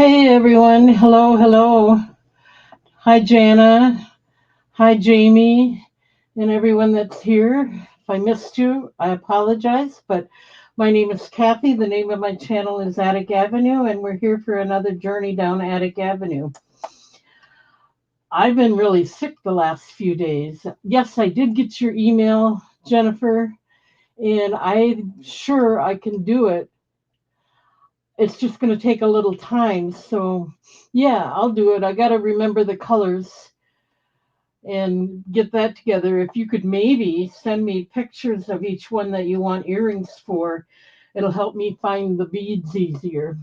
Hey everyone, hello, hello. Hi Jana, hi Jamie, and everyone that's here. If I missed you, I apologize, but my name is Kathy. The name of my channel is Attic Avenue, and we're here for another journey down Attic Avenue. I've been really sick the last few days. Yes, I did get your email, Jennifer, and I'm sure I can do it. It's just going to take a little time. So, yeah, I'll do it. I got to remember the colors and get that together. If you could maybe send me pictures of each one that you want earrings for, it'll help me find the beads easier.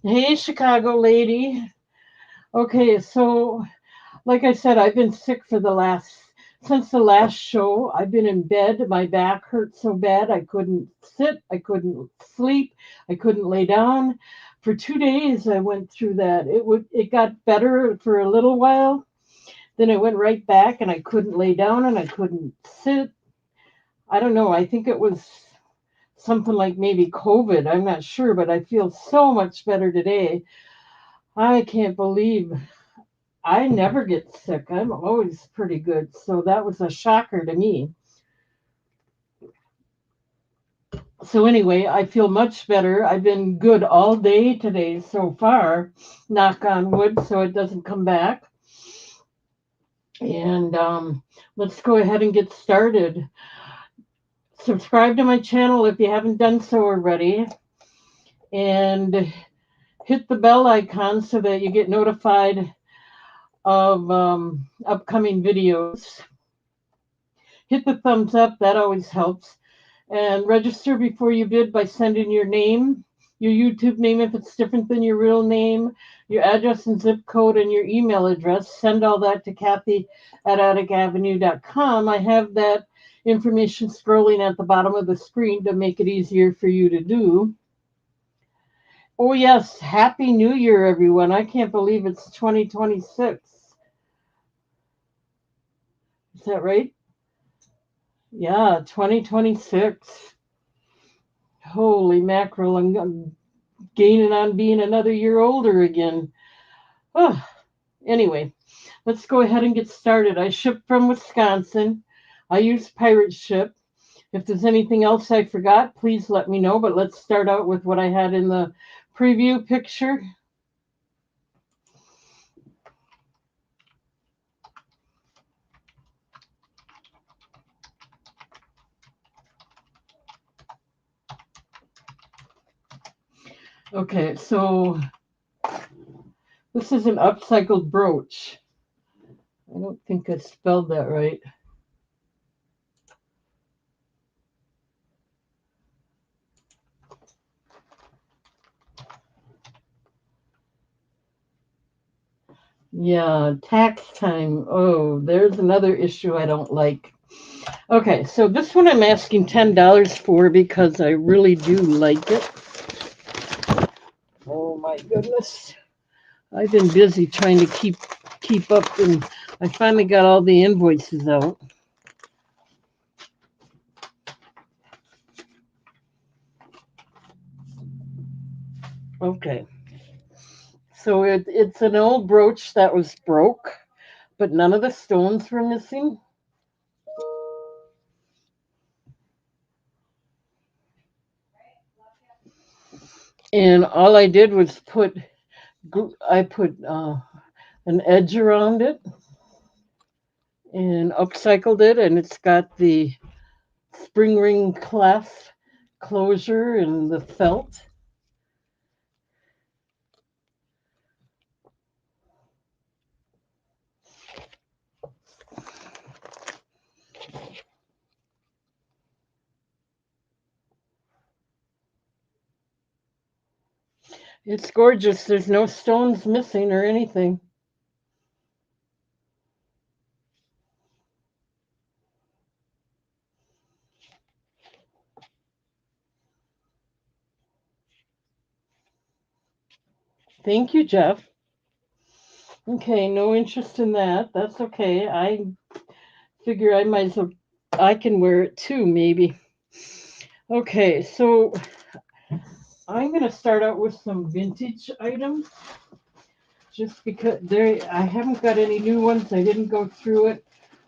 Hey, Chicago lady. Okay, so like I said, I've been sick for since the last show. I've been in bed. My back hurt so bad I couldn't sit, I couldn't sleep, I couldn't lay down. For 2 days I went through that. It got better for a little while. Then it went right back and I couldn't lay down and I couldn't sit. I don't know. I think it was something like maybe COVID. I'm not sure, but I feel so much better today. I can't believe I never get sick. I'm always pretty good. So that was a shocker to me. So anyway, I feel much better. I've been good all day today so far. Knock on wood so it doesn't come back. And let's go ahead and get started. Subscribe to my channel if you haven't done so already. And hit the bell icon so that you get notified of upcoming videos. Hit the thumbs up, that always helps. And register before you bid by sending your name, your YouTube name if it's different than your real name, your address and zip code, and your email address. Send all that to Kathy at atticavenue.com. I have that information scrolling at the bottom of the screen to make it easier for you to do. Oh, yes. Happy New Year, everyone. I can't believe it's 2026. Is that right? Yeah, 2026. Holy mackerel. I'm gaining on being another year older again. Oh, anyway, let's go ahead and get started. I ship from Wisconsin. I use Pirate Ship. If there's anything else I forgot, please let me know. But let's start out with what I had in the preview picture. Okay, so this is an upcycled brooch. I don't think I spelled that right. Yeah, tax time. Oh, there's another issue I don't like. Okay, so this one I'm asking $10 for because I really do like it. Oh my goodness. I've been busy trying to keep up and I finally got all the invoices out. Okay. So it's an old brooch that was broke, but none of the stones were missing. And all I did was put an edge around it and upcycled it, and it's got the spring ring clasp closure and the felt. It's gorgeous. There's no stones missing or anything. Thank you, Jeff. Okay, no interest in that. That's okay. I figure I might as well, I can wear it too, maybe. Okay, so I'm going to start out with some vintage items just because I haven't got any new ones. I didn't go through it,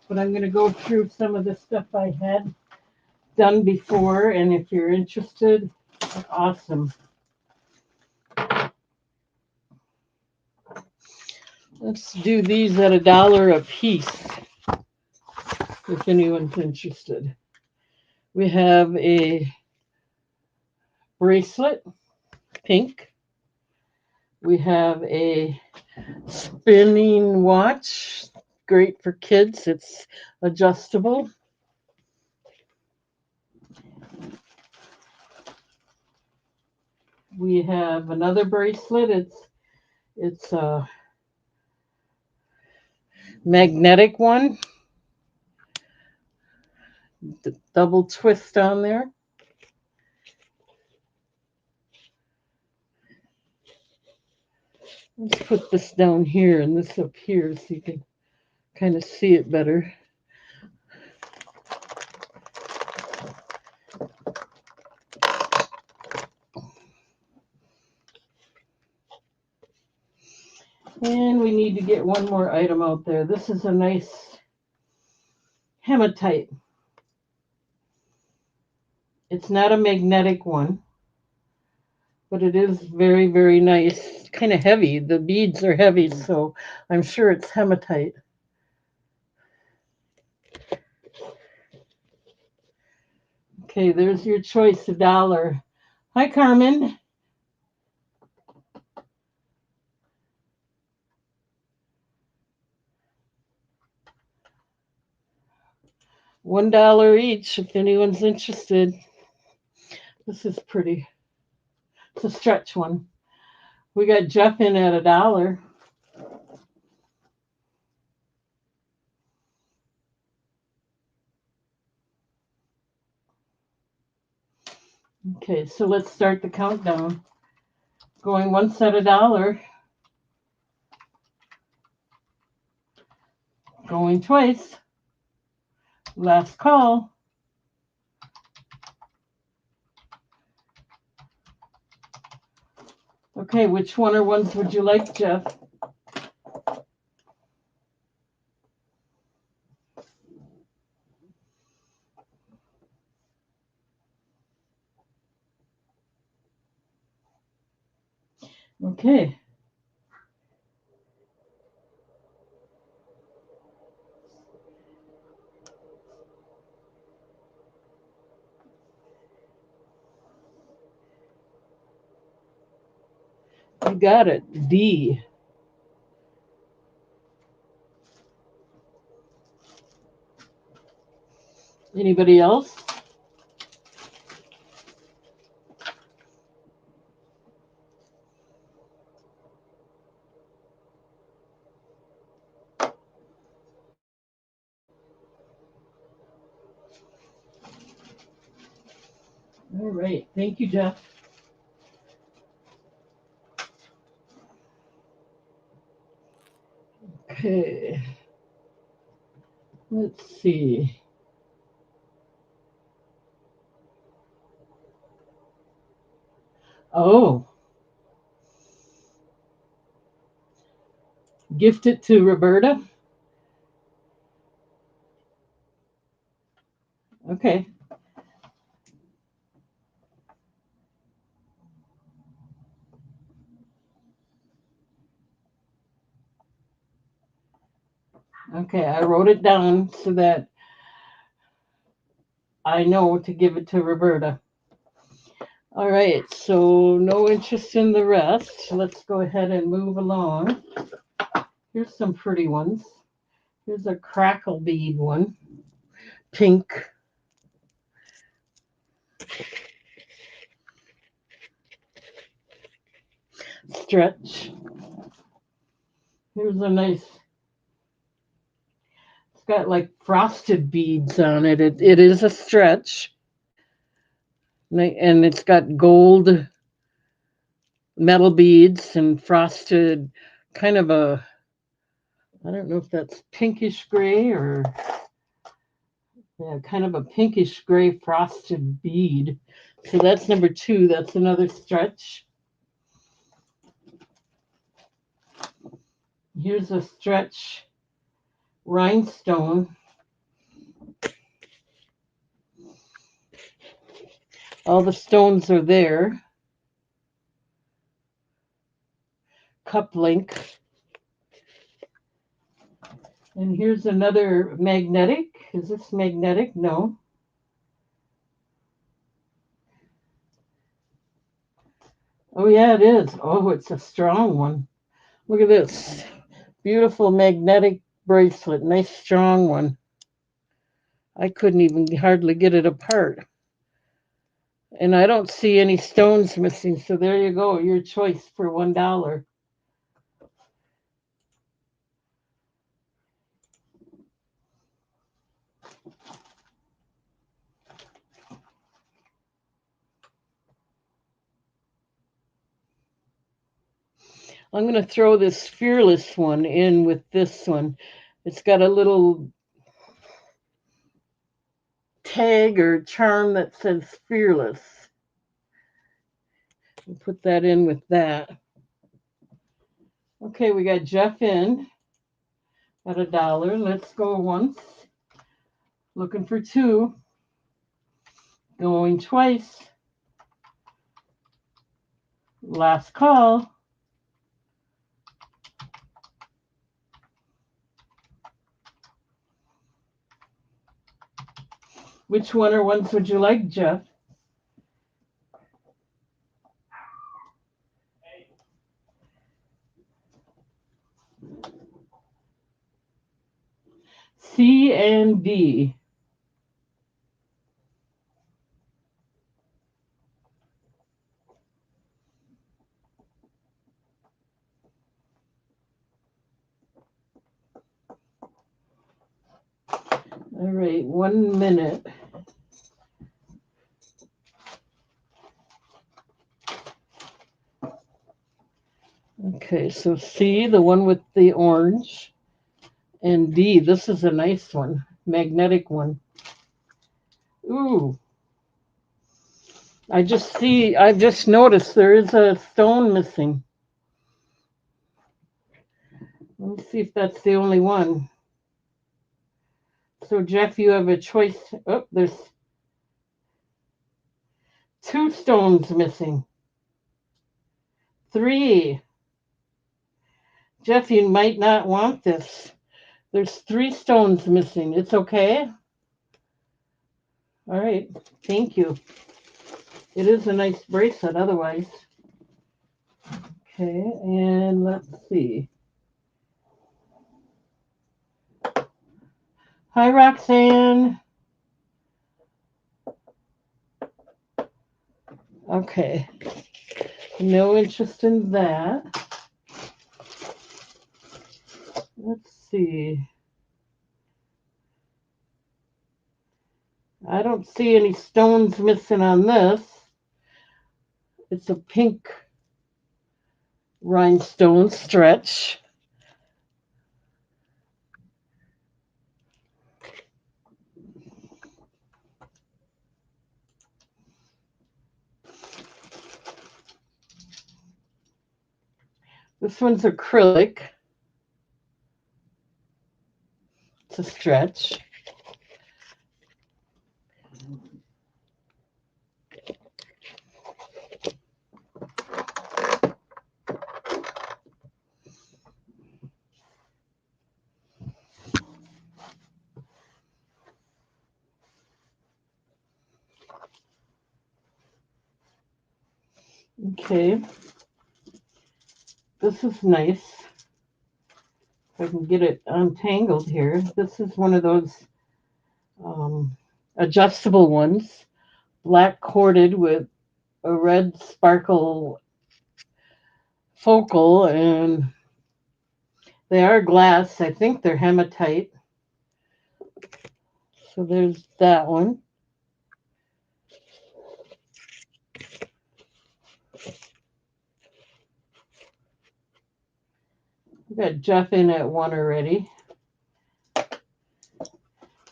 but I'm going to go through some of the stuff I had done before, and if you're interested, awesome. Let's do these at $1 a piece, if anyone's interested. We have a bracelet, pink. We have a spinning watch, great for kids. It's adjustable. We have another bracelet. It's a magnetic one. The double twist on there. Let's put this down here and this up here so you can kind of see it better. And we need to get one more item out there. This is a nice hematite. It's not a magnetic one, but it is very, very nice. Kind of heavy. The beads are heavy, so I'm sure it's hematite. Okay, there's your choice, $1. Hi, Carmen. $1 each if anyone's interested. This is pretty. It's a stretch one. We got Jeff in at $1. Okay, so let's start the countdown. Going once at $1. Going twice. Last call. Okay, which one or ones would you like, Jeff? Okay. You got it. D. Anybody else? All right. Thank you, Jeff. Okay. Let's see. Oh, gift it to Roberta. Okay. Okay, I wrote it down so that I know to give it to Roberta. All right, so no interest in the rest. Let's go ahead and move along. Here's some pretty ones. Here's a crackle bead one, pink. Stretch. Here's a nice, it's got like frosted beads on it. It is a stretch. And it's got gold metal beads and frosted, kind of a, I don't know if that's pinkish gray or, yeah, kind of a pinkish gray frosted bead. So that's number 2. That's another stretch. Here's a stretch rhinestone. All the stones are there. Cup link. And here's another magnetic. Is this magnetic? No. Oh, yeah, it is. Oh, it's a strong one. Look at this. Beautiful magnetic bracelet. Nice, strong one. I couldn't even hardly get it apart. And I don't see any stones missing. So there you go. Your choice for $1. I'm going to throw this Fearless one in with this one. It's got a little tag or charm that says Fearless. We'll put that in with that. Okay, we got Jeff in at $1. Let's go once. Looking for 2. Going twice. Last call. Which one or ones would you like, Jeff? C and D. All right, 1 minute. Okay, so C, the one with the orange, and D, this is a nice one, magnetic one. Ooh. I just noticed there is a stone missing. Let me see if that's the only one. So, Jeff, you have a choice. Oh, there's 2 stones missing. 3. Jeff, you might not want this. There's 3 stones missing. It's okay. All right. Thank you. It is a nice bracelet otherwise. Okay, and let's see. Hi, Roxanne. Okay. No interest in that. Let's see. I don't see any stones missing on this. It's a pink rhinestone stretch. This one's acrylic. It's a stretch. Okay. This is nice. If I can get it untangled here. This is one of those adjustable ones, black corded with a red sparkle focal, and they are glass. I think they're hematite. So there's that one. We got Jeff in at 1 already.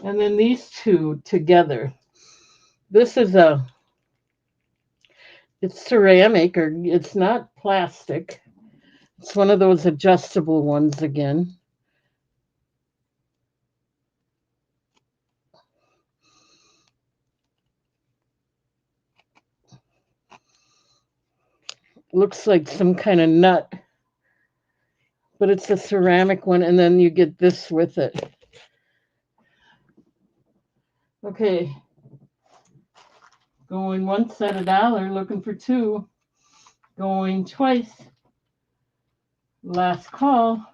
And then these 2 together. This is a It's ceramic, or it's not plastic. It's one of those adjustable ones again. Looks like some kind of nut, but it's a ceramic one, and then you get this with it. Okay, going once at $1, looking for two. Going twice. Last call.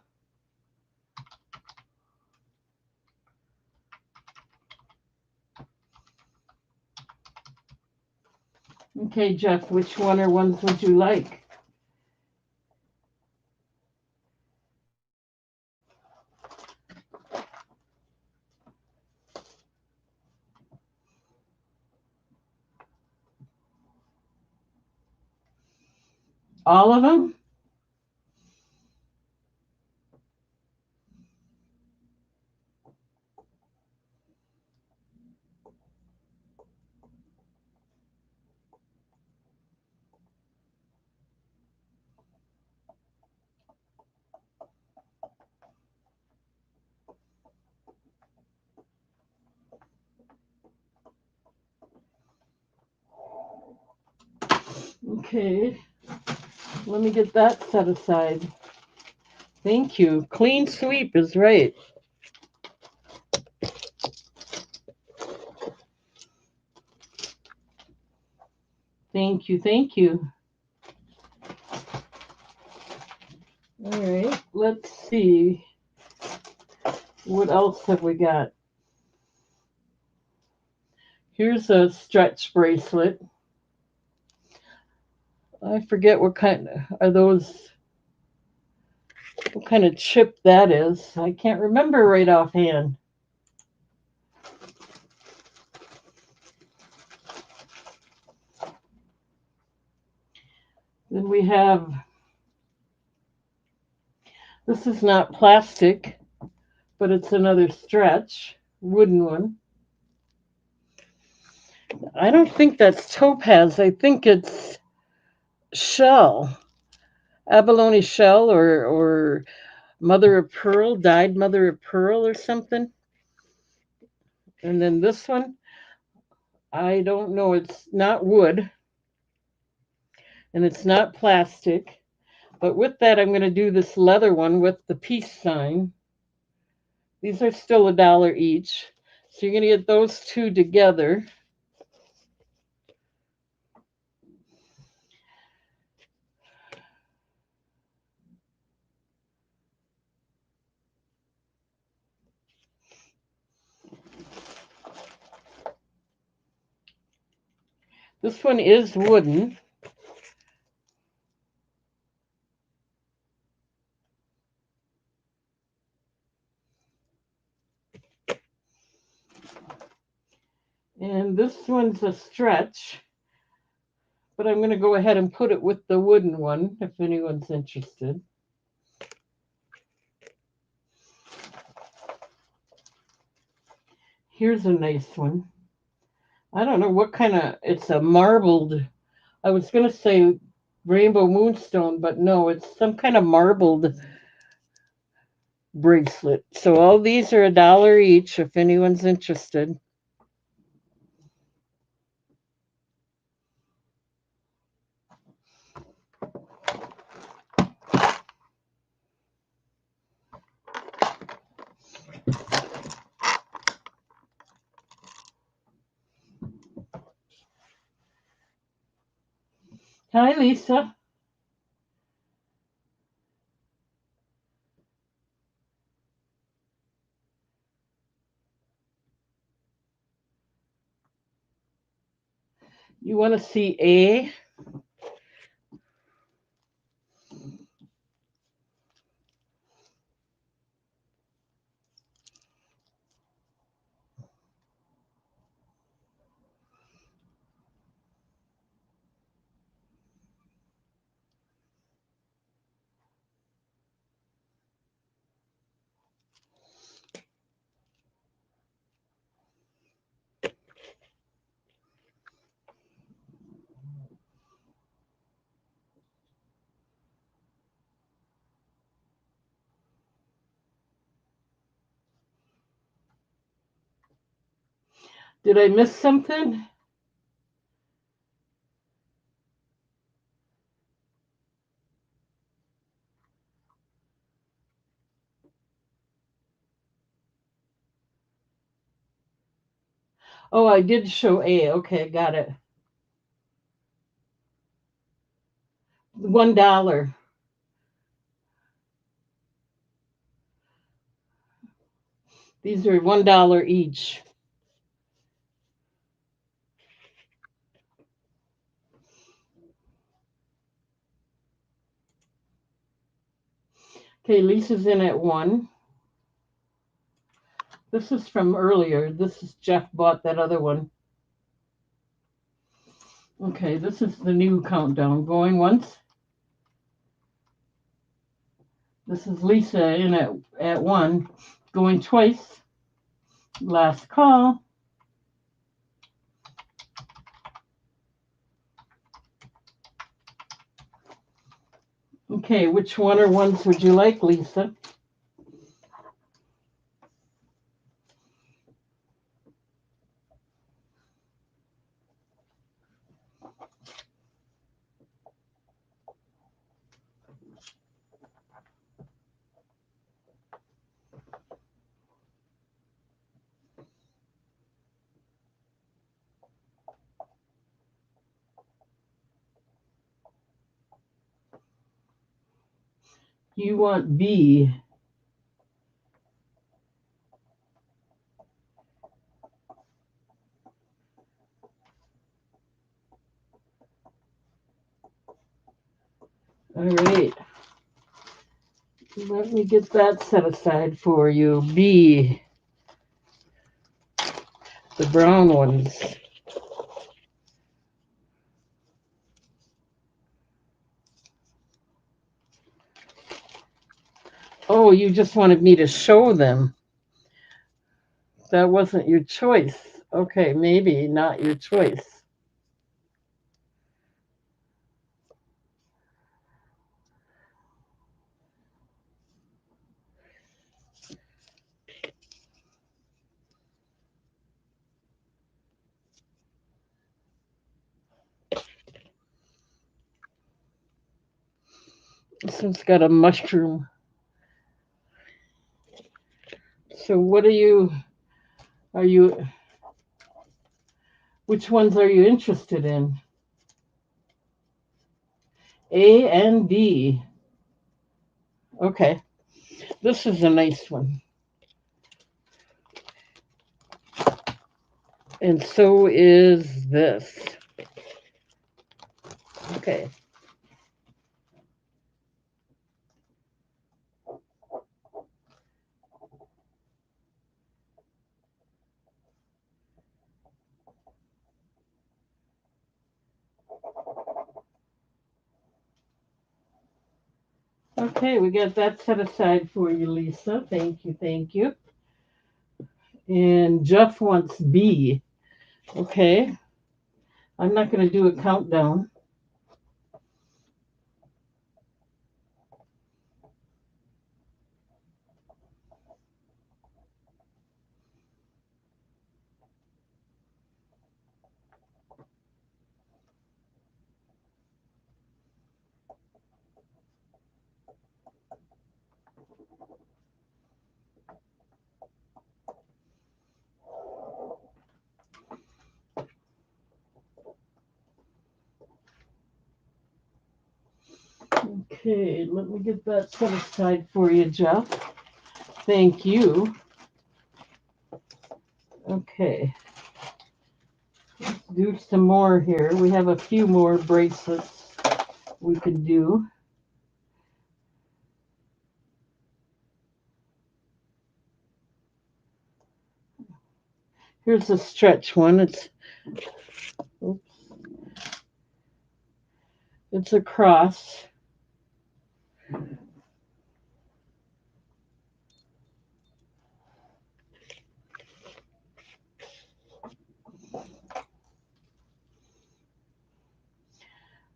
Okay, Jeff, which one or ones would you like? All of them? Okay, let me get that set aside. Thank you. Clean sweep is right. Thank you, thank you. All right, let's see. What else have we got? Here's a stretch bracelet. I forget what kind are those, what kind of chip that is. I can't remember right offhand. Then we have, this is not plastic, but it's another stretch, wooden one. I don't think that's topaz. I think it's shell, abalone shell, or mother of pearl, dyed mother of pearl or something. And then this one, I don't know. It's not wood and it's not plastic. But with that, I'm going to do this leather one with the peace sign. These are still $1 each. So you're going to get those two together. This one is wooden. And this one's a stretch. But I'm going to go ahead and put it with the wooden one if anyone's interested. Here's a nice one. I don't know what kind of, it's a marbled, I was going to say rainbow moonstone, but no, it's some kind of marbled bracelet. So all these are $1 each if anyone's interested. Hi, Lisa. You want to see A? Did I miss something? Oh, I did show A. Okay, got it. $1. These are $1 each. Okay, Lisa's in at 1. This is from earlier. This is Jeff bought that other one. Okay, this is the new countdown. Going once. This is Lisa in at 1. Going twice. Last call. Okay, which one or ones would you like, Lisa? You want B. All right. Let me get that set aside for you. B. The brown ones. Oh, you just wanted me to show them. That wasn't your choice. Okay, maybe not your choice. This one's got a mushroom. So what are you, which ones are you interested in? A and D. Okay, this is a nice one. And so is this. Okay. Okay, we got that set aside for you, Lisa. Thank you, thank you. And Jeff wants B. Okay. I'm not going to do a countdown. Okay, let me get that set aside for you, Jeff. Thank you. Okay. Let's do some more here. We have a few more bracelets we can do. Here's a stretch one. It's a cross.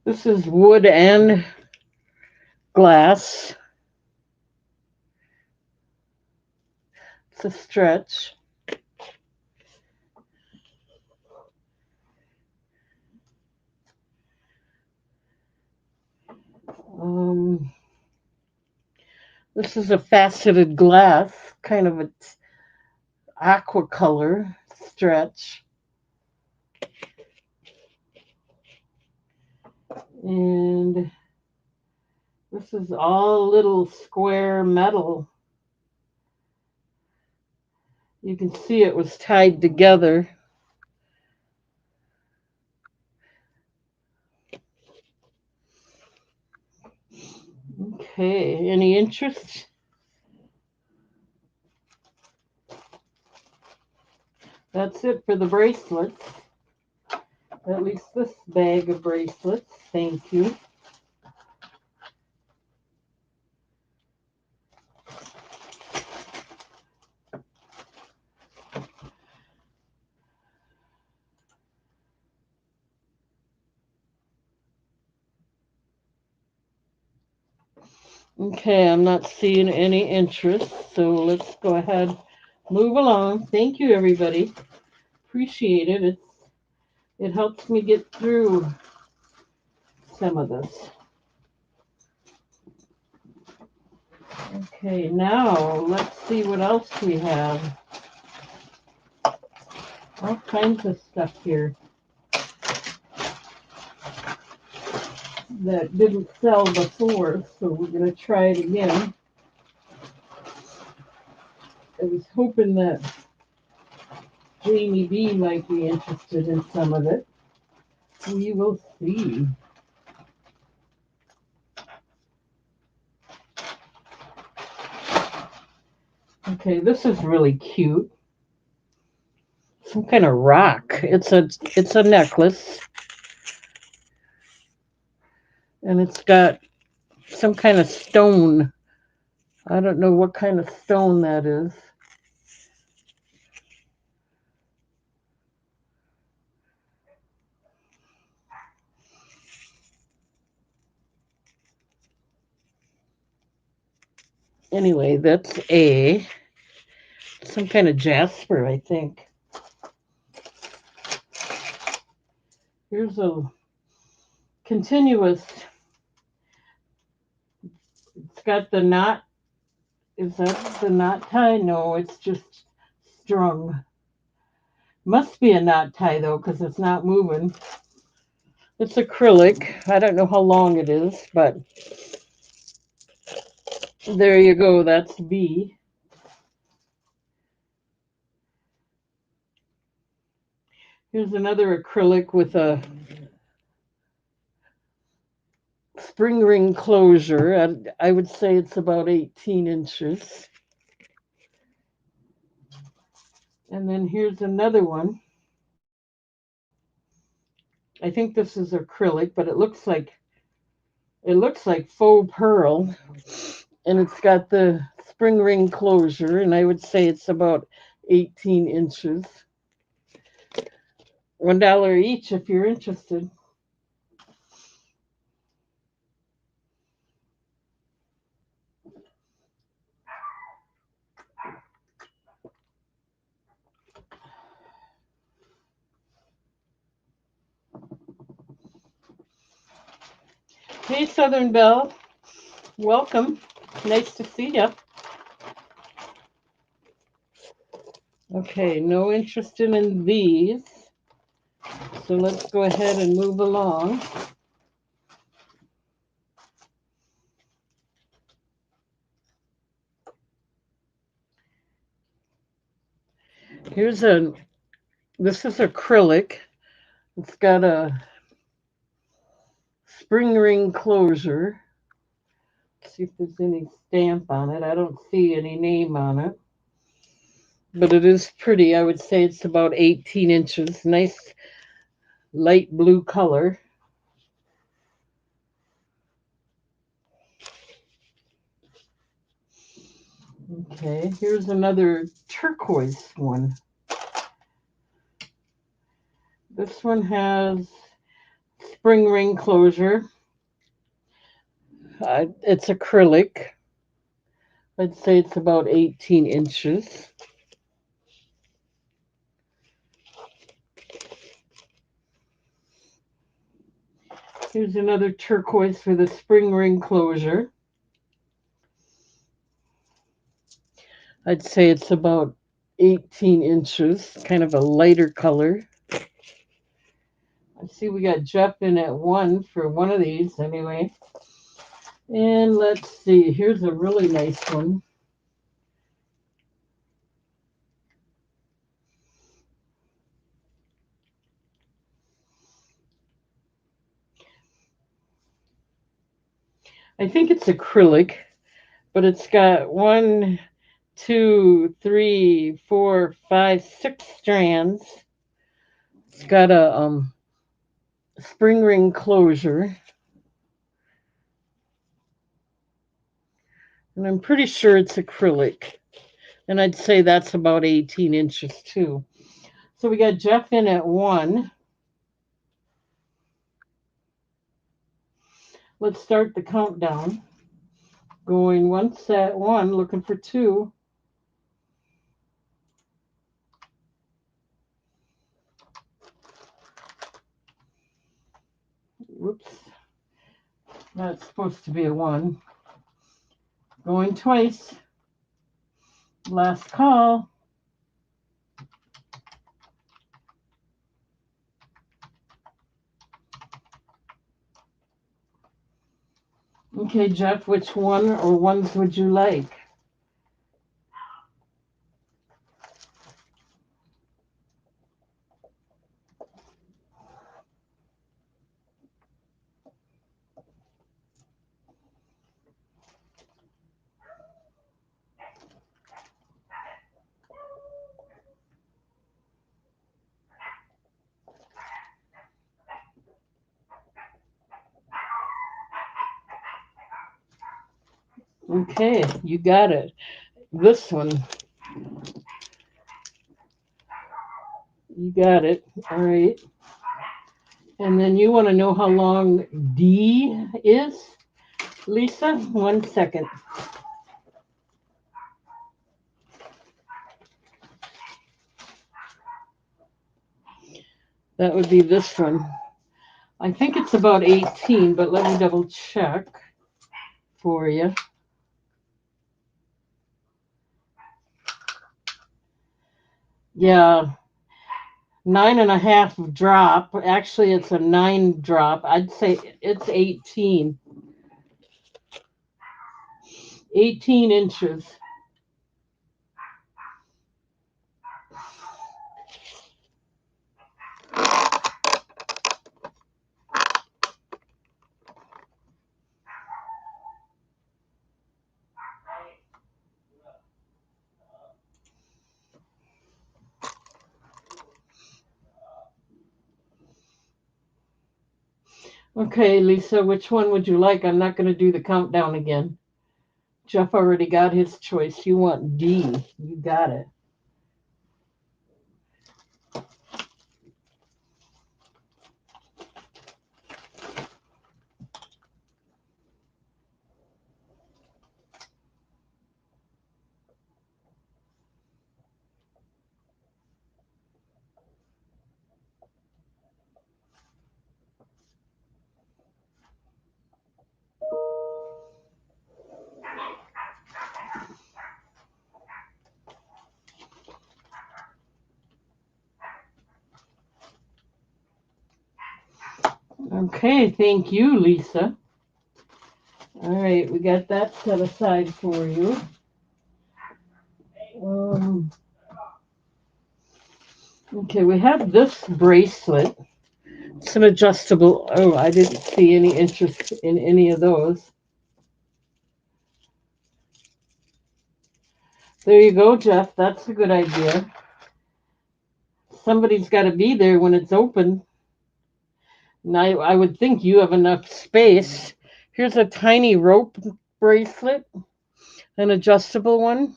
This is wood and glass. It's a stretch. This is a faceted glass, kind of an aqua color stretch. And this is all little square metal. You can see it was tied together. Okay, any interest? That's it for the bracelets. At least this bag of bracelets. Thank you. Okay, I'm not seeing any interest, so let's go ahead, move along. Thank you, everybody. Appreciate it. It helps me get through some of this. Okay, now let's see what else we have. All kinds of stuff here that didn't sell before, so we're going to try it again. I was hoping that Jamie B might be interested in some of it. We will see. Okay, this is really cute. Some kind of rock. It's a necklace. And it's got some kind of stone. I don't know what kind of stone that is. Anyway, that's some kind of jasper, I think. Here's a continuous. It's got the knot. Is that the knot tie? No, it's just strung. Must be a knot tie though, because it's not moving. It's acrylic. I don't know how long it is, but there you go. That's B. Here's another acrylic with a spring ring closure. I would say it's about 18 inches. And then here's another one. I think this is acrylic, but it looks like faux pearl, and it's got the spring ring closure, and I would say it's about 18 inches. $1 each if you're interested. Hey, Southern Belle. Welcome. Nice to see you. Okay, no interest in these. So let's go ahead and move along. This is acrylic. It's got a spring ring closure. Let's see if there's any stamp on it. I don't see any name on it. But it is pretty. I would say it's about 18 inches. Nice light blue color. Okay, here's another turquoise one. This one has spring ring closure. It's acrylic. I'd say it's about 18 inches. Here's another turquoise for the spring ring closure. I'd say it's about 18 inches, kind of a lighter color. I see we got Jeff in at 1 for one of these anyway. And let's see, here's a really nice one. I think it's acrylic, but it's got 1, 2, 3, 4, 5, 6 strands. It's got a spring ring closure. And I'm pretty sure it's acrylic. And I'd say that's about 18 inches too. So we got Jeff in at 1. Let's start the countdown. Going once at 1, looking for 2. Whoops. That's supposed to be a 1. Going twice. Last call. Okay, Jeff, which one or ones would you like? Okay, you got it. This one. You got it. All right. And then you want to know how long D is? Lisa, 1 second. That would be this one. I think it's about 18, but let me double check for you. Yeah, 9.5 drop. Actually, it's a 9 drop. I'd say it's 18. 18 inches. Okay, Lisa, which one would you like? I'm not going to do the countdown again. Jeff already got his choice. You want D. You got it. Okay, thank you, Lisa. All right, we got that set aside for you. Okay, we have this bracelet. It's an adjustable. Oh, I didn't see any interest in any of those. There you go, Jeff. That's a good idea. Somebody's got to be there when it's open. And I would think you have enough space. Here's a tiny rope bracelet, an adjustable one.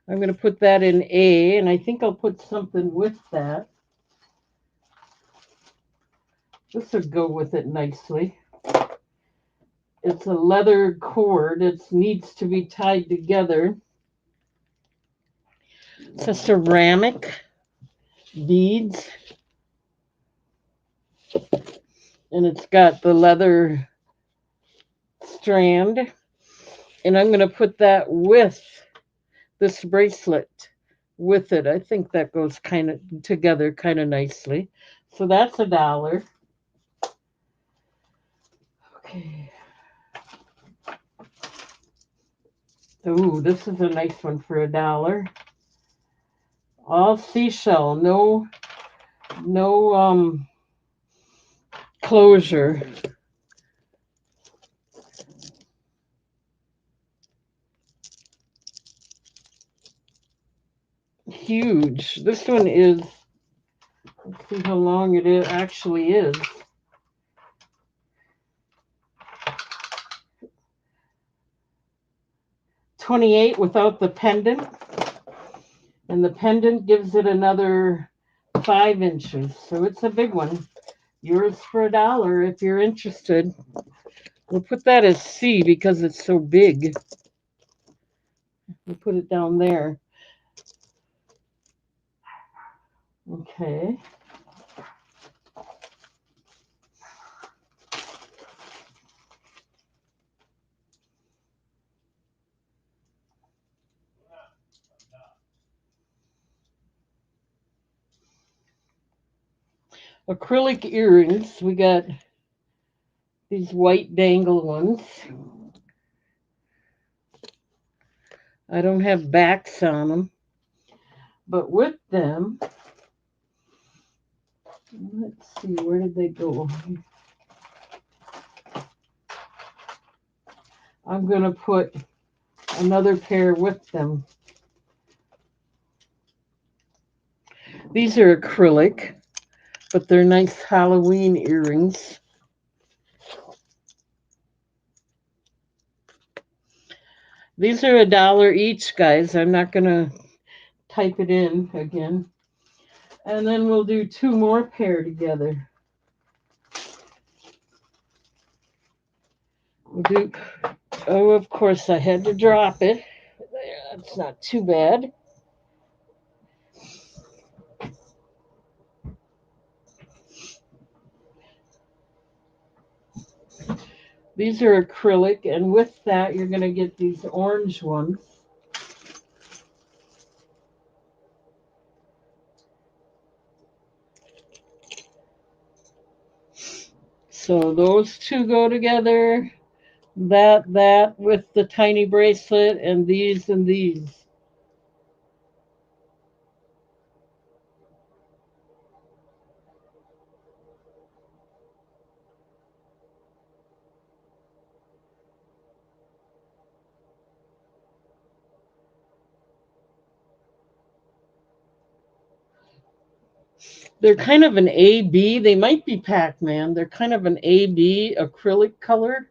I'm going to put that in A, and I think I'll put something with that. This would go with it nicely. It's a leather cord. It needs to be tied together. It's a ceramic beads. And it's got the leather strand. And I'm going to put that with this bracelet with it. I think that goes kind of together kind of nicely. So that's $1. Okay. Ooh, this is a nice one for $1. All seashell, no closure. Huge. This one is, let's see how long it is, actually is. 28 without the pendant. And the pendant gives it another 5 inches. So it's a big one. Yours for $1 if you're interested. We'll put that as C because it's so big. We'll put it down there. Okay. Acrylic earrings. We got these white dangle ones. I don't have backs on them. But with them, let's see, where did they go? I'm going to put another pair with them. These are acrylic, but they're nice Halloween earrings. These are $1 each, guys. I'm not going to type it in again. And then we'll do 2 more pair together. We'll do, oh, of course, I had to drop it. That's not too bad. These are acrylic, and with that, you're going to get these orange ones. So those 2 go together. That with the tiny bracelet, and these and these. They're kind of an AB. They might be Pac-Man. They're kind of an AB acrylic color.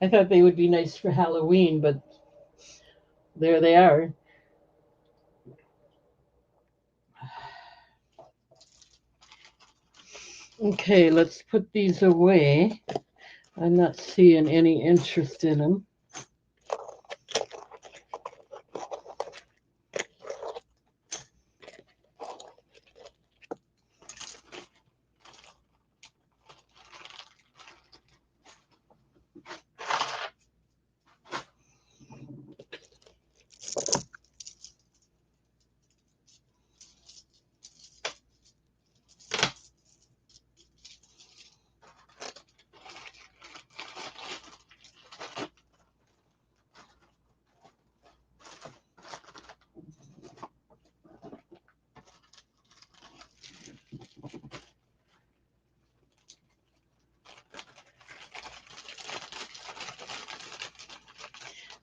I thought they would be nice for Halloween, but there they are. Okay, let's put these away. I'm not seeing any interest in them.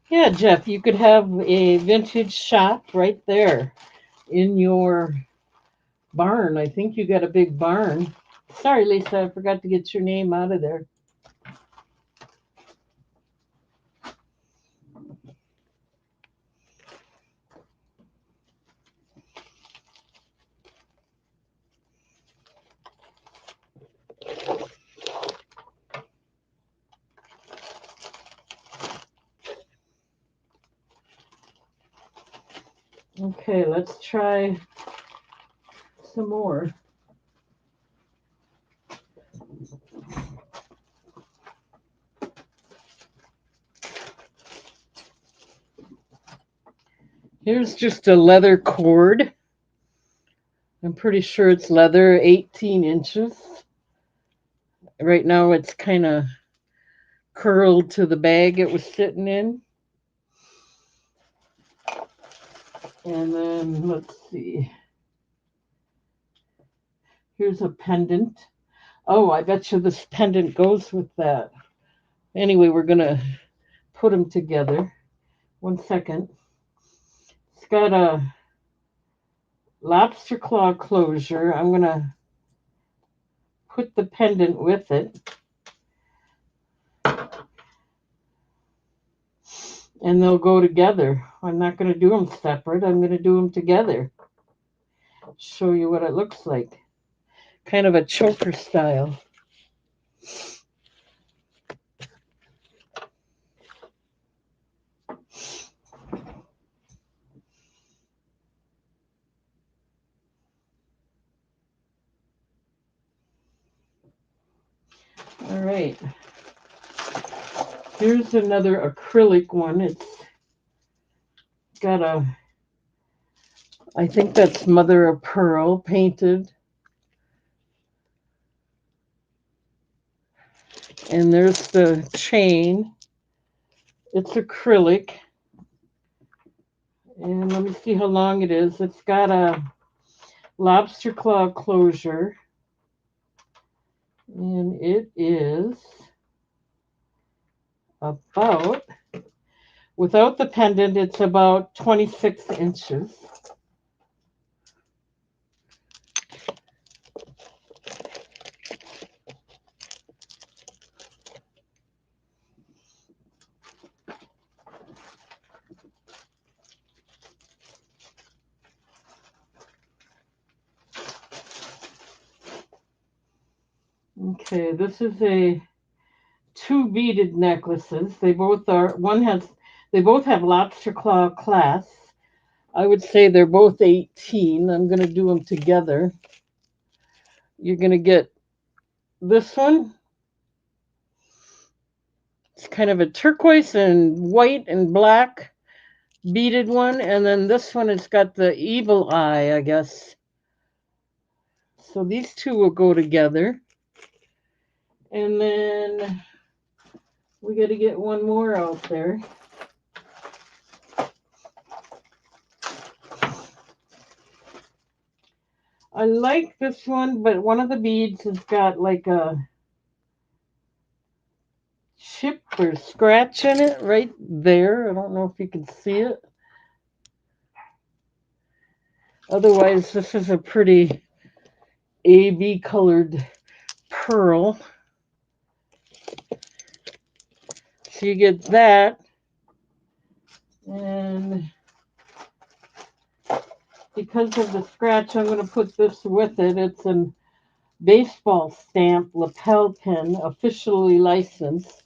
Yeah, Jeff, you could have a vintage shop right there in your barn. I think you got a big barn. Sorry, Lisa, I forgot to get your name out of there. Okay, let's try some more. Here's just a leather cord. I'm pretty sure it's leather, 18 inches. Right now it's kind of curled to the bag it was sitting in. And then let's see. Here's a pendant. Oh, I bet you this pendant goes with that. Anyway, we're going to put them together. 1 second. It's got a lobster claw closure. I'm going to put the pendant with it. And they'll go together. I'm not going to do them separate. I'm going to do them together. Show you what it looks like. Kind of a choker style. All right. Here's another acrylic one. It's got a, I think that's mother of pearl painted. And there's the chain. It's acrylic. And let me see how long it is. It's got a lobster claw closure. And it is about, without the pendant, it's about 26 inches. Okay, this is a two beaded necklaces. They both are, they both have lobster claw clasps. I would say they're both 18. I'm going to do them together. You're going to get this one. It's kind of a turquoise and white and black beaded one. And then this one has got the evil eye, I guess. So these two will go together. And then we got to get one more out there. I like this one, but one of the beads has got like a chip or scratch in it right there. I don't know if you can see it. Otherwise, this is a pretty AB colored pearl. So you get that. And because of the scratch, I'm going to put this with it. It's a baseball stamp lapel pin, officially licensed.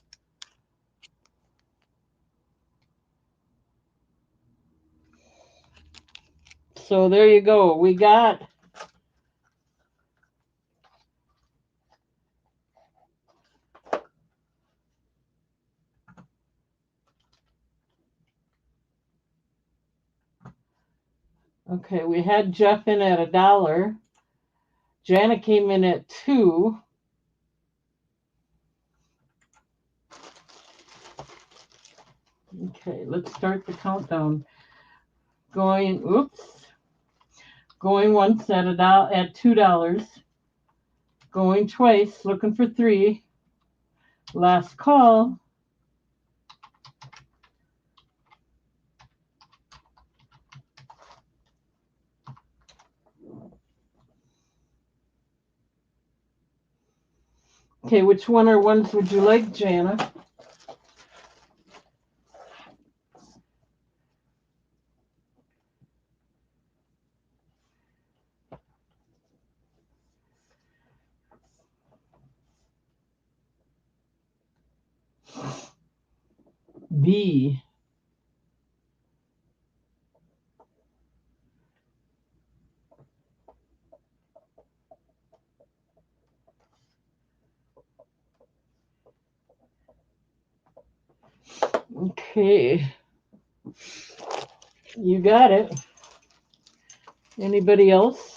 So there you go. We got okay, we had Jeff in at $1. Jana came in at 2. Okay, let's start the countdown. Going once at $2. Going twice, looking for 3. Last call. Okay, which one or ones would you like, Jana? B. Okay. You got it. Anybody else?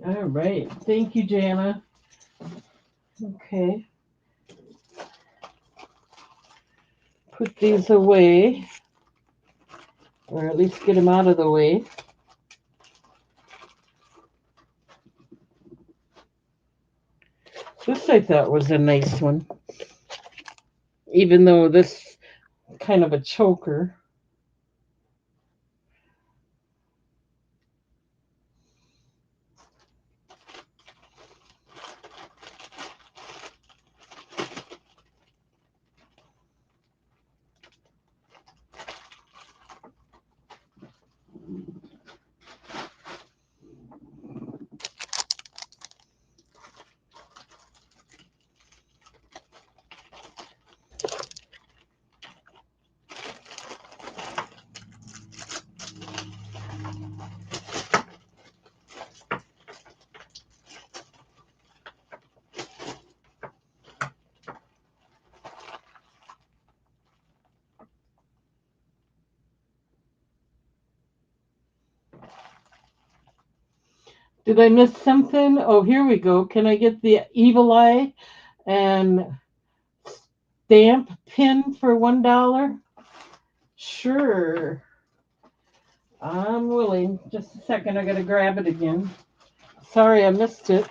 All right. Thank you, Jana. Okay. Put these away, or at least get them out of the way. This I thought was a nice one, even though this kind of a choker. Did I miss something? Oh, here we go. Can I get the Evil Eye and stamp pin for $1? Sure. I'm willing. Just a second. I got to grab it again. Sorry, I missed it.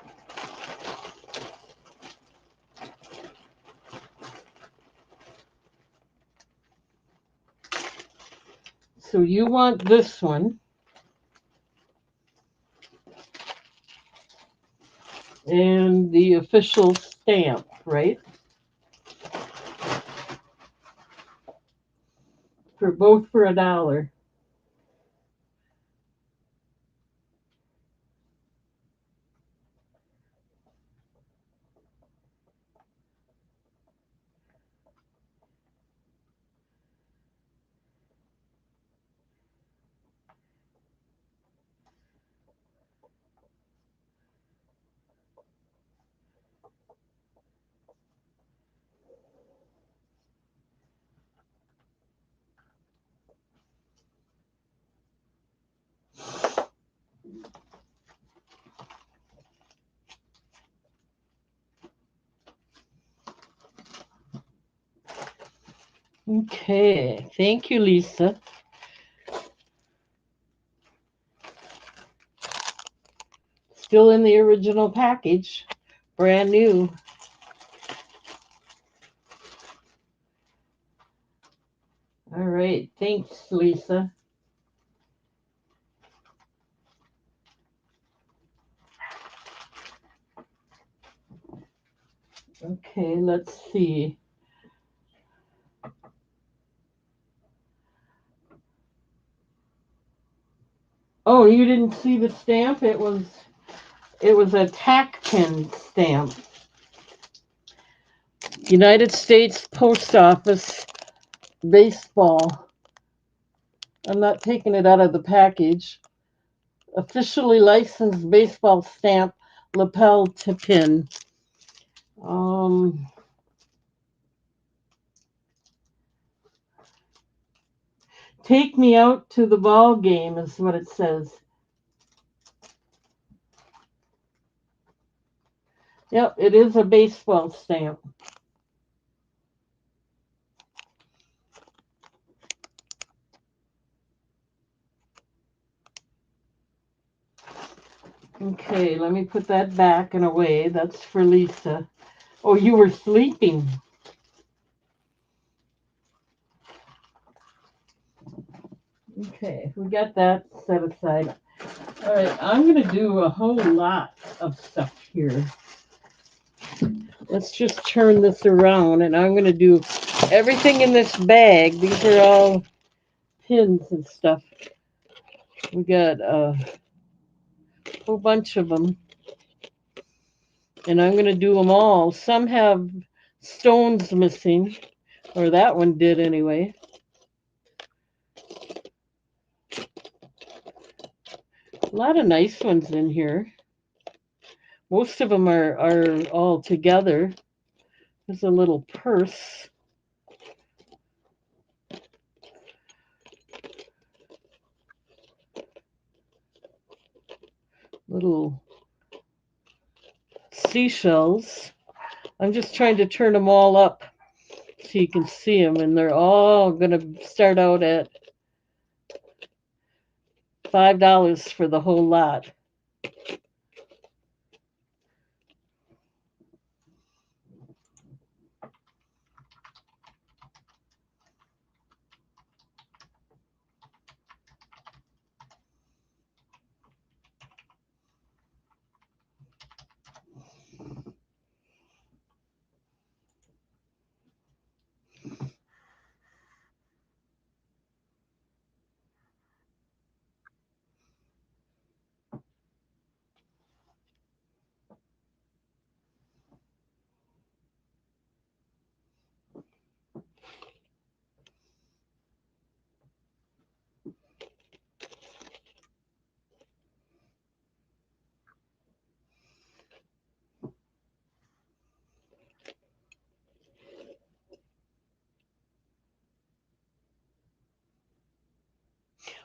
So you want this one. And the official stamp, right? For both for $1. Okay, thank you, Lisa. Still in the original package, brand new. All right, thanks, Lisa. Okay, let's see. Oh, you didn't see the stamp? It was a tack pin stamp. United States Post Office baseball. I'm not taking it out of the package. Officially licensed baseball stamp lapel to pin. Take me out to the ball game is what it says. Yep, it is a baseball stamp. Okay, let me put that back and away. That's for Lisa. Oh, you were sleeping. Okay, we got that set aside. All right, I'm going to do a whole lot of stuff here. Let's just turn this around, and I'm going to do everything in this bag. These are all pins and stuff. We got a whole bunch of them, and I'm going to do them all. Some have stones missing, or that one did anyway. A lot of nice ones in here. Most of them are all together. There's a little purse. Little seashells. I'm just trying to turn them all up so you can see them, and they're all going to start out at $5 for the whole lot.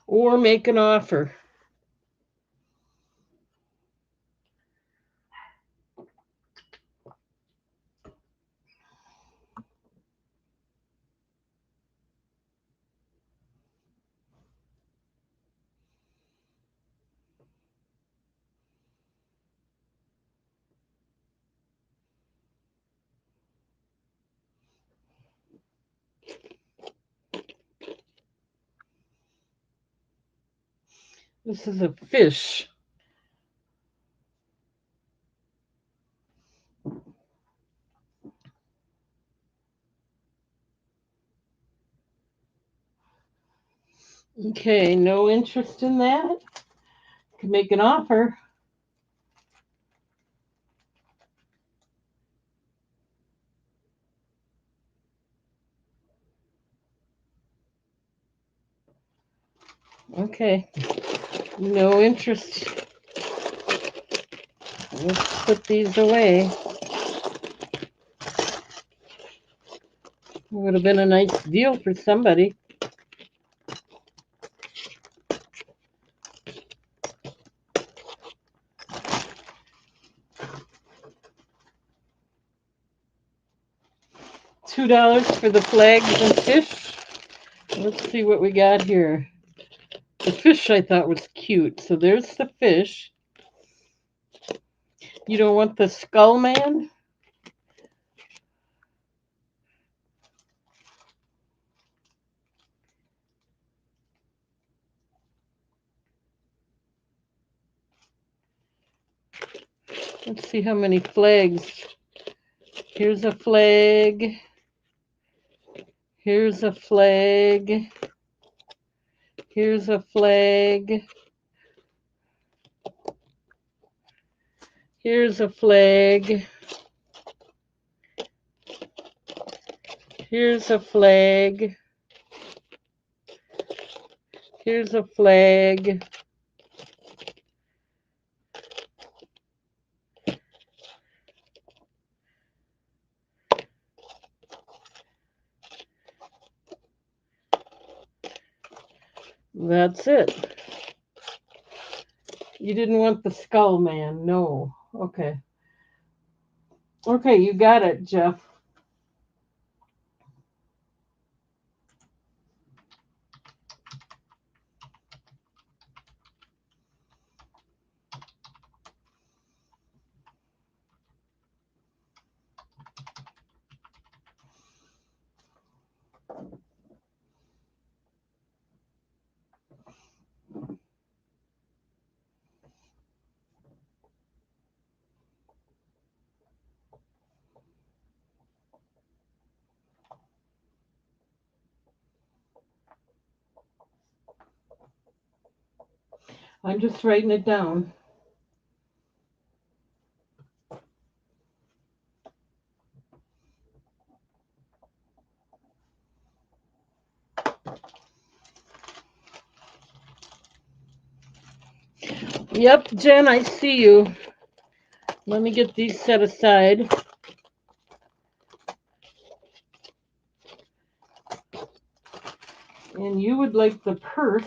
Or make an offer. This is a fish. Okay, no interest in that? Can make an offer. Okay, no interest. Let's put these away. Would have been a nice deal for somebody. $2 for the flags and fish. Let's see what we got here. The fish I thought was cute. So there's the fish. You don't want the skull man? Let's see how many flags. Here's a flag. Here's a flag. Here's a flag. Here's a flag. Here's a flag. Here's a flag. That's it. You didn't want the skull man. No. Okay. Okay, you got it, Jeff. I'm just writing it down. Yep, Jen, I see you. Let me get these set aside. And you would like the purse.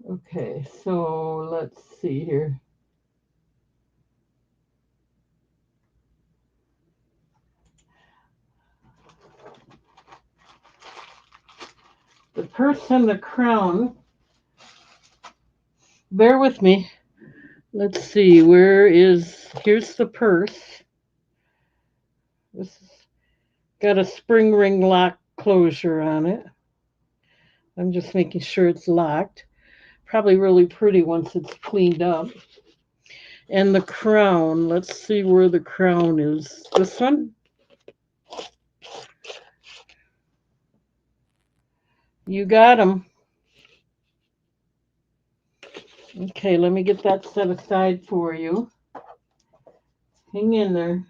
Okay, so let's see here. The purse and the crown. Bear with me. Let's see, here's the purse. This has got a spring ring lock closure on it. I'm just making sure it's locked. Probably really pretty once it's cleaned up. And the crown, let's see where the crown is. This one? You got them. Okay, let me get that set aside for you. Hang in there.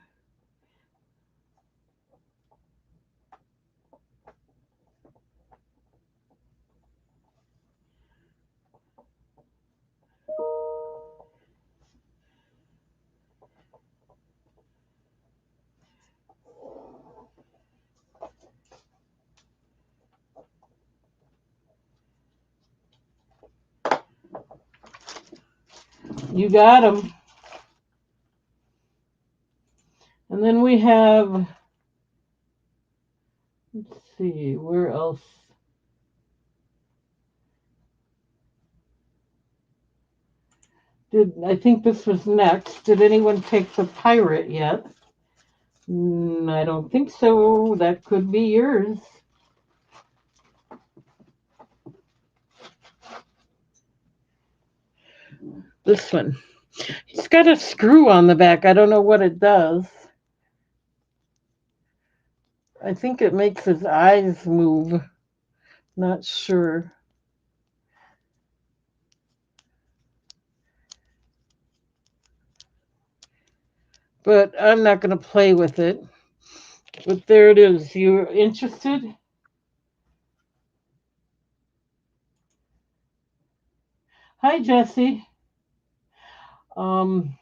You got them. And then we have, let's see, where else? I think this was next. Did anyone take the pirate yet? I don't think so. That could be yours. This one. It's got a screw on the back. I don't know what it does. I think it makes his eyes move. Not sure. But I'm not going to play with it. But there it is. You interested? Hi, Jesse. Um,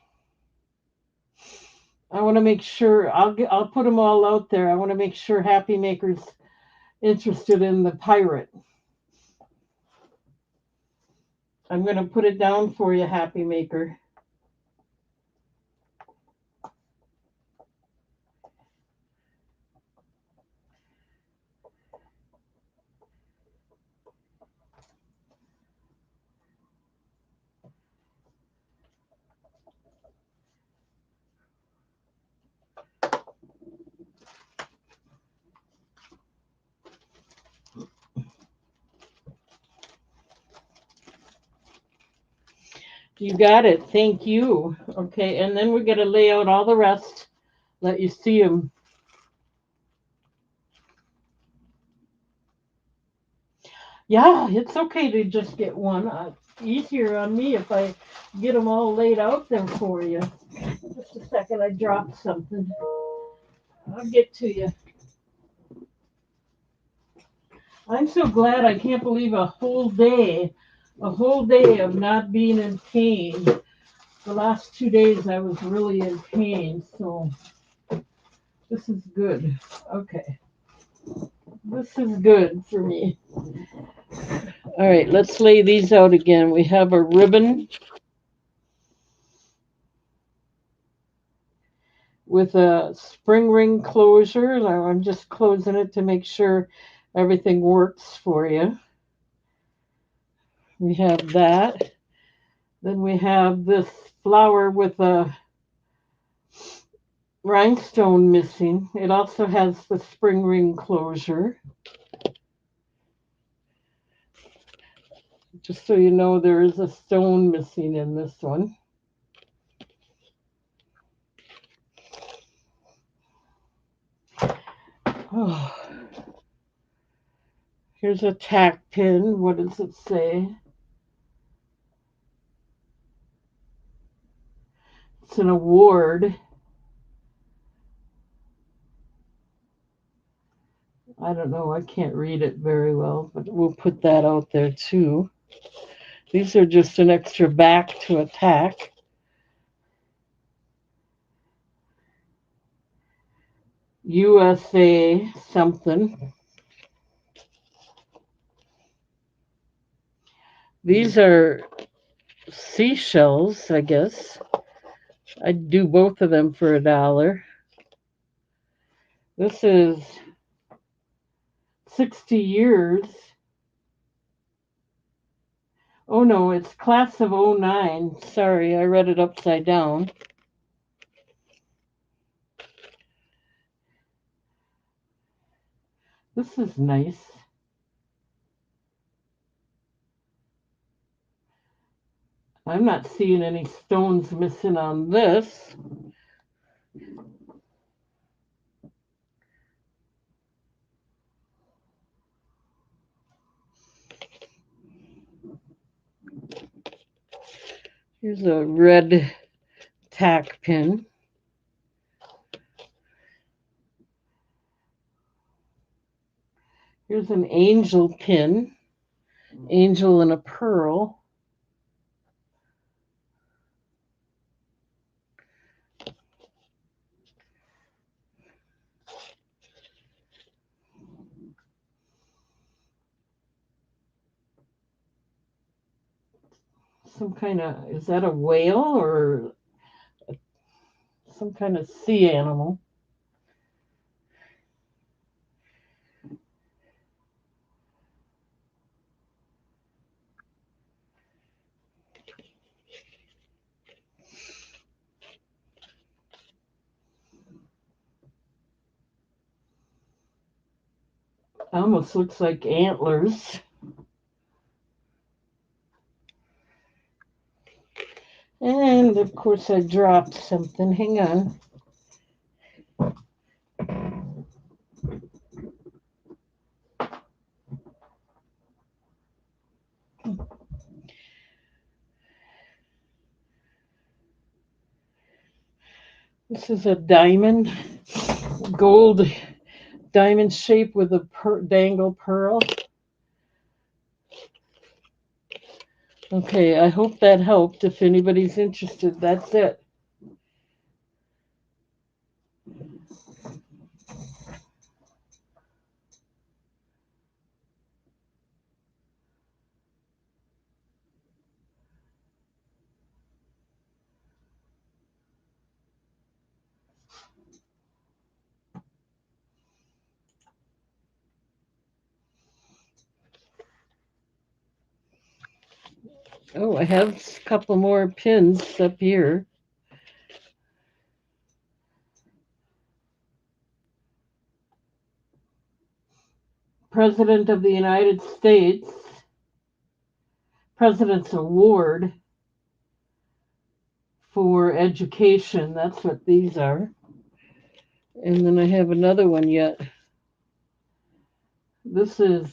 I want to make sure I'll put them all out there. I want to make sure Happy Maker's interested in the pirate. I'm going to put it down for you, Happy Maker. You got it. Thank you. Okay, and then we're going to lay out all the rest. Let you see them. Yeah, it's okay to just get one. Easier on me if I get them all laid out there for you. Just a second, I dropped something. I'll get to you. I'm so glad. I can't believe a whole day of not being in pain. The last 2 days I was really in pain, so this is good. Okay. This is good for me. All right, let's lay these out again. We have a ribbon with a spring ring closure. I'm just closing it to make sure everything works for you. We have that. Then we have this flower with a rhinestone missing. It also has the spring ring closure. Just so you know, there is a stone missing in this one. Oh. Here's a tack pin. What does it say? It's an award. I don't know. I can't read it very well, but we'll put that out there too. These are just an extra back to a tack. USA something. These are seashells, I guess. I'd do both of them for $1. This is 60 years. Oh no, it's class of '09. Sorry, I read it upside down. This is nice. I'm not seeing any stones missing on this. Here's a red tack pin. Here's an angel pin. Angel and a pearl. Some kind of, is that a whale or some kind of sea animal? Almost looks like antlers. And of course I dropped something. Hang on. This is a diamond, gold diamond shape with a dangle pearl. Okay, I hope that helped. If anybody's interested, that's it. Oh, I have a couple more pins up here. President of the United States, President's Award for Education. That's what these are. And then I have another one yet. This is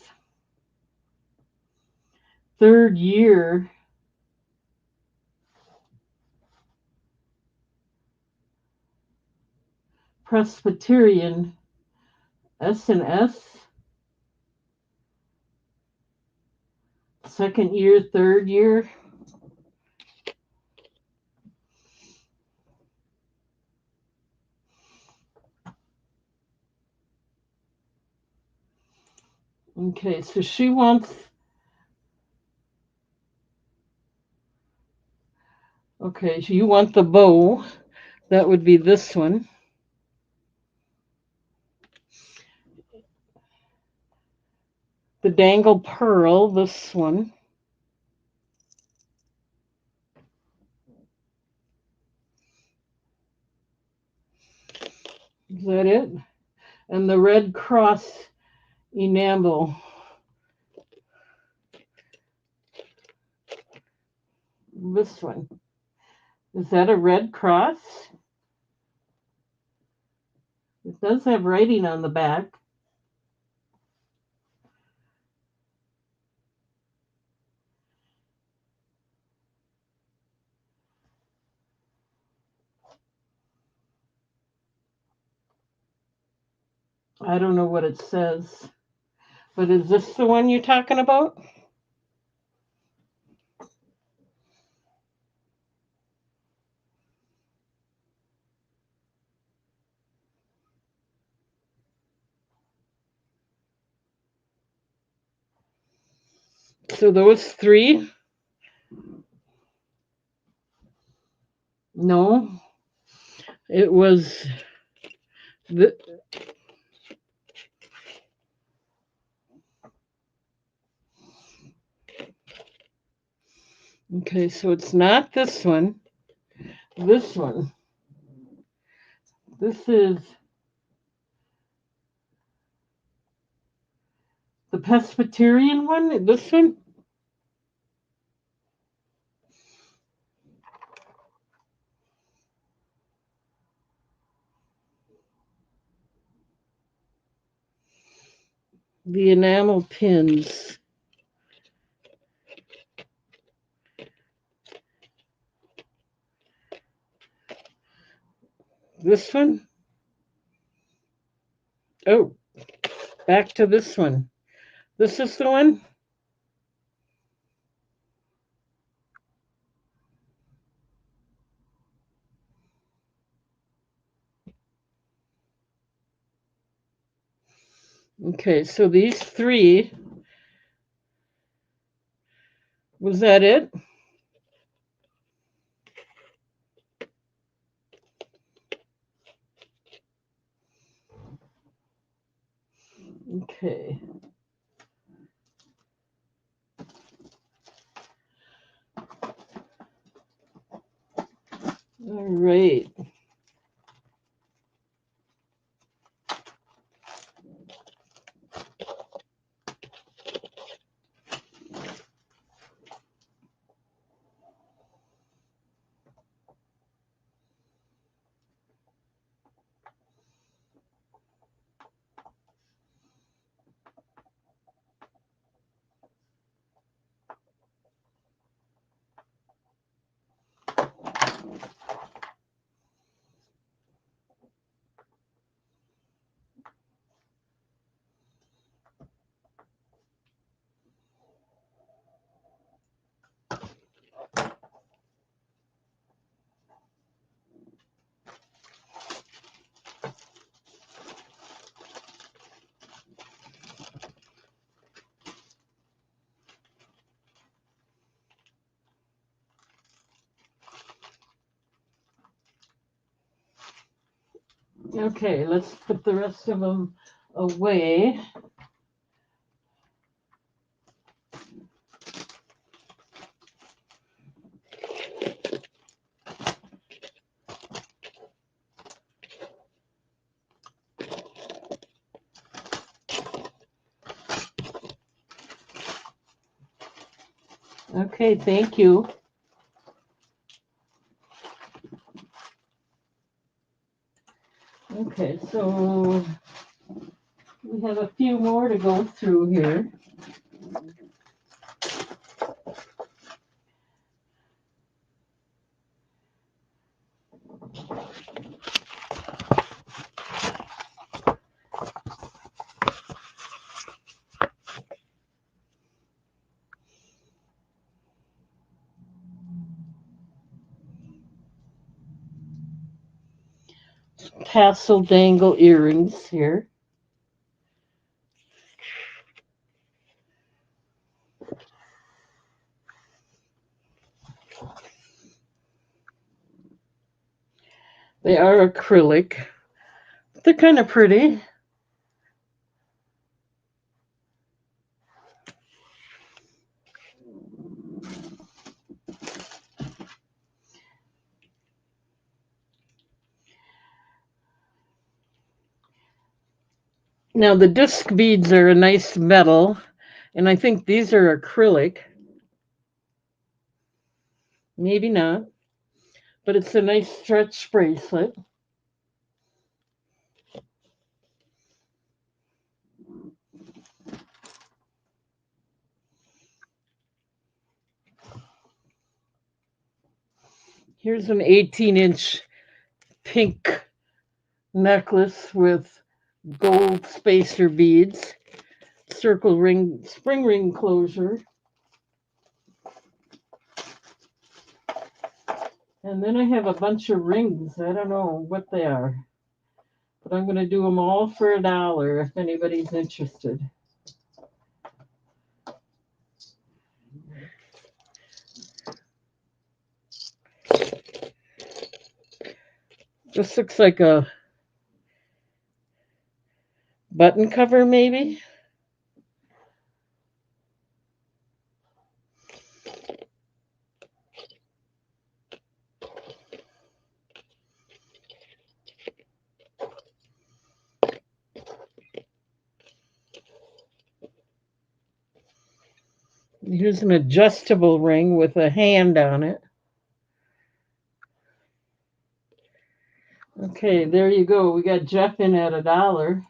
3rd year Presbyterian S&S. 2nd year, 3rd year. Okay, so she wants, okay, so you want the bow. That would be this one. The dangle pearl, this one. Is that it? And the Red Cross enamel. This one. Is that a red cross? It does have writing on the back. I don't know what it says, but is this the one you're talking about? So those three? No, it was the. Okay, so it's not this one. This one. This is the Presbyterian one. This one. The enamel pins. This one. Oh, back to this one. This is the one. Okay, so these three. Was that it? Okay. All right. Okay, let's put the rest of them away. Okay, thank you. Okay, so we have a few more to go through here. Tassel dangle earrings here. They are acrylic. They're kind of pretty. Now the disc beads are a nice metal, and I think these are acrylic. Maybe not, but it's a nice stretch bracelet. Here's an 18-inch pink necklace with gold spacer beads, circle ring, spring ring closure. And then I have a bunch of rings. I don't know what they are, but I'm going to do them all for $1 if anybody's interested. This looks like a button cover, maybe. Here's an adjustable ring with a hand on it. Okay, there you go. We got Jeff in at $1.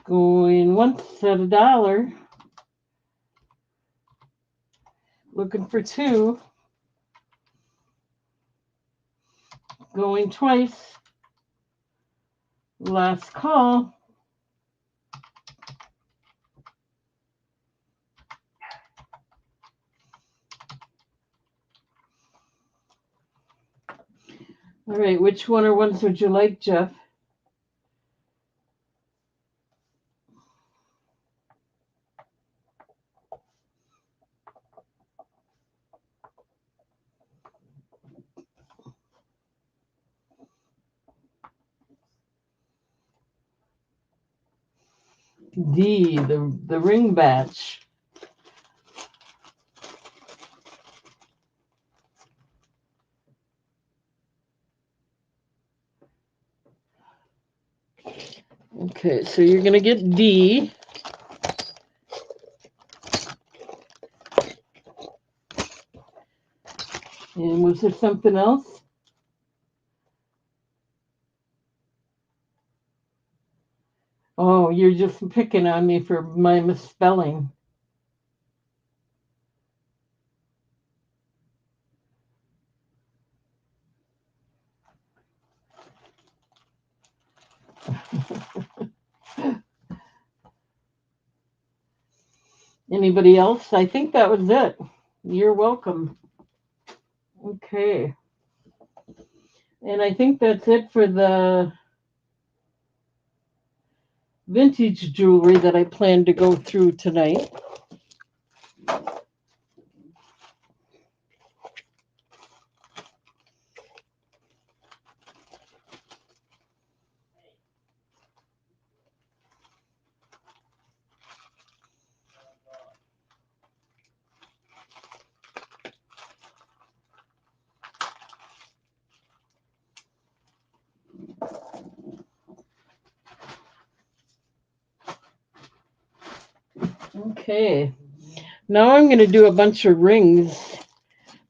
Going once at $1. Looking for 2. Going twice. Last call. All right, which one or ones would you like, Jeff? D, the ring batch. Okay, so you're going to get D. And was there something else? Oh, you're just picking on me for my misspelling. Anybody else? I think that was it. You're welcome. Okay. And I think that's it for the vintage jewelry that I plan to go through tonight. Okay. Now I'm going to do a bunch of rings.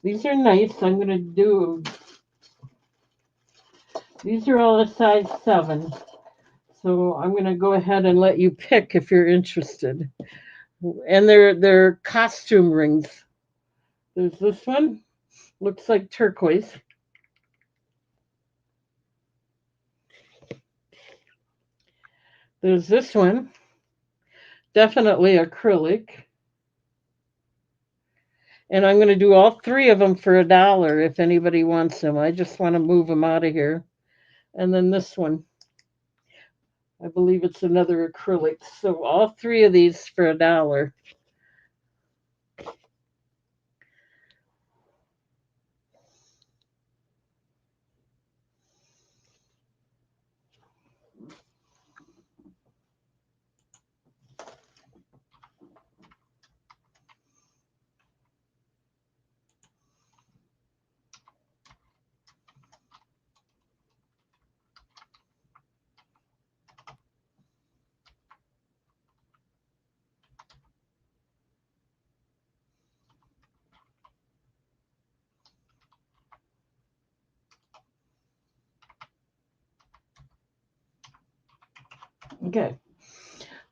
These are nice. I'm going to do, these are all a size 7. So I'm going to go ahead and let you pick if you're interested. And they're costume rings. There's this one. Looks like turquoise. There's this one. Definitely acrylic. And I'm going to do all 3 of them for $1 if anybody wants them. I just want to move them out of here. And then this one. I believe it's another acrylic. So all 3 of these for $1. Okay.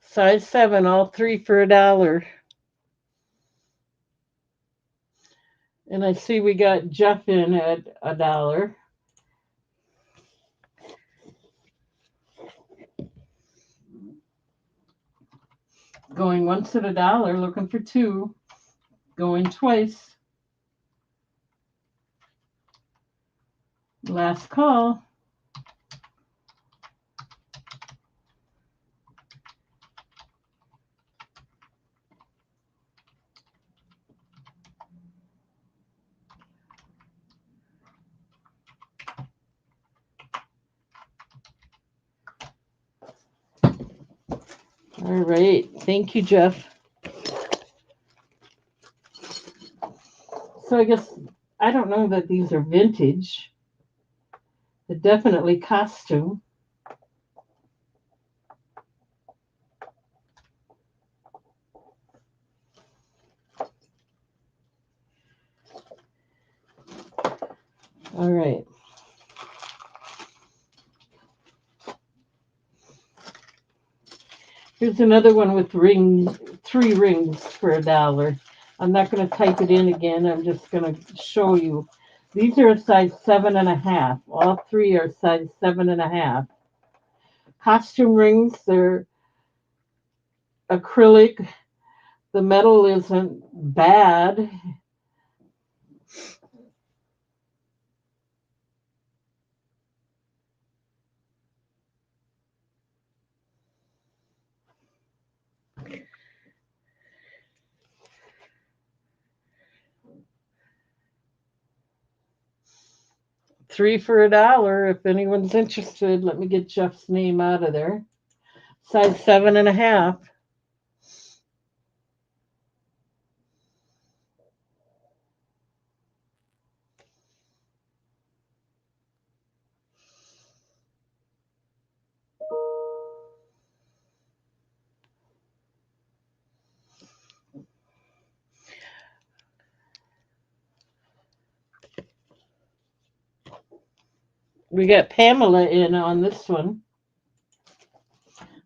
Size 7, all three for $1. And I see we got Jeff in at $1. Going once at $1, looking for 2. Going twice. Last call. All right. Thank you, Jeff. So I guess I don't know that these are vintage. They're definitely costume. All right. Here's another one with rings, 3 rings for $1. I'm not going to type it in again. I'm just going to show you. These are a size 7.5. All 3 are size 7.5. Costume rings, they're acrylic. The metal isn't bad. Three for $1. If anyone's interested, let me get Jeff's name out of there. Size 7.5. We got Pamela in on this one.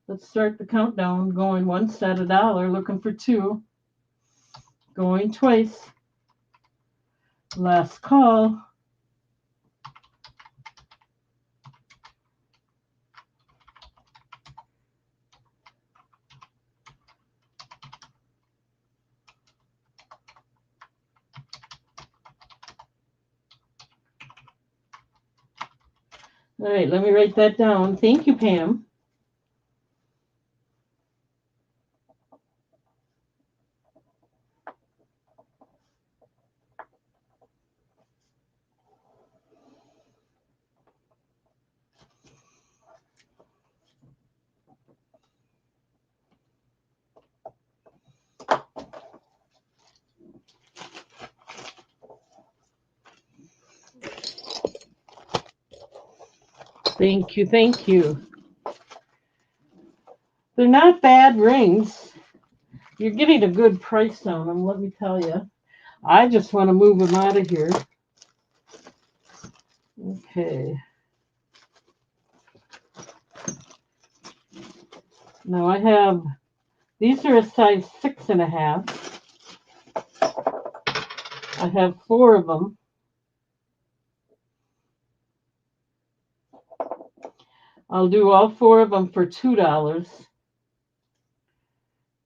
Let's start the countdown. Going once at $1, looking for 2. Going twice. Last call. All right, let me write that down. Thank you, Pam. Thank you, thank you. They're not bad rings. You're getting a good price on them, let me tell you. I just want to move them out of here. Okay. Now I have, these are a size 6.5. I have 4 of them. I'll do all 4 of them for $2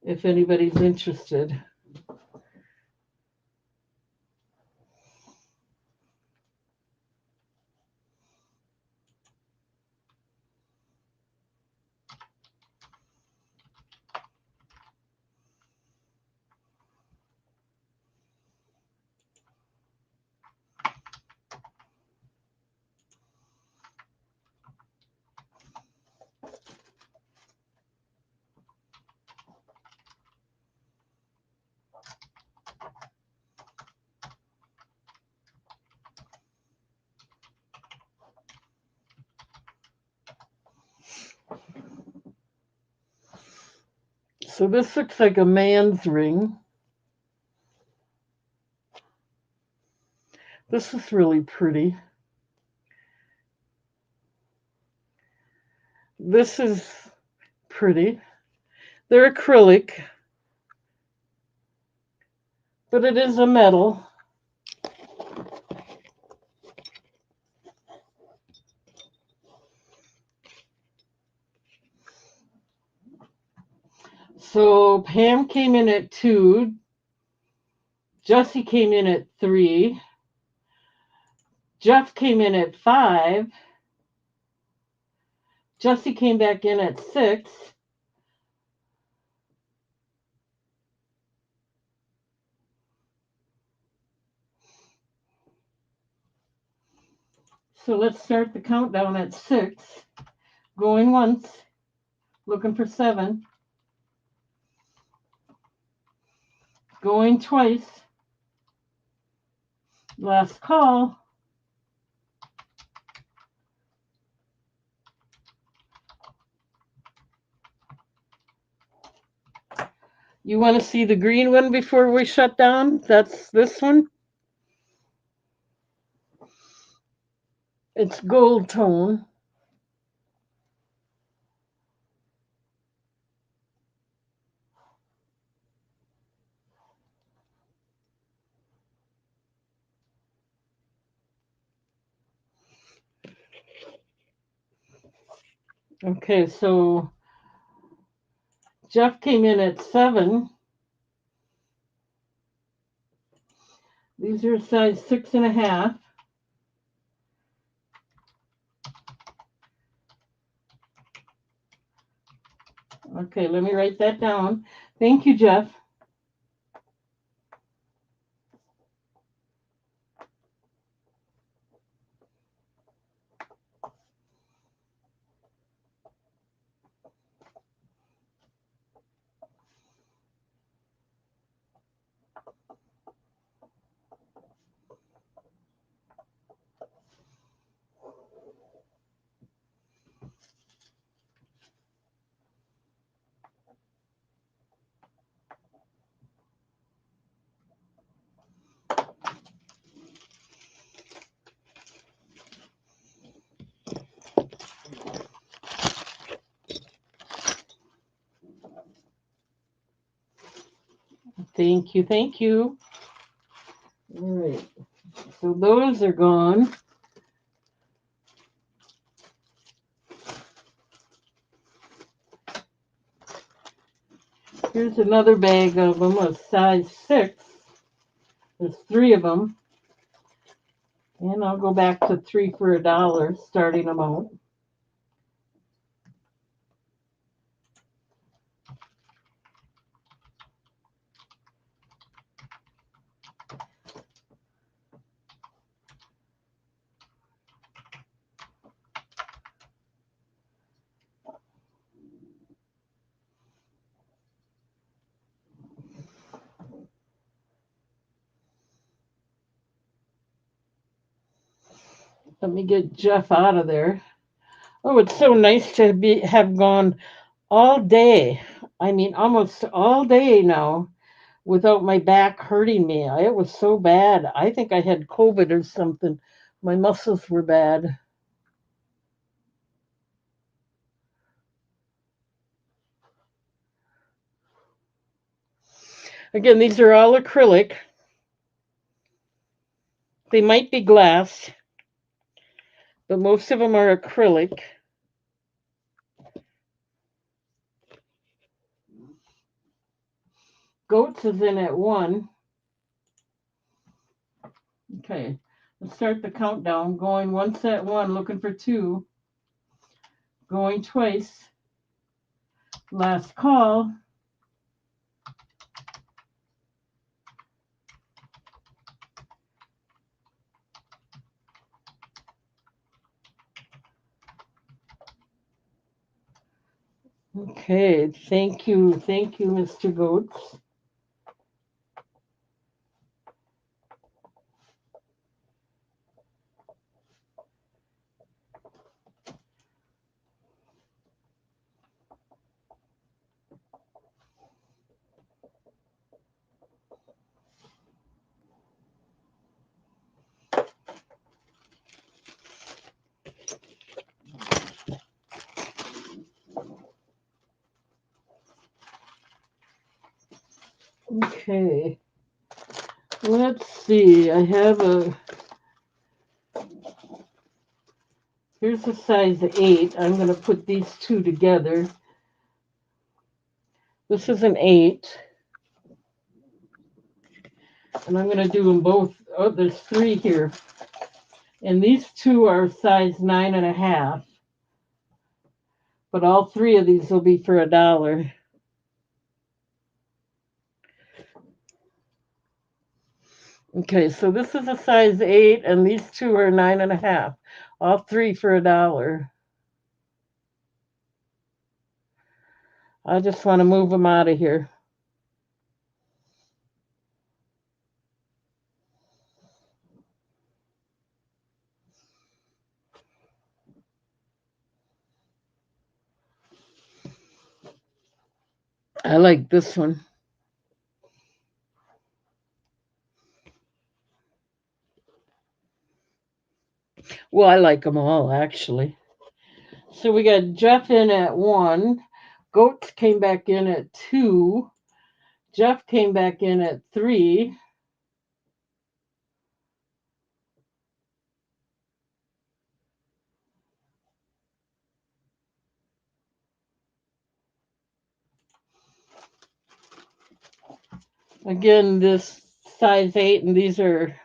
if anybody's interested. So this looks like a man's ring. This is really pretty. This is pretty. They're acrylic, but it is a metal. So Pam came in at 2, Jesse came in at 3, Jeff came in at 5, Jesse came back in at 6. So let's start the countdown at 6. Going once, looking for 7. Going twice. Last call. You want to see the green one before we shut down? That's this one. It's gold tone. Okay, so Jeff came in at 7. These are size 6.5. Okay, let me write that down. Thank you, Jeff. Thank you, thank you. All right, so those are gone. Here's another bag of them, a size 6. There's 3 of them. And I'll go back to 3 for $1 starting amount. Let me get Jeff out of there. Oh, it's so nice to have gone all day. I mean, almost all day now without my back hurting me. It was so bad. I think I had COVID or something. My muscles were bad. Again, these are all acrylic. They might be glass, but most of them are acrylic. Goats is in at 1. Okay, let's start the countdown. Going once at 1, looking for 2. Going twice. Last call. Okay, thank you, Mr. Goats. Okay. Let's see. Here's a size 8. I'm going to put these two together. This is an 8. And I'm going to do them both. Oh, there's 3 here. And these two are size 9.5. But all 3 of these will be for $1. Okay, so this is a size 8, and these two are 9.5. All 3 for $1. I just want to move them out of here. I like this one. Well, I like them all, actually. So we got Jeff in at 1. Goats came back in at 2. Jeff came back in at 3. Again, this size 8, and these are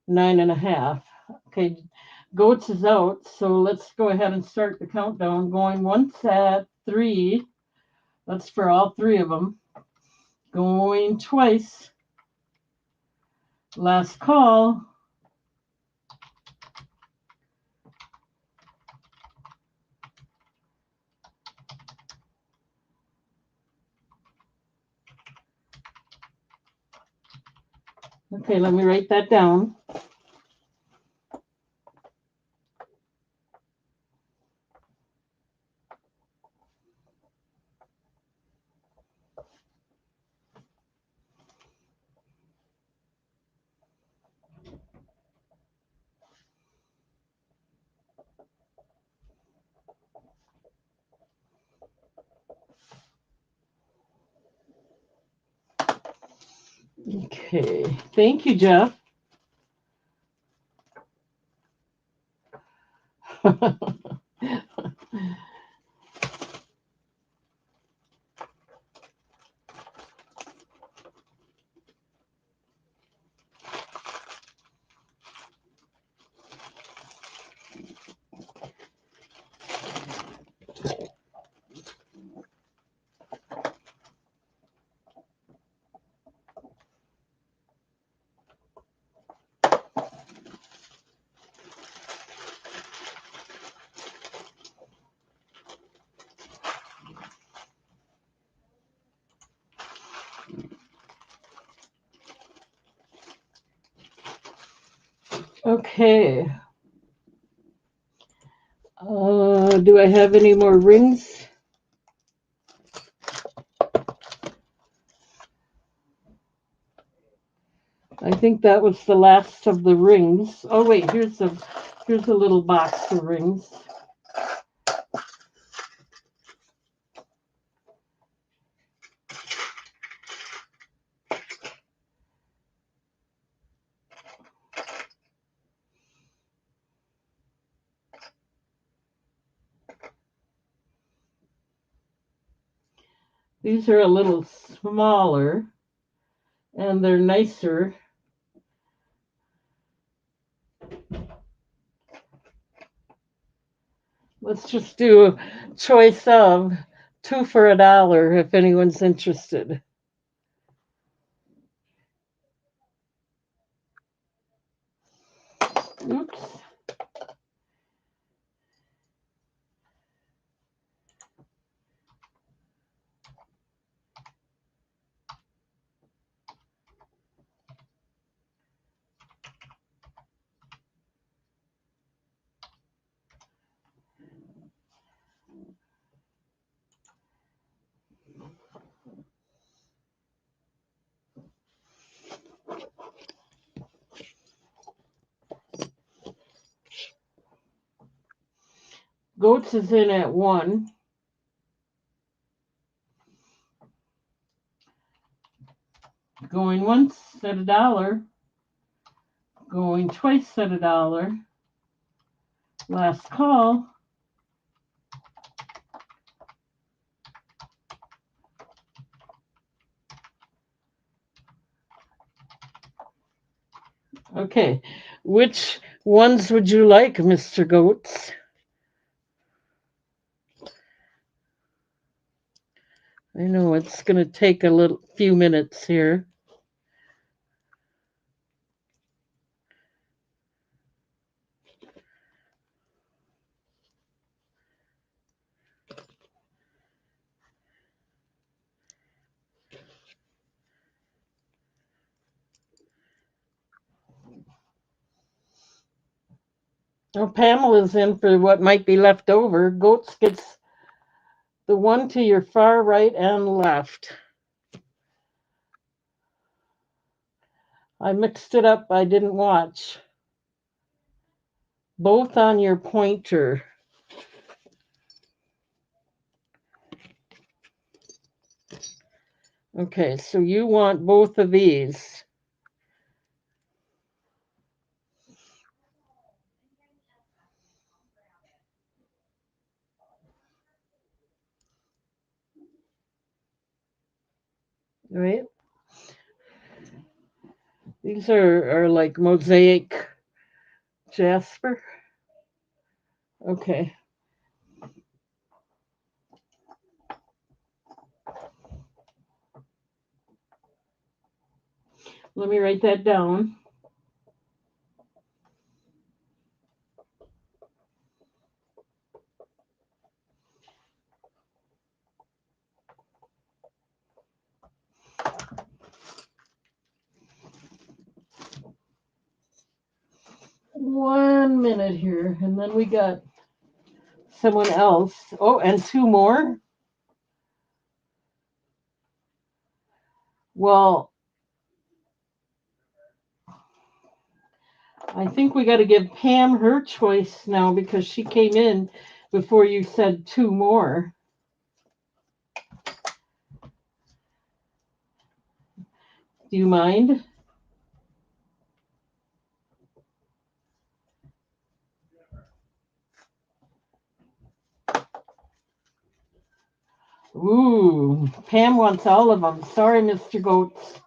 9.5. Okay, Goats is out, so let's go ahead and start the countdown. Going once at 3. That's for all 3 of them. Going twice. Last call. Okay, let me write that down. Okay, thank you, Jeff. Okay. Do I have any more rings? I think that was the last of the rings. Oh wait, here's a little box of rings. These are a little smaller and they're nicer. Let's just do a choice of 2 for $1 if anyone's interested. Oops. Goats is in at 1. Going once at $1. Going twice at $1. Last call. Okay, which ones would you like, Mr. Goats? I know it's going to take a few minutes here. Oh, Pamela's in for what might be left over. Goats gets the one to your far right and left. I mixed it up. I didn't watch. Both on your pointer. Okay, so you want both of these. Right? These are like mosaic jasper. Okay. Let me write that down. One minute here, and then we got someone else. Oh, and two more. Well, I think we got to give Pam her choice now because she came in before you said two more. Do you mind? Ooh, Pam wants all of them. Sorry, Mr. Goats.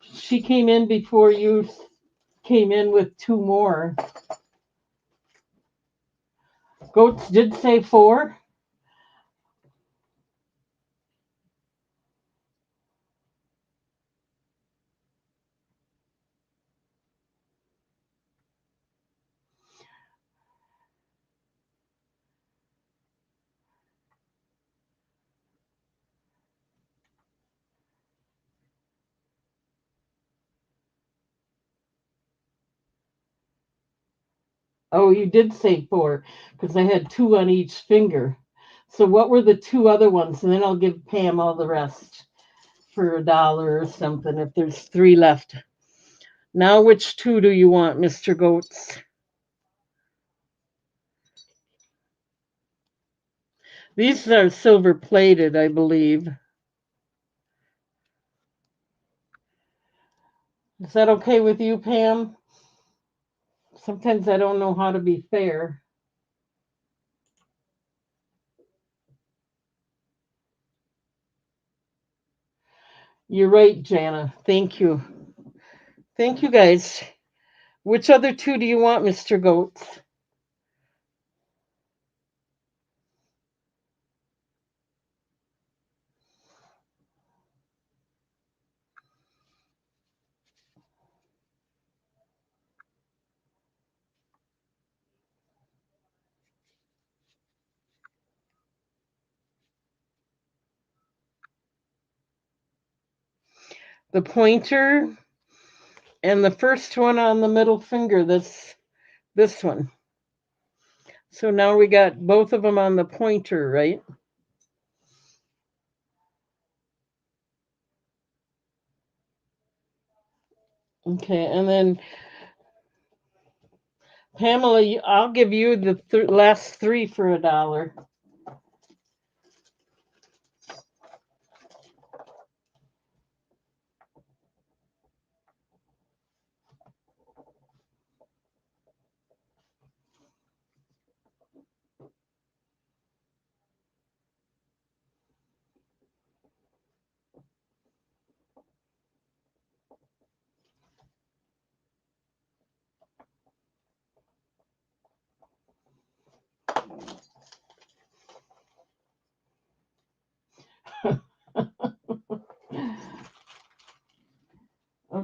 She came in before you came in with two more. Goats did say four. Oh, you did say four because I had two on each finger. So what were the two other ones? And then I'll give Pam all the rest for $1 or something if there's three left. Now, which two do you want, Mr. Goats? These are silver plated, I believe. Is that okay with you, Pam? Sometimes I don't know how to be fair. You're right, Jana. Thank you. Thank you, guys. Which other two do you want, Mr. Goats? The pointer and the first one on the middle finger, this one. So now we got both of them on the pointer, right? Okay, and then Pamela, I'll give you the last three for $1.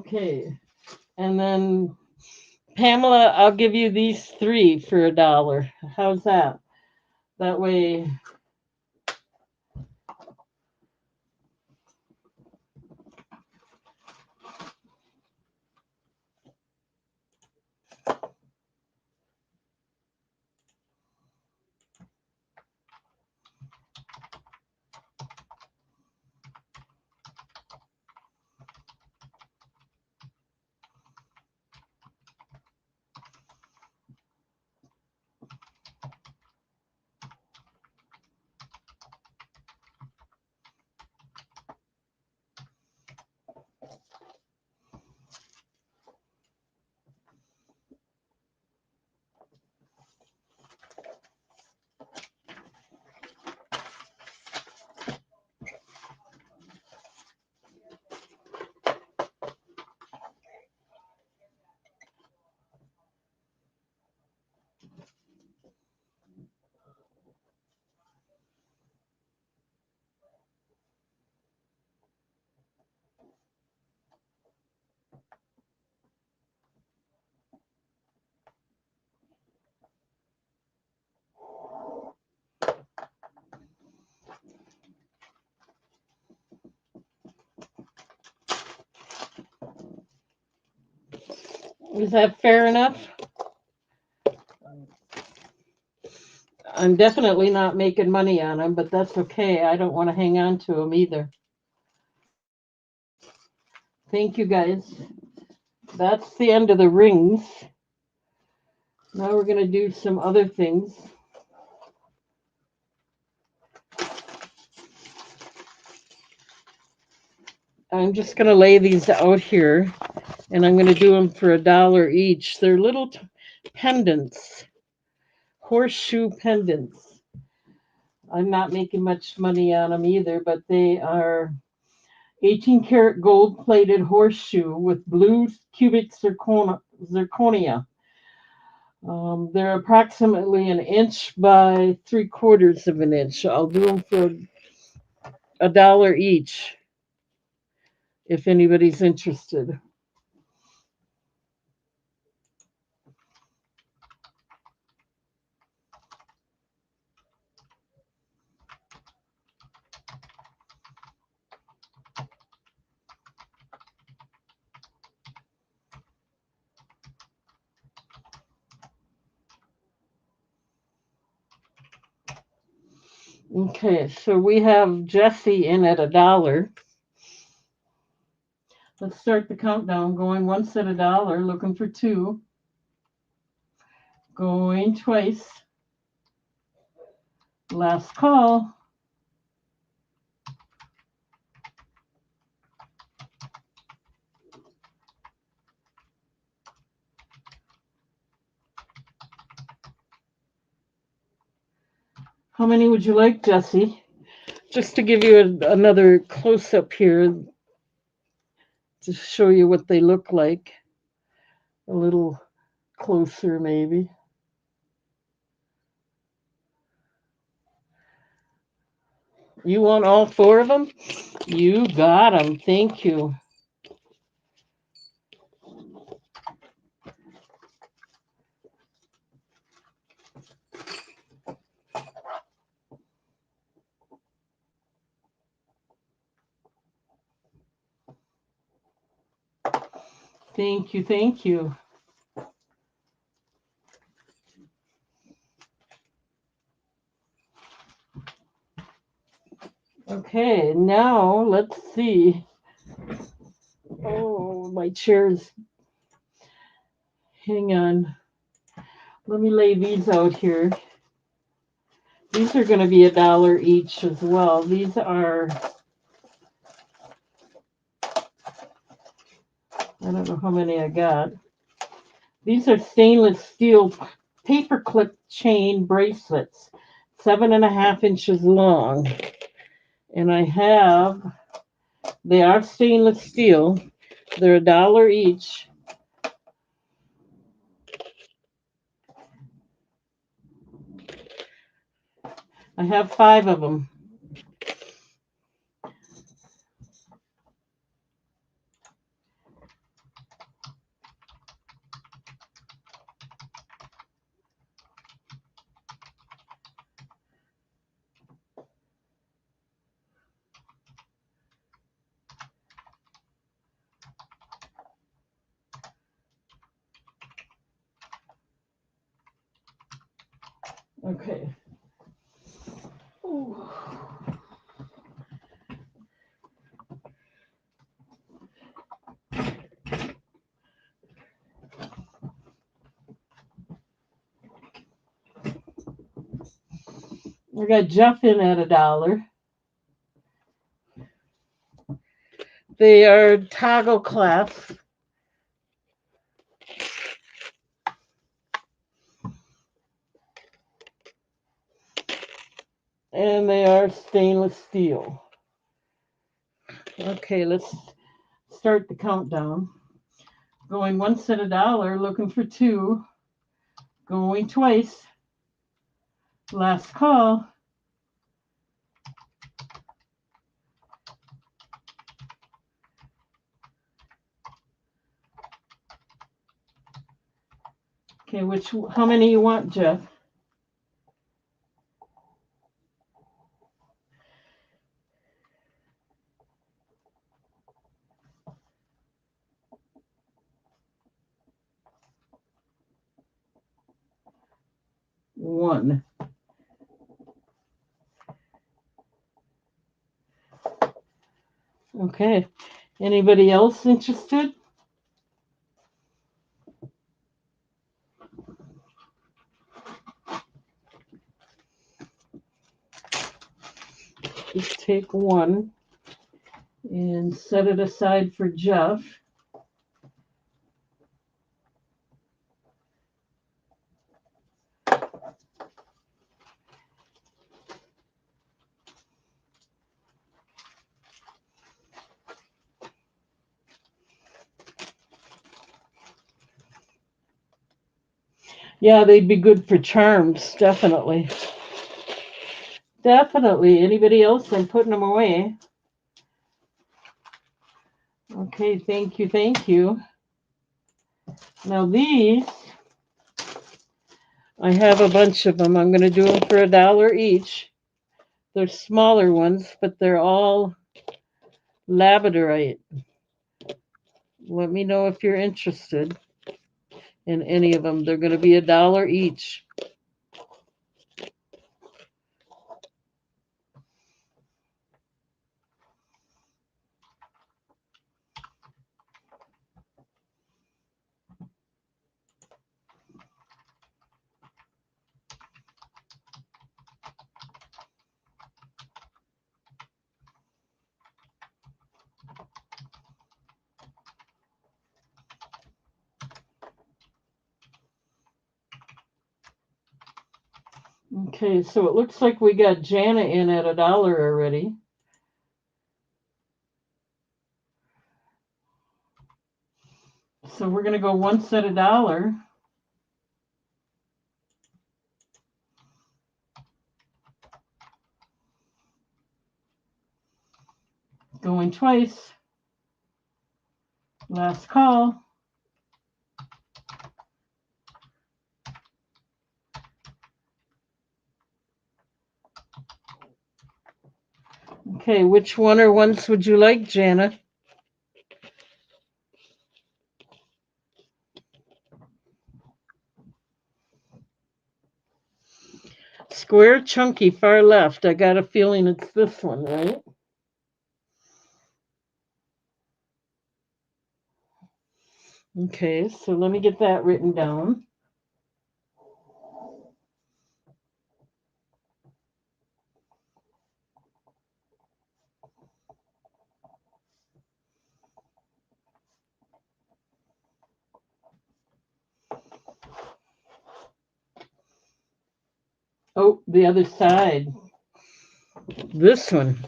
Okay. And then Pamela, I'll give you these 3 for $1. How's that? That way. Is that fair enough? I'm definitely not making money on them, but that's okay. I don't want to hang on to them either. Thank you, guys. That's the end of the rings. Now we're going to do some other things. I'm just going to lay these out here, and I'm going to do them for $1 each. They're little pendants, horseshoe pendants. I'm not making much money on them either, but they are 18 karat gold plated horseshoe with blue cubic zirconia. They're approximately 1 inch by 3/4 of an inch. I'll do them for $1 each if anybody's interested. Okay, so we have Jesse in at $1. Let's start the countdown. Going once at $1, looking for 2. Going twice. Last call. How many would you like, Jesse? Just to give you another close up here to show you what they look like. A little closer, maybe. You want all 4 of them? You got them. Thank you. Thank you. Thank you. Okay, now let's see. Oh, my chair's. Hang on. Let me lay these out here. These are going to be $1 each as well. These are, I don't know how many I got. These are stainless steel paperclip chain bracelets, 7.5 inches long. And they are stainless steel. They're $1 each. I have 5 of them. Okay. Ooh. We got Jeff in at $1. They are toggle clasps. And they are stainless steel. Okay, let's start the countdown. Going once at $1, looking for 2. Going twice. Last call. Okay, how many you want, Jeff? One. Okay. Anybody else interested? Just take one and set it aside for Jeff. Yeah, they'd be good for charms, definitely. Definitely. Anybody else? I'm putting them away. Okay, thank you, thank you. Now these, I have a bunch of them. I'm going to do them for $1 each. They're smaller ones, but they're all labradorite. Let me know if you're interested in any of them. They're going to be $1 each. Okay, so it looks like we got Jana in at $1 already. So we're going to go once at $1. Going twice. Last call. Okay, which one or ones would you like, Jana? Square, chunky, far left. I got a feeling it's this one, right? Okay, so let me get that written down. Oh, the other side. This one.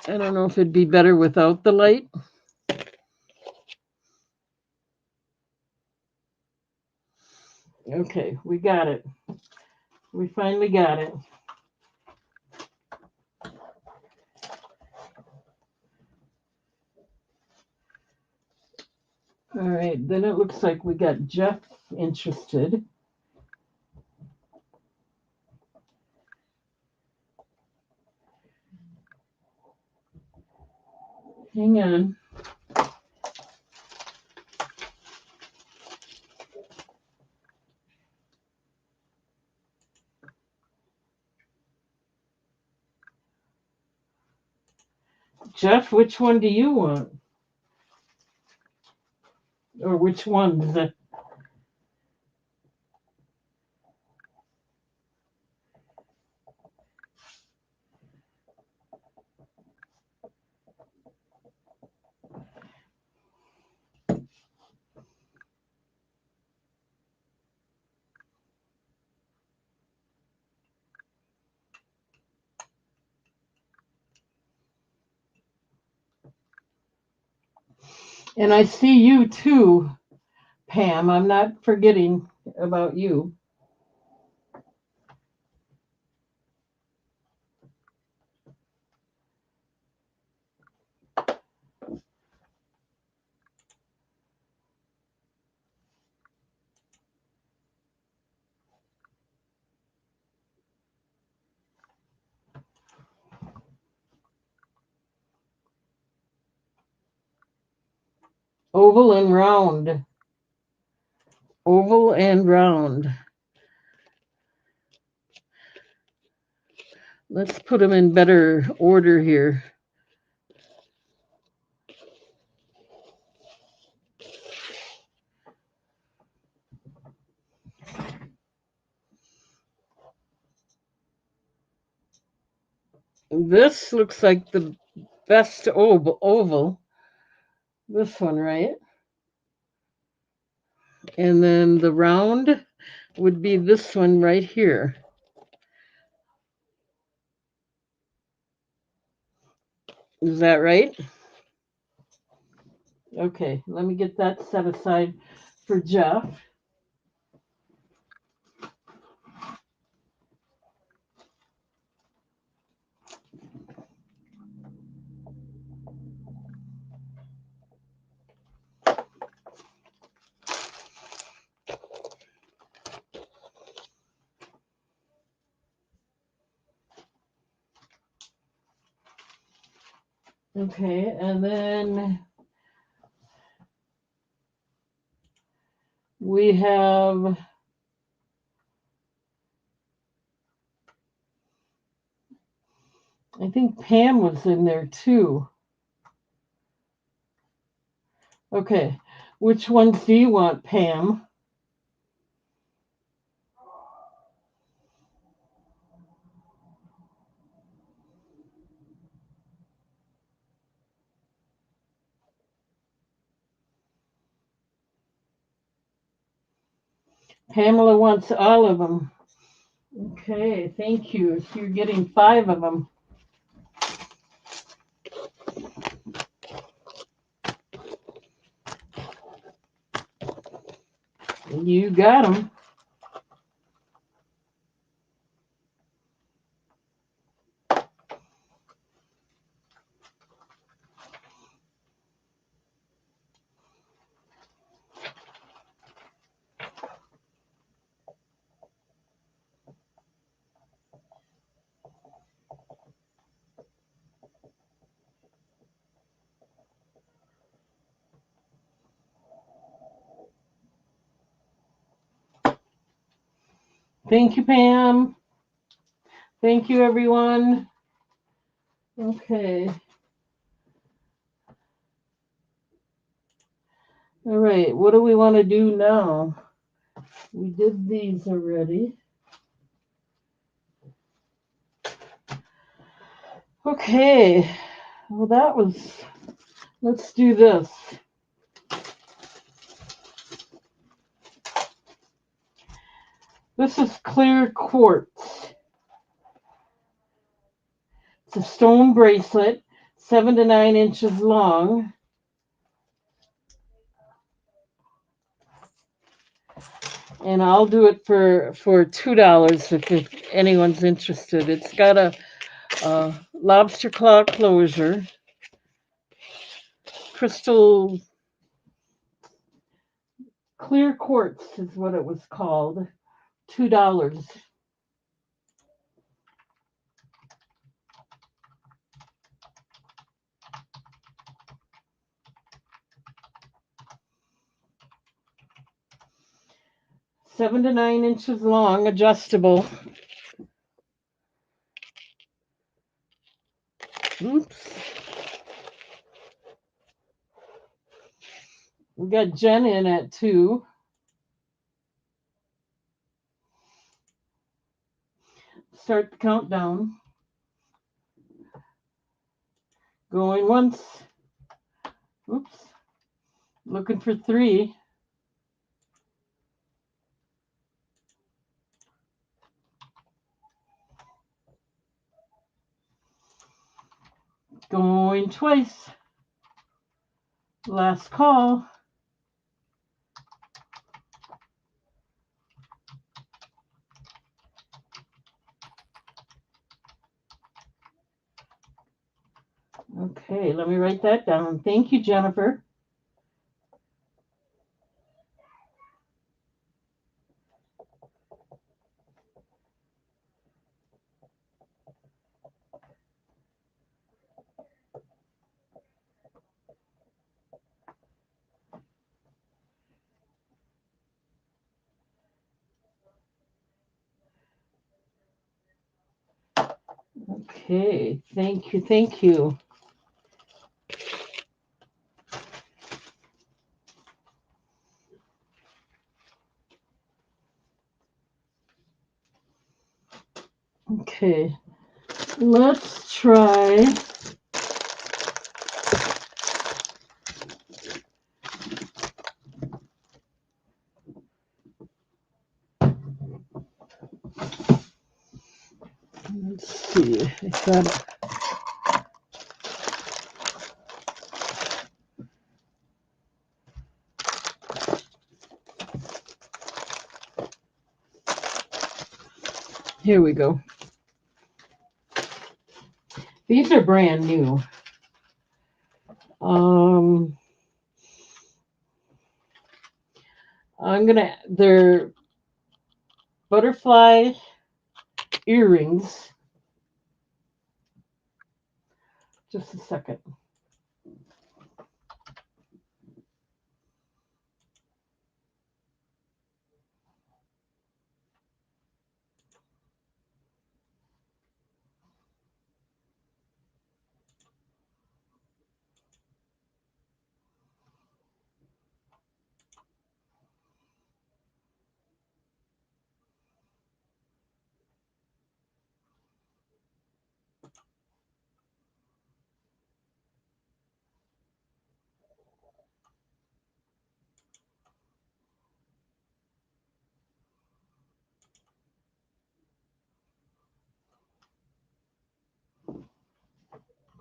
I don't know if it'd be better without the light. Okay, we got it. We finally got it. All right, then it looks like we got Jeff interested. Hang on. Jeff, which one do you want? Or which ones? And I see you too, Pam. I'm not forgetting about you. Oval and round. Oval and round. Let's put them in better order here. This looks like the best oval. This one, right? And then the round would be this one right here. Is that right? Okay, let me get that set aside for Jeff. Okay, and then we have I think Pam was in there too. Okay, which ones do you want, Pam? Pamela wants all of them. Okay, thank you. So you're getting 5 of them. You got them. Thank you, Pam. Thank you, everyone. Okay. All right, what do we want to do now? We did these already. Okay, well, let's do this. This is clear quartz. It's a stone bracelet, 7 to 9 inches long. And I'll do it for $2 if anyone's interested. It's got a lobster claw closure, crystal clear quartz is what it was called. $2. 7 to 9 inches long, adjustable. Oops. We got Jen in at 2. Start the countdown. Going once. Oops. Looking for 3. Going twice. Last call. Okay, let me write that down. Thank you, Jennifer. Okay, thank you, thank you. Okay, let's try let's see. I got it. Here we go. These are brand new. They're butterfly earrings. Just a second.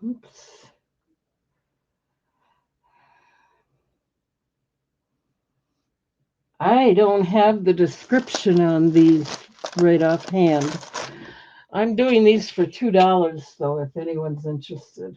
Oops. I don't have the description on these right offhand. I'm doing these for $2 though, if anyone's interested.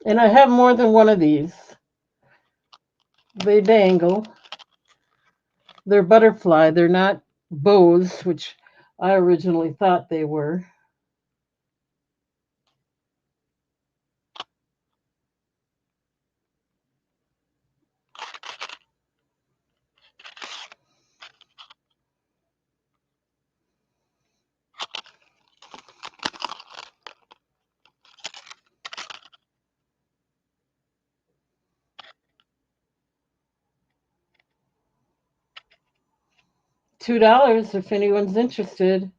And I have more than one of these. They dangle. They're butterfly. They're not bows, which I originally thought they were. $2 if anyone's interested.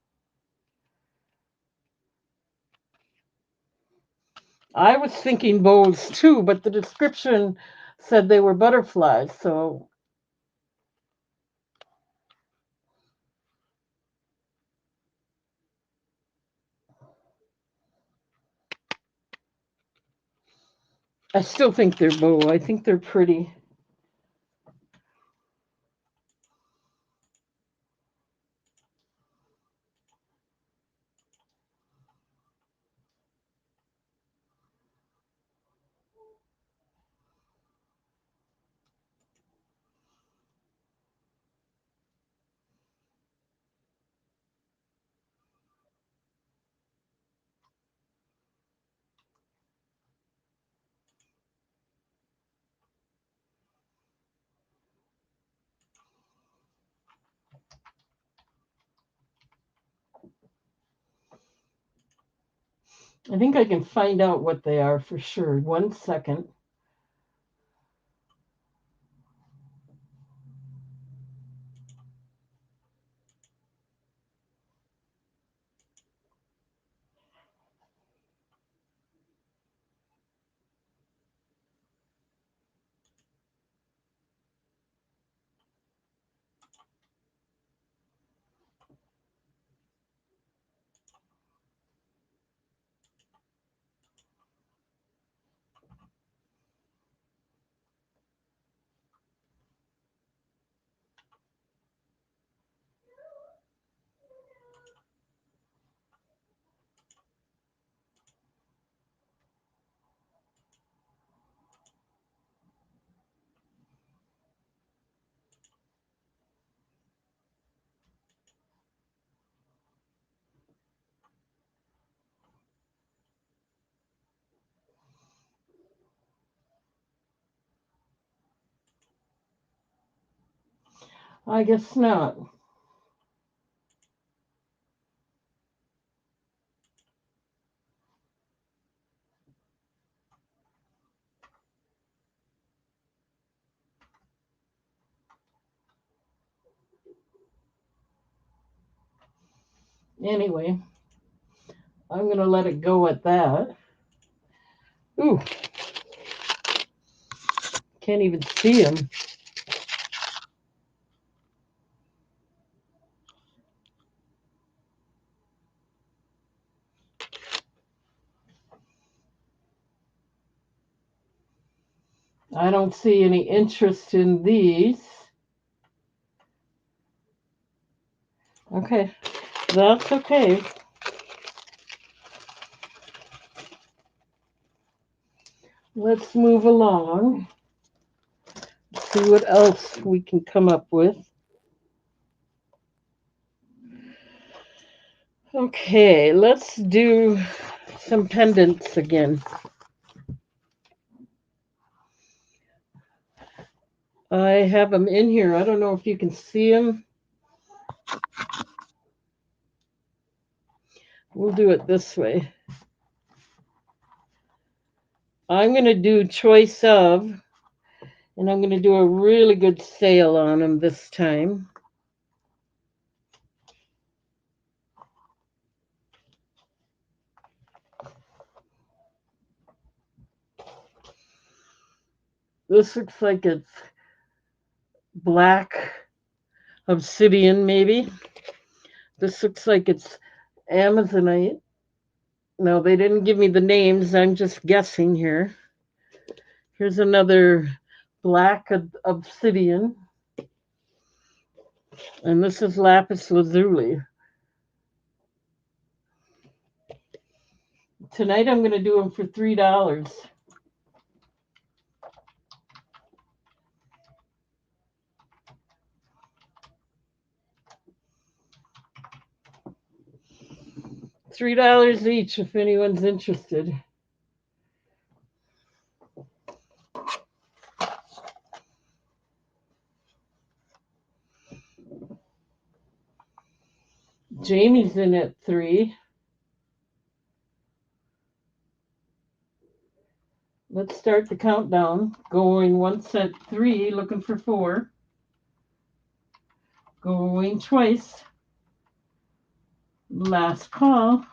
I was thinking bows too, but the description said they were butterflies, so I still think they're bow. I think they're pretty. I think I can find out what they are for sure. 1 second. I guess not. Anyway, I'm going to let it go at that. Ooh, can't even see him. I don't see any interest in these. Okay, that's okay. Let's move along. See what else we can come up with. Okay, let's do some pendants again. I have them in here. I don't know if you can see them. We'll do it this way. I'm going to do choice of, and I'm going to do a really good sale on them this time. This looks like it's black obsidian, maybe. This looks like it's Amazonite. No, they didn't give me the names. I'm just guessing here. Here's another black obsidian. And this is lapis lazuli. Tonight I'm going to do them for $3. $3 each if anyone's interested. Jamie's in at 3. Let's start the countdown. Going once at 3, looking for 4. Going twice. Last call.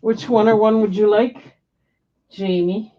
Which one or one would you like, Jamie?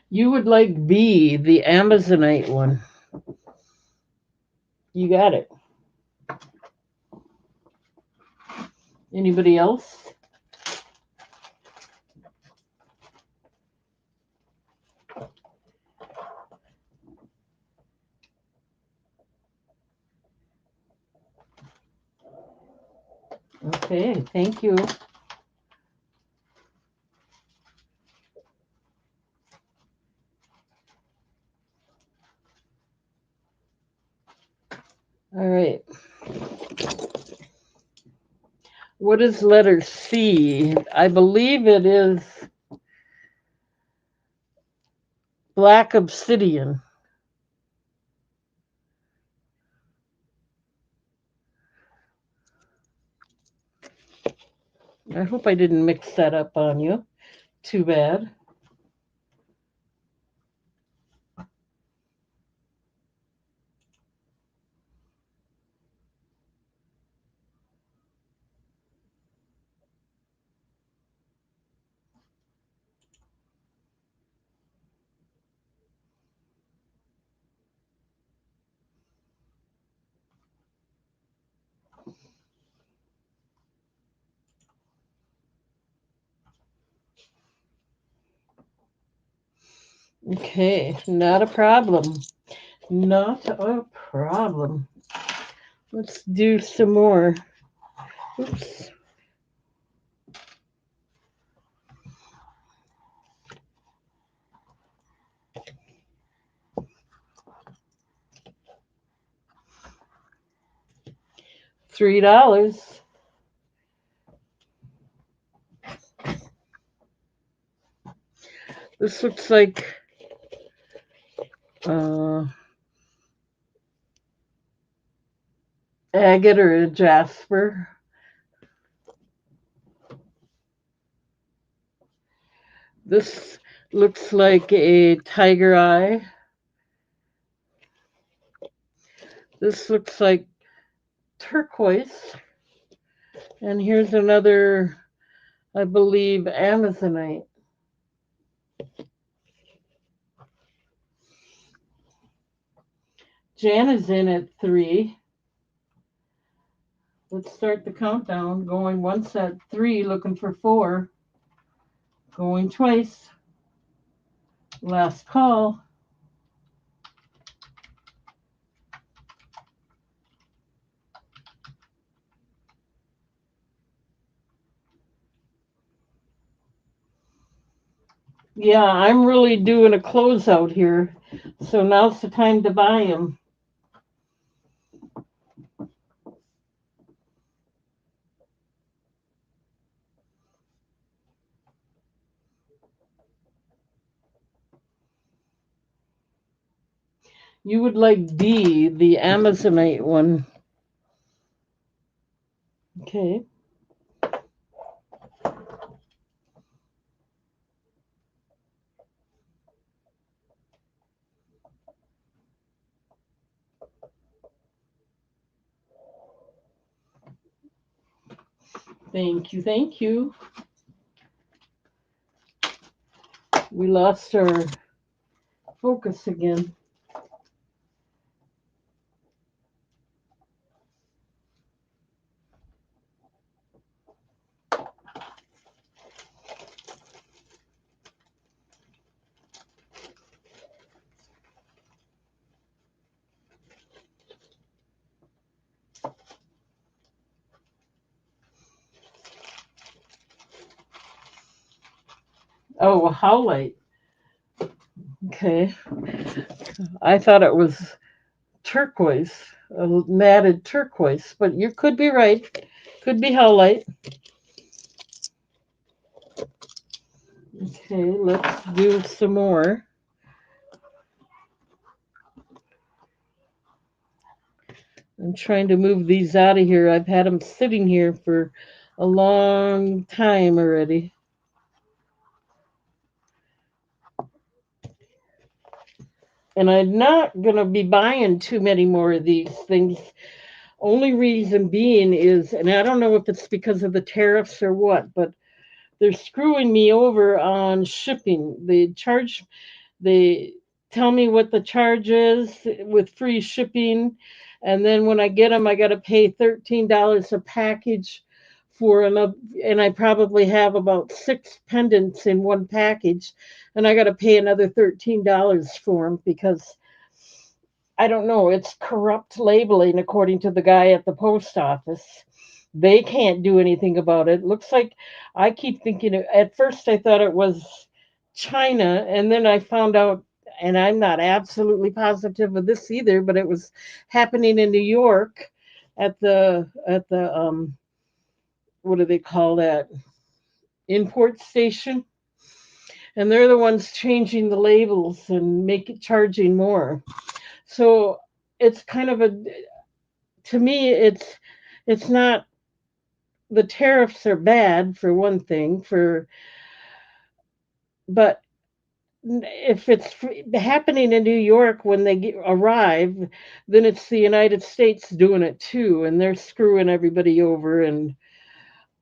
You would like B, the Amazonite one. You got it. Anybody else? Okay, thank you. All right. What is letter C? I believe it is black obsidian. I hope I didn't mix that up on you. Too bad. Okay, not a problem. Not a problem. Let's do some more. Oops. $3. This looks like agate or a jasper. This looks like a tiger eye. This looks like turquoise. And here's another, I believe, Amazonite. Jan is in at 3. Let's start the countdown. Going once at 3, looking for 4. Going twice. Last call. Yeah, I'm really doing a closeout here. So now's the time to buy them. You would like D, the Amazonite one. Okay. Thank you, thank you. We lost our focus again. Oh, howlite. Okay. I thought it was turquoise, a matted turquoise, but you could be right. Could be howlite. Okay, let's do some more. I'm trying to move these out of here. I've had them sitting here for a long time already. And I'm not going to be buying too many more of these things. Only reason being is, and I don't know if it's because of the tariffs or what, but they're screwing me over on shipping. They tell me what the charge is with free shipping. And then when I get them, I got to pay $13 a package for another. And I probably have about 6 pendants in one package. And I got to pay another $13 for them because I don't know, it's corrupt labeling according to the guy at the post office. They can't do anything about it. Looks like I keep thinking at first I thought it was China, and then I found out, and I'm not absolutely positive of this either, but it was happening in New York at the what do they call that? Import station. And they're the ones changing the labels and make it charging more. So it's kind of a to me it's not the tariffs are bad for one thing for but if it's happening in New York when they arrive, then it's the United States doing it too, and they're screwing everybody over. And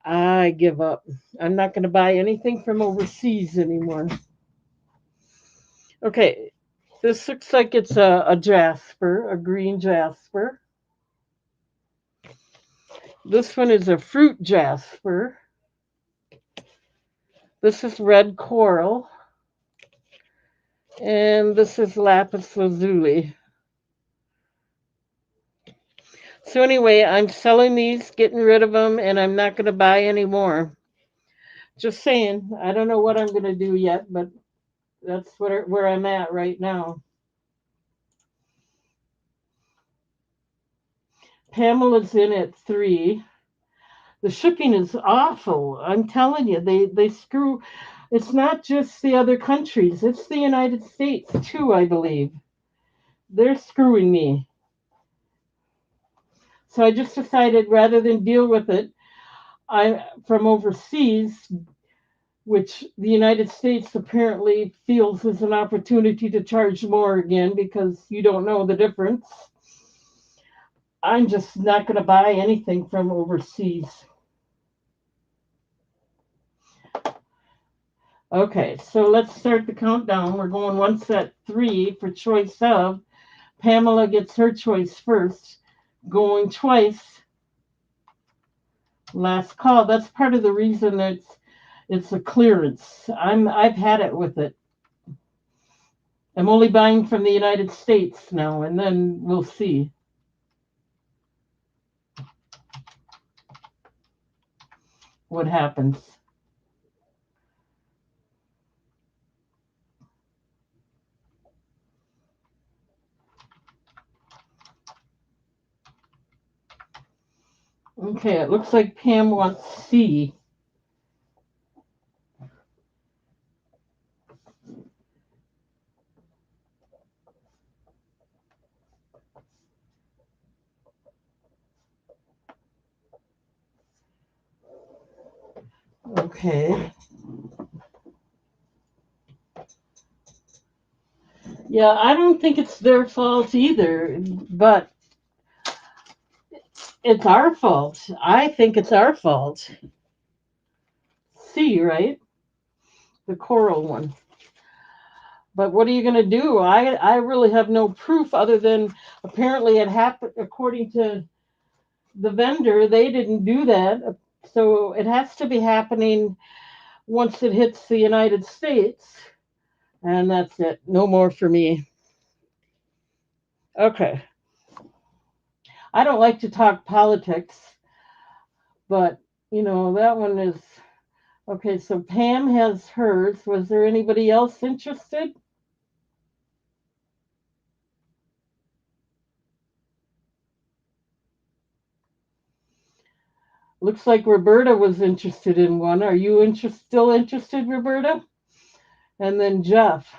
I give up. I'm not going to buy anything from overseas anymore. Okay, this looks like it's a jasper, a green jasper. This one is a fruit jasper. This is red coral. And this is lapis lazuli. So anyway, I'm selling these, getting rid of them, and I'm not going to buy any more. Just saying, I don't know what I'm going to do yet, but that's where I'm at right now. Pamela's in at 3. The shipping is awful. I'm telling you, they screw. It's not just the other countries; it's the United States too, I believe. They're screwing me. So I just decided rather than deal with it, I from overseas, which the United States apparently feels is an opportunity to charge more again because you don't know the difference. I'm just not going to buy anything from overseas. Okay, so let's start the countdown. We're going one set 3 for choice of. Pamela gets her choice first. Going twice. Last call. That's part of the reason it's a clearance. I've had it with it. I'm only buying from the United States now, and then we'll see what happens. Okay, it looks like Pam wants C. Okay. Yeah, I don't think it's their fault either, but it's our fault. I think it's our fault. C, right? The coral one. But what are you going to do? I really have no proof other than apparently it happened according to the vendor. They didn't do that. So it has to be happening once it hits the United States. And that's it. No more for me. Okay. I don't like to talk politics, but that one is okay. So Pam has hers. Was there anybody else interested? Looks like Roberta was interested in one. Are you still interested, Roberta? And then Jeff.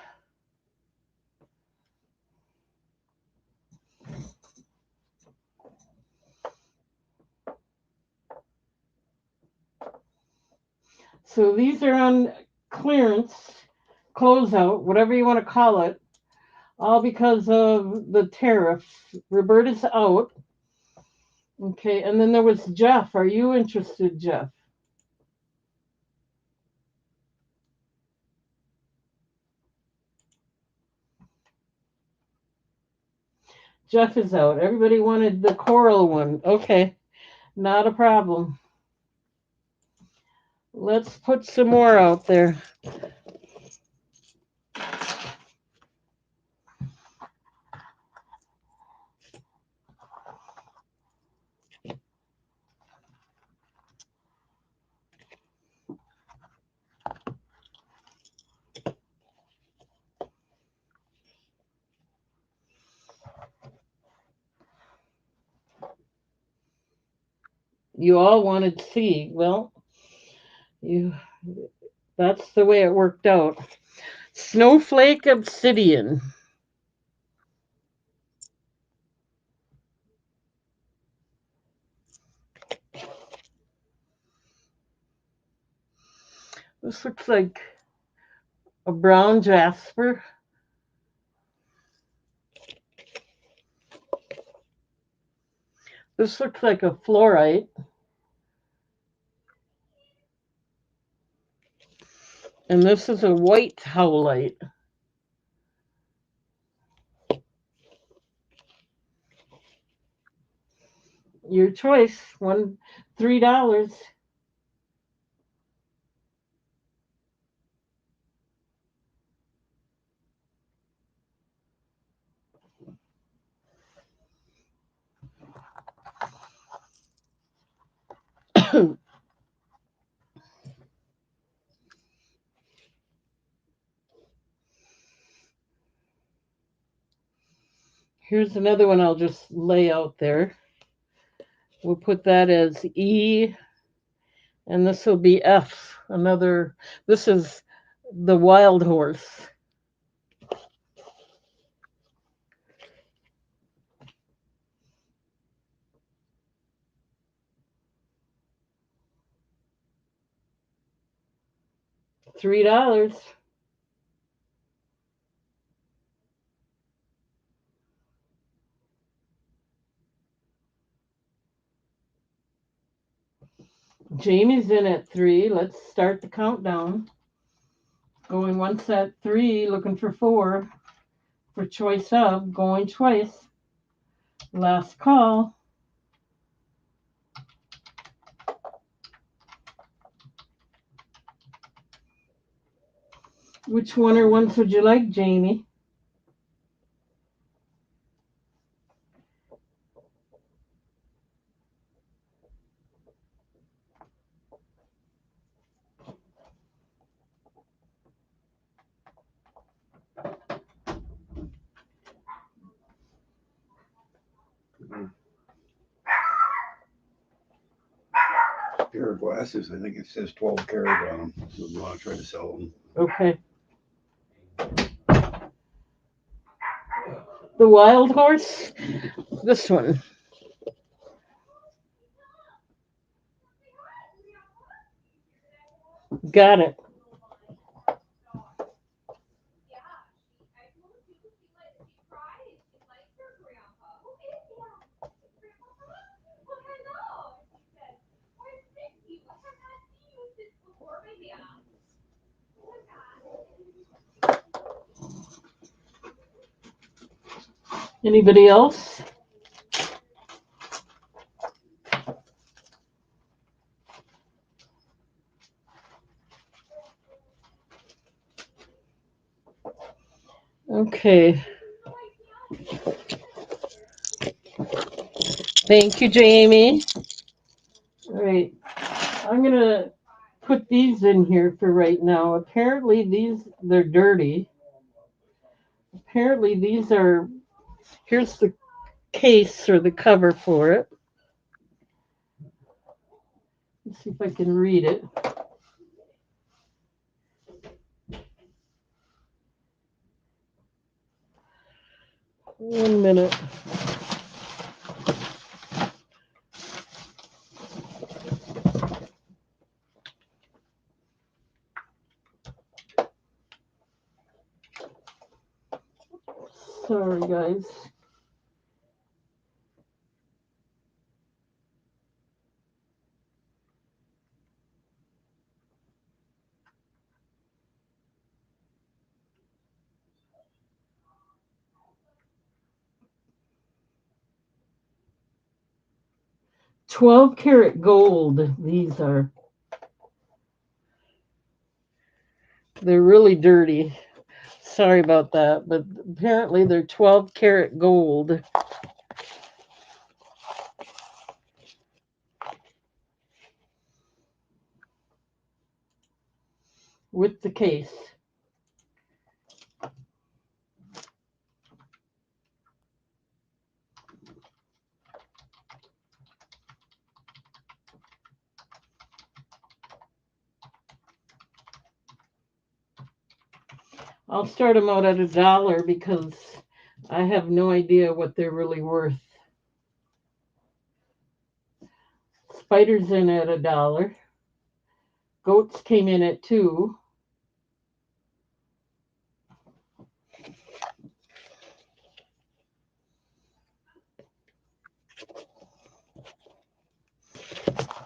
So these are on clearance, closeout, whatever you want to call it, all because of the tariffs. Roberta's out. Okay, and then there was Jeff. Are you interested, Jeff? Jeff is out. Everybody wanted the coral one. Okay, not a problem. Let's put some more out there. You all wanted C. Well, you that's the way it worked out. Snowflake obsidian. This looks like a brown jasper. This looks like a fluorite. And this is a white howlite. Your choice. $3. Here's another one I'll just lay out there. We'll put that as E, and this will be F. This is the wild horse. $3. Jamie's in at 3. Let's start the countdown. Going once at 3, looking for 4. For choice of, going twice. Last call. Which one or ones would you like, Jamie? Pair of glasses. I think it says 12 karat on them. So we want to try to sell them. Okay. The wild horse? This one. Got it. Anybody else? Okay. Thank you, Jamie. All right. I'm going to put these in here for right now. Apparently they're dirty. Apparently here's the case or the cover for it. Let's see if I can read it. One minute. Sorry, guys. $12 karat gold. These are. They're really dirty. Sorry about that, but apparently they're 12 karat gold. With the case. I'll start them out at $1 because I have no idea what they're really worth. Spiders in at $1. Goats came in at 2.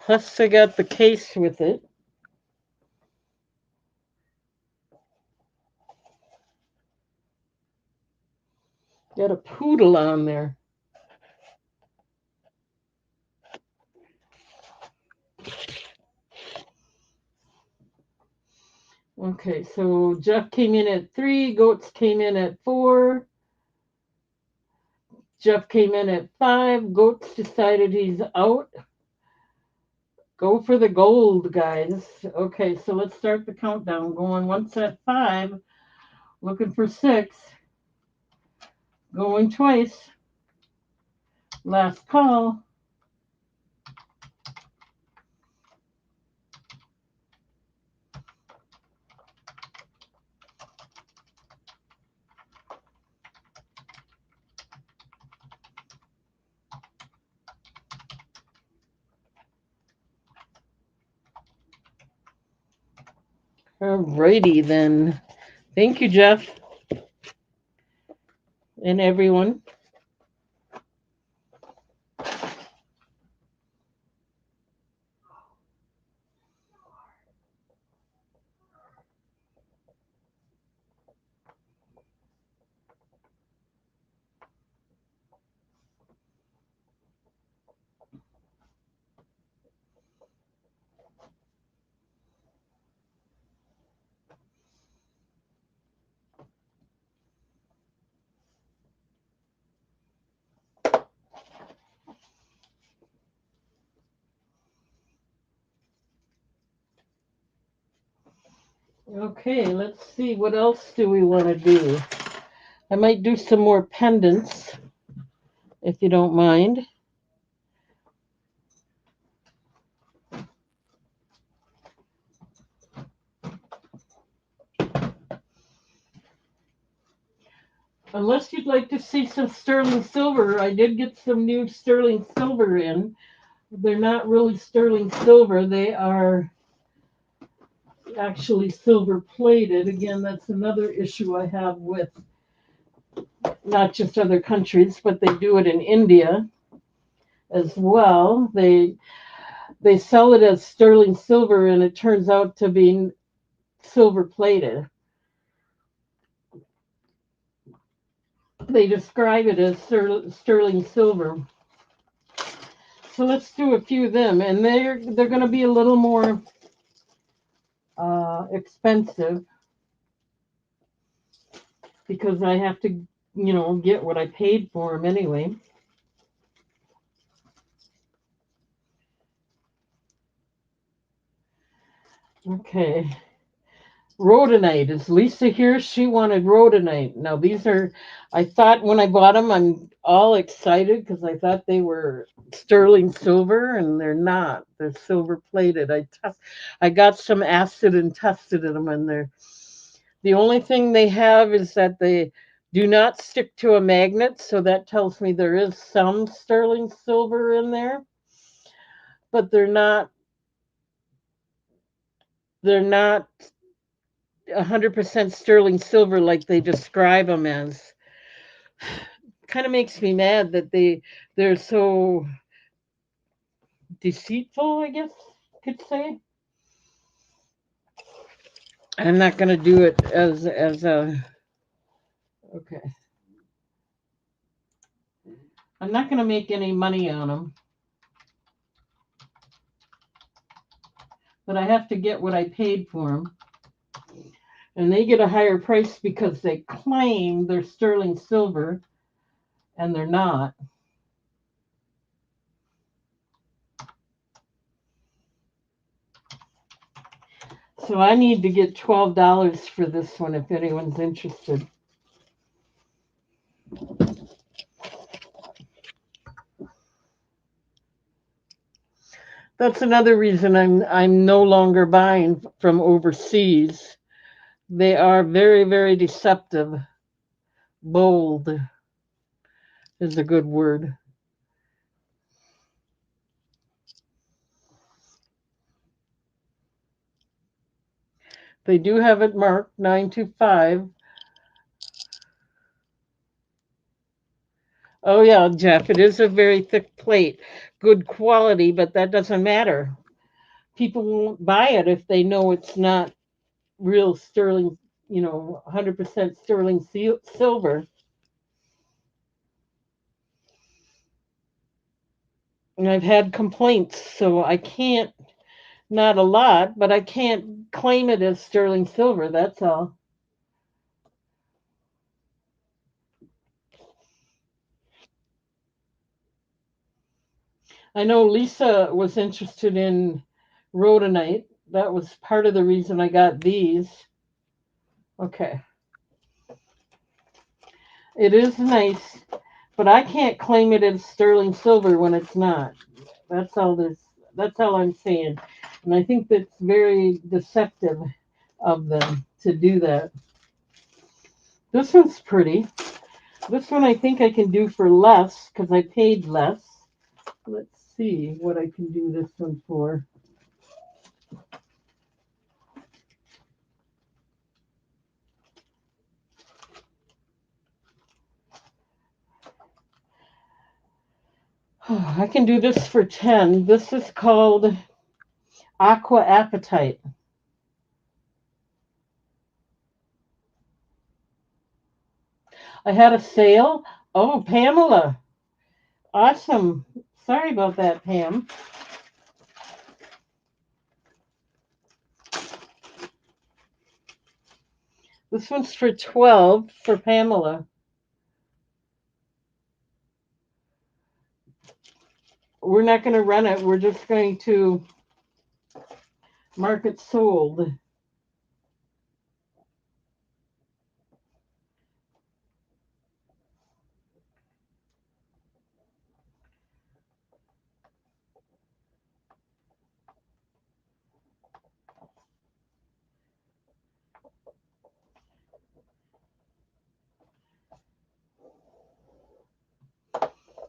Plus I got the case with it. Got a poodle on there. Okay, so Jeff came in at 3, Goats came in at 4, Jeff came in at 5, Goats decided he's out. Go for the gold, guys. Okay, so let's start the countdown. Going once at 5, looking for 6, going twice. Last call. Alrighty then. Thank you, Jeff, and everyone. Okay, let's see. What else do we want to do? I might do some more pendants, if you don't mind. Unless you'd like to see some sterling silver, I did get some new sterling silver in. They're not really sterling silver, they are actually silver plated. Again, that's another issue I have with not just other countries, but they do it in India as well. They sell it as sterling silver and it turns out to be silver plated. They describe it as sterling silver. So let's do a few of them, and they're going to be a little more expensive because I have to, get what I paid for them anyway. Okay. Rhodonite. Is Lisa here? She wanted rhodonite. Now these are, I thought when I bought them, I'm all excited because I thought they were sterling silver, and they're not. They're silver plated. I got some acid and tested them, and the only thing they have is that they do not stick to a magnet, so that tells me there is some sterling silver in there, but they're not 100% sterling silver like they describe them as. Kind of makes me mad that they're so deceitful, I guess you could say. I'm not going to do it as a okay. I'm not going to make any money on them, but I have to get what I paid for them. And they get a higher price because they claim they're sterling silver and they're not. So I need to get $12 for this one if anyone's interested. That's another reason I'm no longer buying from overseas. They are very, very deceptive. Bold is a good word. They do have it marked 925. Oh, yeah, Jeff, it is a very thick plate. Good quality, but that doesn't matter. People won't buy it if they know it's not real sterling, 100% sterling silver. And I've had complaints, so I can't, not a lot, but I can't claim it as sterling silver. That's all. I know Lisa was interested in rhodonite. That was part of the reason I got these. Okay. It is nice, but I can't claim it as sterling silver when it's not. That's all this that's all I'm saying. And I think that's very deceptive of them to do that. This one's pretty. This one I think I can do for less because I paid less. Let's see what I can do this one for. I can do this for 10. This is called Aqua Appetite. I had a sale. Oh, Pamela. Awesome. Sorry about that, Pam. This one's for 12 for Pamela. We're not going to run it. We're just going to mark it sold.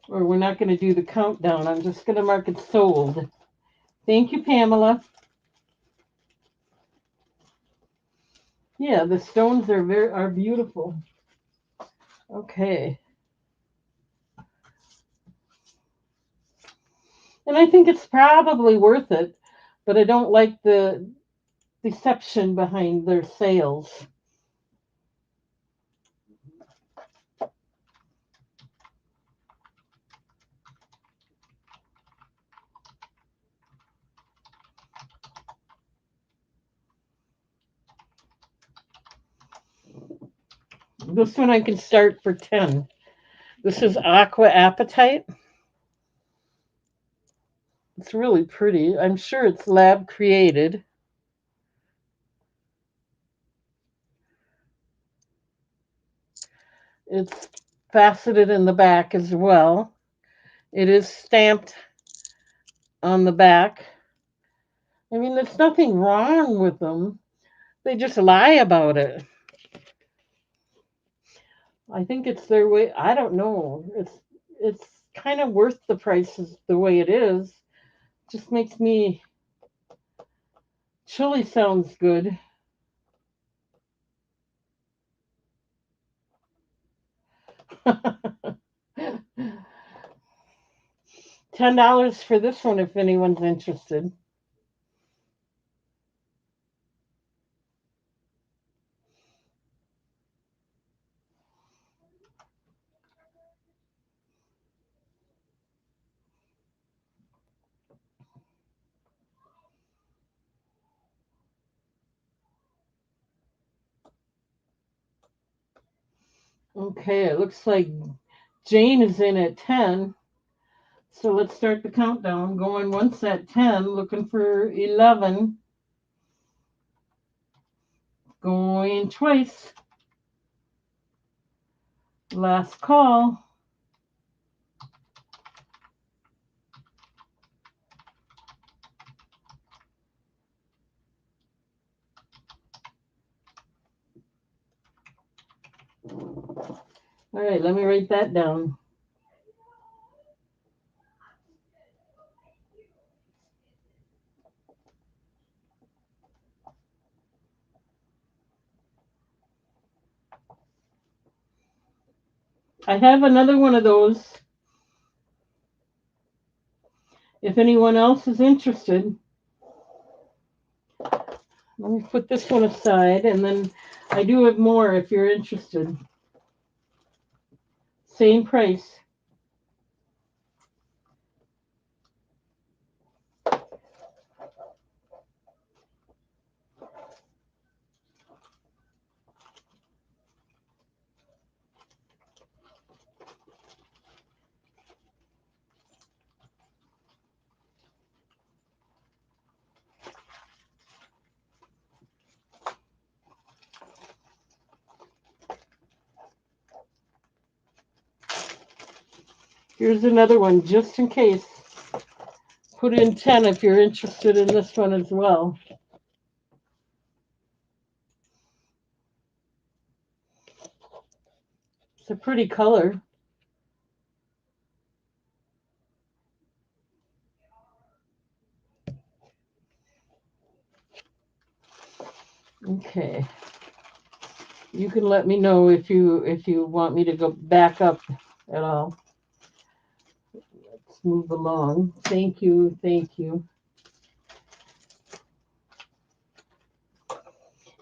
Or we're not going to do the countdown. I'm just going to mark it sold. Thank you, Pamela. Yeah, the stones are beautiful. Okay. And I think it's probably worth it, but I don't like the deception behind their sales. This one I can start for 10. This is Aqua Appetite. It's really pretty. I'm sure it's lab created. It's faceted in the back as well. It is stamped on the back. I mean, there's nothing wrong with them. They just lie about it. I think it's their way. I don't know. It's kind of worth the prices the way it is. Just makes me chili sounds good. $10 for this one if anyone's interested. Okay, it looks like Jane is in at 10. So let's start the countdown. Going once at 10, looking for 11. Going twice. Last call. All right, let me write that down. I have another one of those. If anyone else is interested, let me put this one aside, and then I do have more if you're interested. Same price. Here's another one just in case. Put in 10 if you're interested in this one as well. It's a pretty color. Okay. You can let me know if you want me to go back up at all. Let's move along. Thank you. Thank you.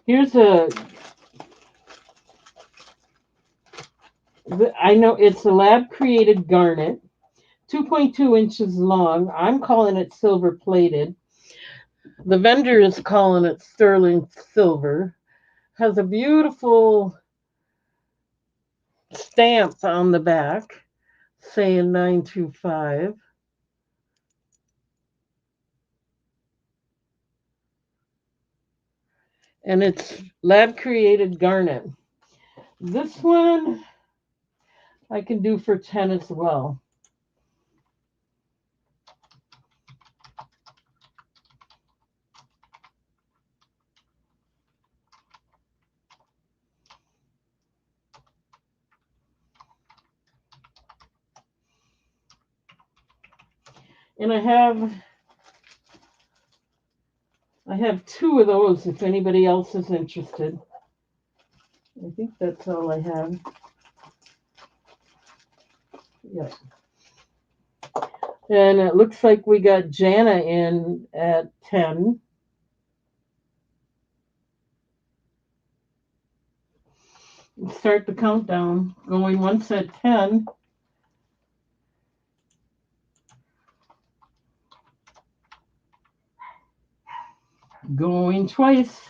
Here's I know it's a lab created garnet, 2.2 inches long. I'm calling it silver plated. The vendor is calling it sterling silver. Has a beautiful stamp on the back saying 925. And it's lab created garnet. This one I can do for 10 as well. And I have two of those if anybody else is interested. I think that's all I have. Yep. And it looks like we got Jana in at 10. Start the countdown. Going once at 10. Going twice.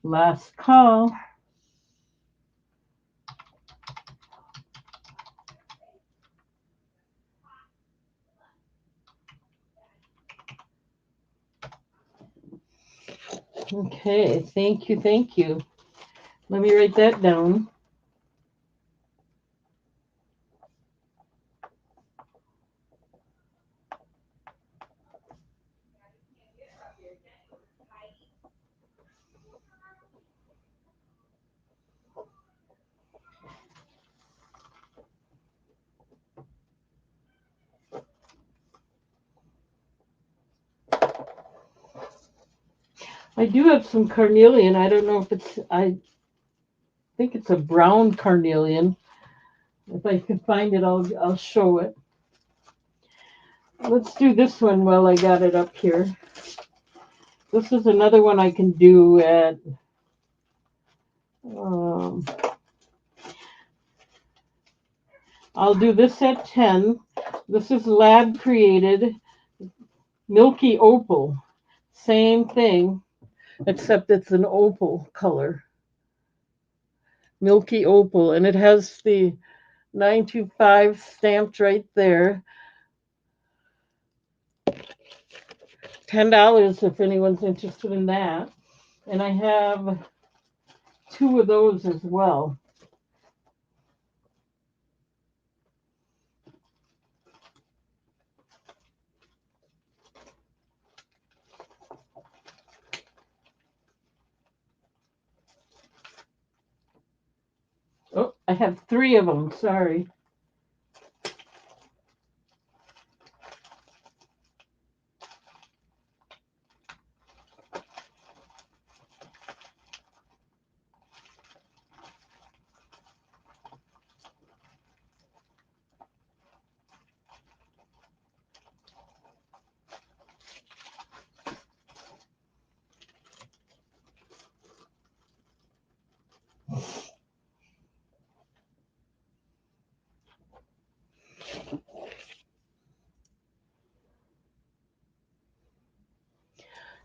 Last call. Okay, thank you, thank you. Let me write that down. I do have some carnelian. I don't know if I think it's a brown carnelian. If I can find it, I'll show it. Let's do this one while I got it up here. This is another one I can do at I'll do this at 10. This is lab created milky opal. Same thing, except it's an opal color. Milky opal, and it has the 925 stamped right there. $10 if anyone's interested in that. And I have two of those as well. I have 3 of them, sorry.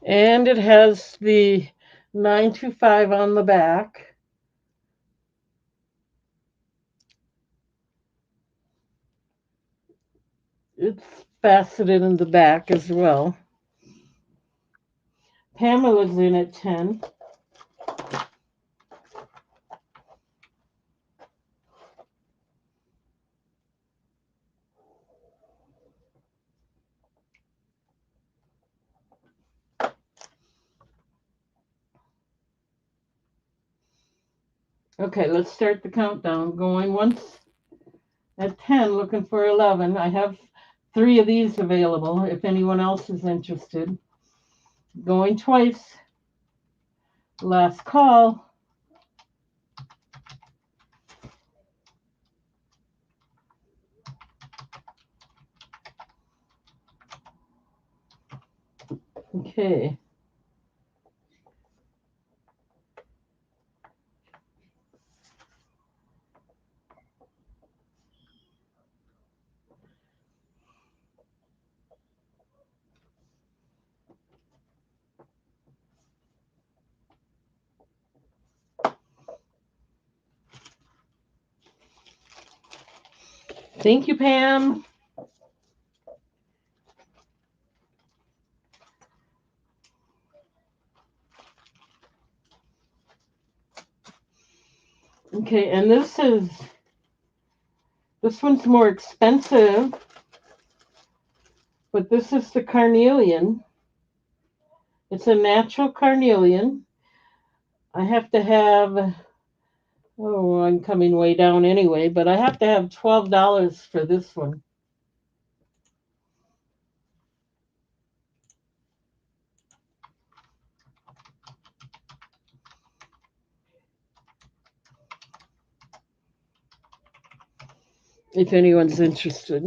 And it has the 925 on the back. It's faceted in the back as well. Pamela's in at 10. Okay, let's start the countdown. Going once at 10, looking for 11. I have 3 of these available if anyone else is interested. Going twice. Last call. Okay. Thank you, Pam. Okay, and this one's more expensive, but this is the carnelian. It's a natural carnelian. I have to have, oh, I'm coming way down anyway, but I have to have $12 for this one. If anyone's interested.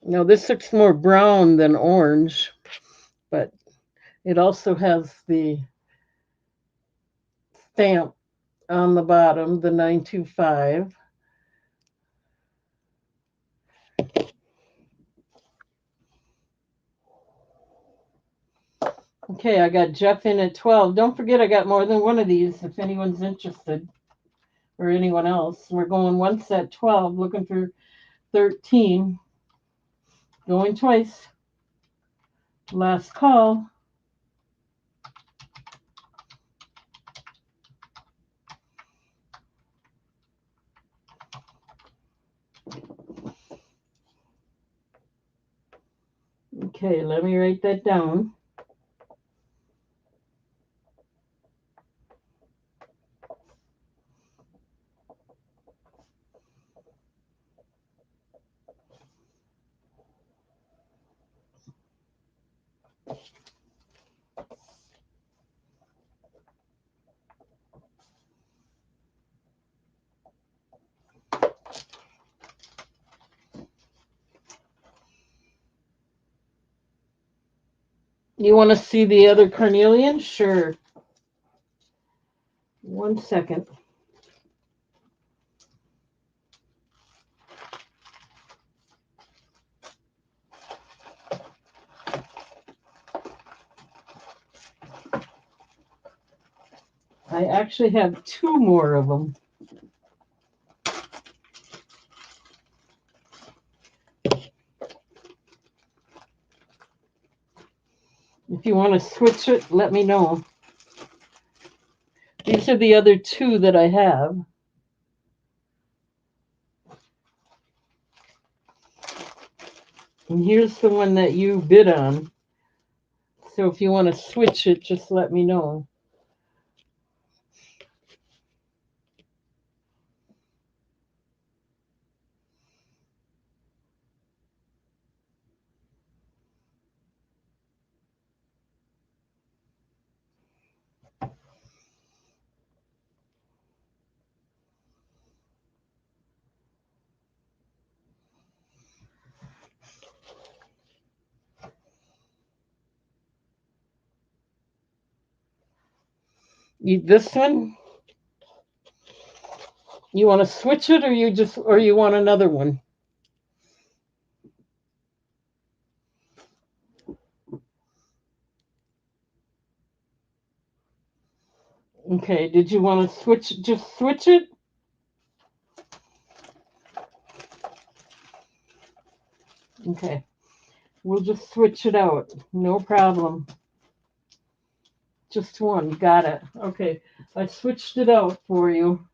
Now, this looks more brown than orange, but it also has the stamp on the bottom, the 925. Okay, I got Jeff in at 12. Don't forget I got more than one of these if anyone's interested, or anyone else. We're going once at 12, looking for 13. Going twice. Last call. Okay, let me write that down. You want to see the other carnelian? Sure. 1 second. I actually have 2 more of them. If you want to switch it, let me know. These are the other 2 that I have. And here's the one that you bid on. So if you want to switch it, just let me know. This one? You want to switch it, or you want another one? Okay, did you want to just switch it? Okay, we'll just switch it out. No problem. Just one, got it. Okay, I switched it out for you.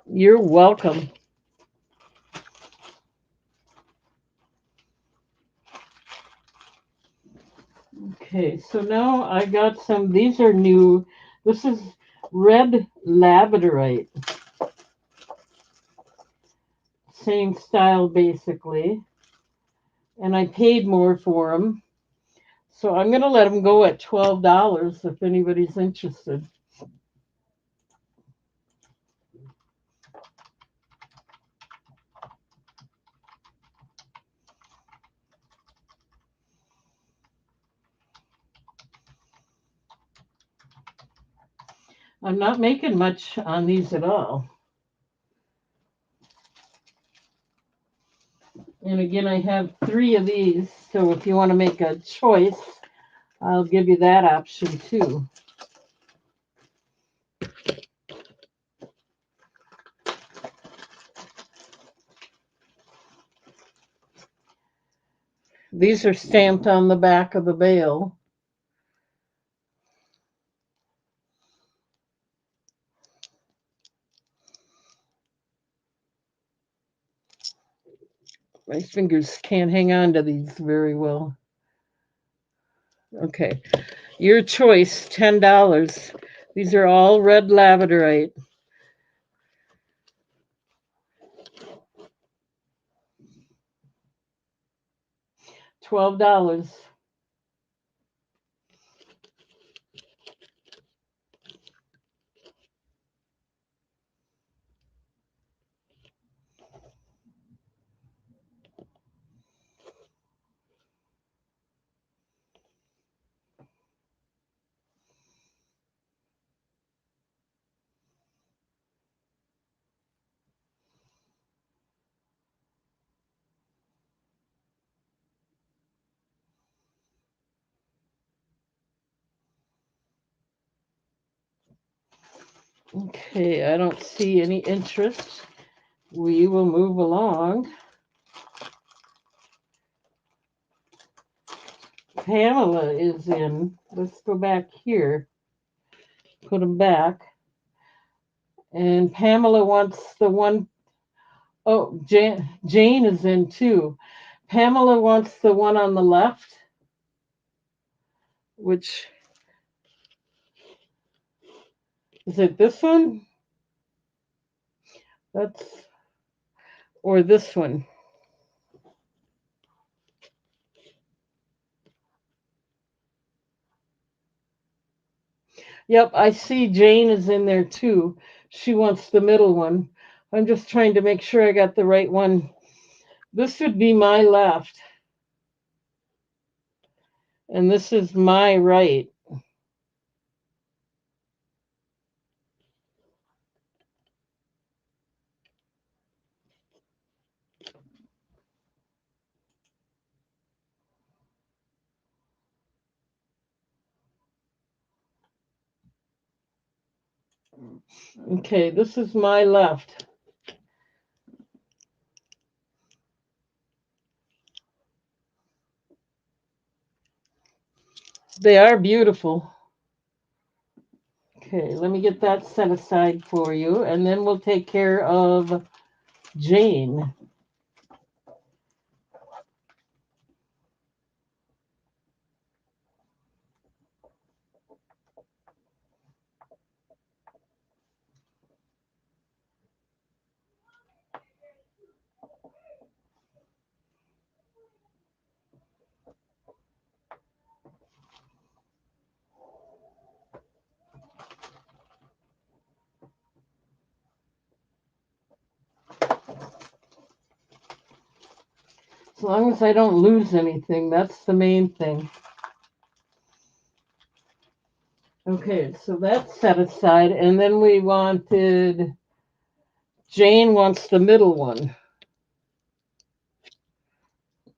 You're welcome. Okay, so now I got these are new. This is red labradorite. Same style basically. And I paid more for them. So I'm going to let them go at $12 if anybody's interested. I'm not making much on these at all. And again, I have 3 of these. So if you want to make a choice, I'll give you that option too. These are stamped on the back of the bale. My fingers can't hang on to these very well. Okay, your choice, $10. These are all red labradorite. $12. Okay, I don't see any interest. We will move along. Pamela is in. Let's go back here. Put them back. And Pamela wants the one. Oh, Jane is in too. Pamela wants the one on the left, which is it this one? That's or this one. Yep, I see Jane is in there too. She wants the middle one. I'm just trying to make sure I got the right one. This would be my left, and this is my right. Okay, this is my left. They are beautiful. Okay, let me get that set aside for you, and then we'll take care of Jane. As long as I don't lose anything, that's the main thing. Okay, so that's set aside. And then we wanted, Jane wants the middle one.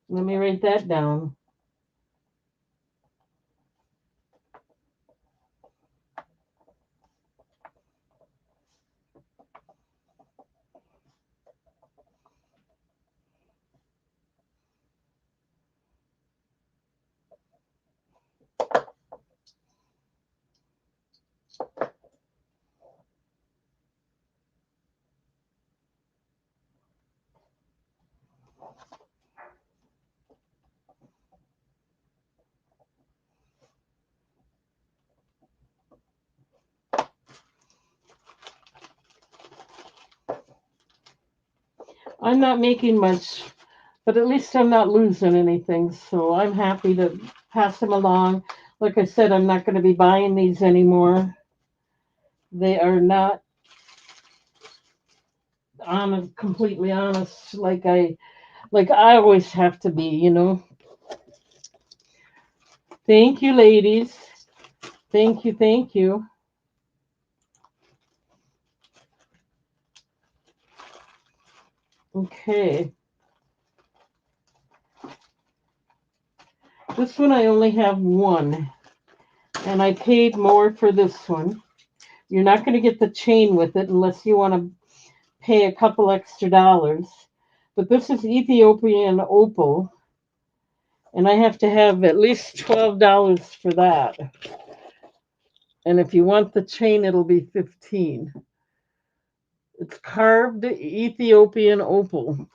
Let me write that down. I'm not making much, but at least I'm not losing anything. So I'm happy to pass them along. Like I said, I'm not going to be buying these anymore. They are not completely honest like I always have to be. Thank you, ladies. Thank you, thank you. Okay. This one I only have one, and I paid more for this one. You're not going to get the chain with it unless you want to pay a couple extra dollars. But this is Ethiopian opal, and I have to have at least $12 for that. And if you want the chain, it'll be 15. It's carved Ethiopian opal.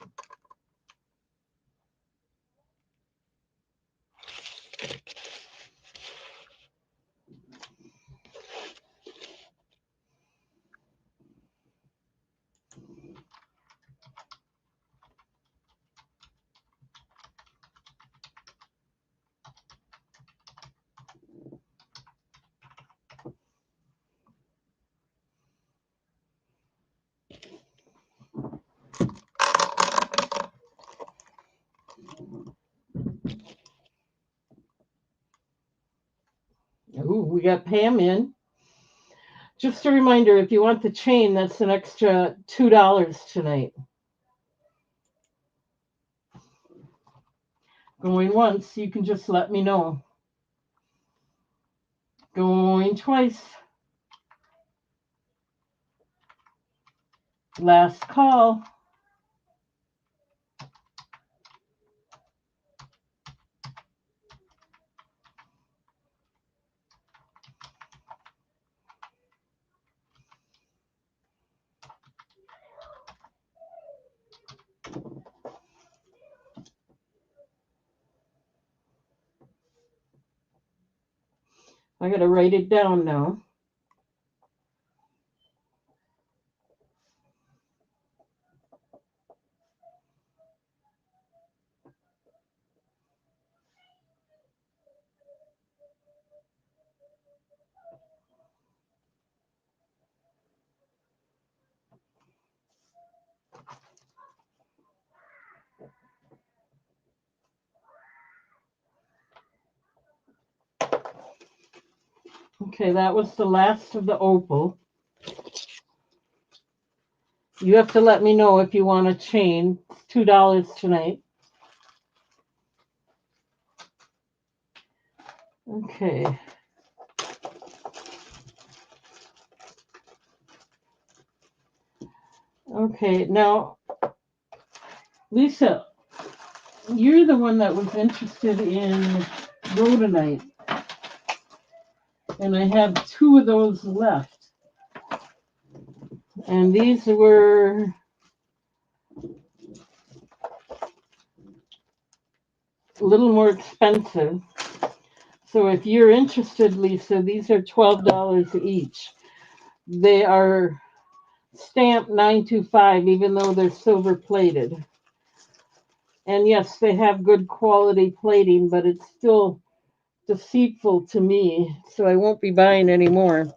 Ooh, we got Pam in. Just a reminder, if you want the chain, that's an extra $2 tonight. Going once, you can just let me know. Going twice. Last call. I got to write it down now. Okay, that was the last of the opal. You have to let me know if you want a chain. It's $2 tonight. Okay. Okay, now, Lisa, you're the one that was interested in rhodonite. And I have two of those left. And these were a little more expensive. So if you're interested, Lisa, these are $12 each. They are stamped 925, even though they're silver plated. And yes, they have good quality plating, but it's still deceitful to me, so I won't be buying any more.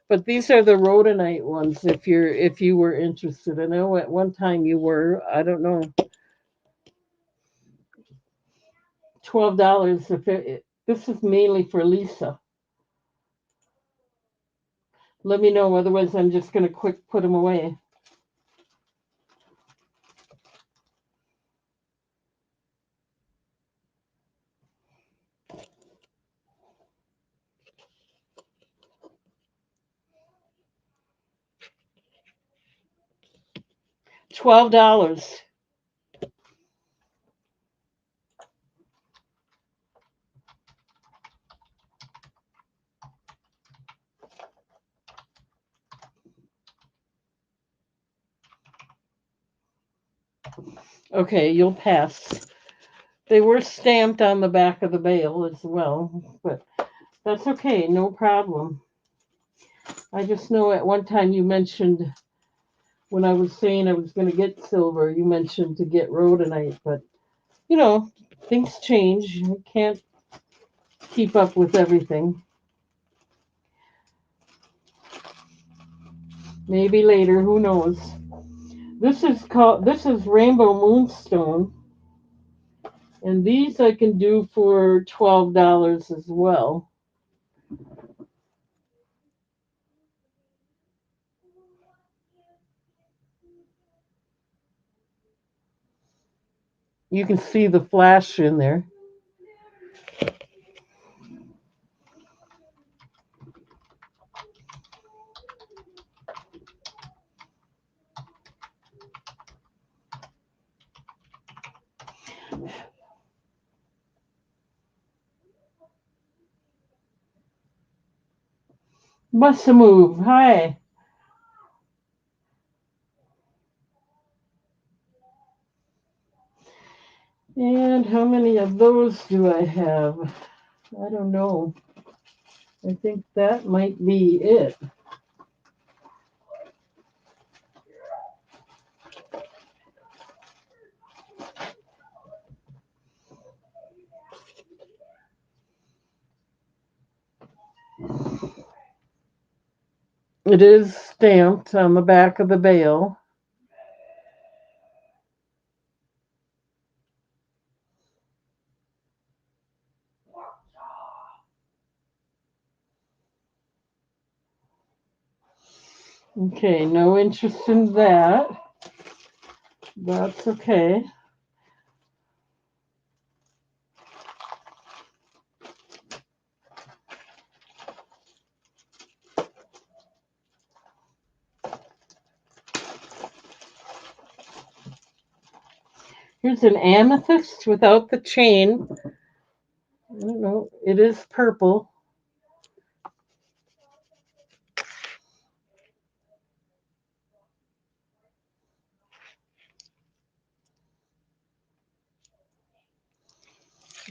But these are the rhodonite ones. If you were interested, I know at one time you were. I don't know. $12. This is mainly for Lisa. Let me know, otherwise I'm just gonna quick put them away. $12. Okay, you'll pass. They were stamped on the back of the bale as well, but that's okay, no problem. I just know at one time you mentioned when I was saying I was going to get silver, you mentioned to get rhodonite, but you know, things change. You can't keep up with everything. Maybe later, who knows? This is Rainbow Moonstone, and these I can do for $12 as well. You can see the flash in there. Must move. Hi. And how many of those do I have? I don't know. I think that might be it. It is stamped on the back of the bale. Okay, no interest in that. That's okay. Here's an amethyst without the chain. I don't know. It is purple.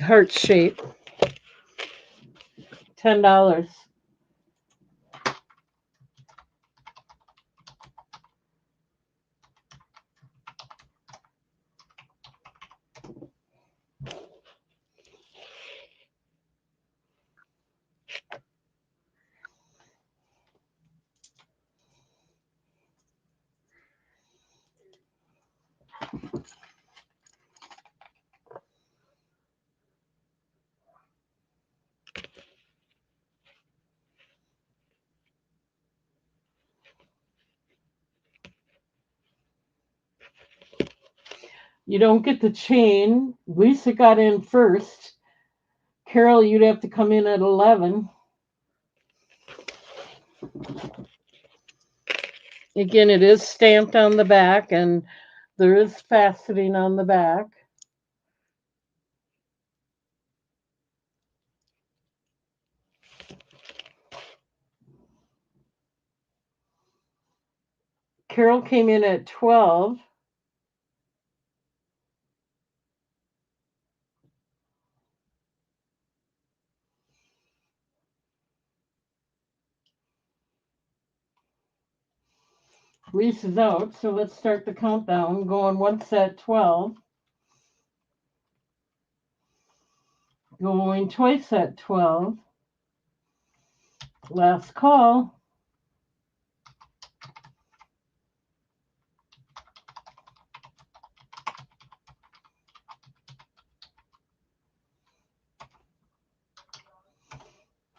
Heart shape. $10. You don't get the chain. Lisa got in first. Carol, you'd have to come in at 11. Again, it is stamped on the back, and there is faceting on the back. Carol came in at 12. Lisa's out, so let's start the countdown. Going once at 12. Going twice at 12. Last call.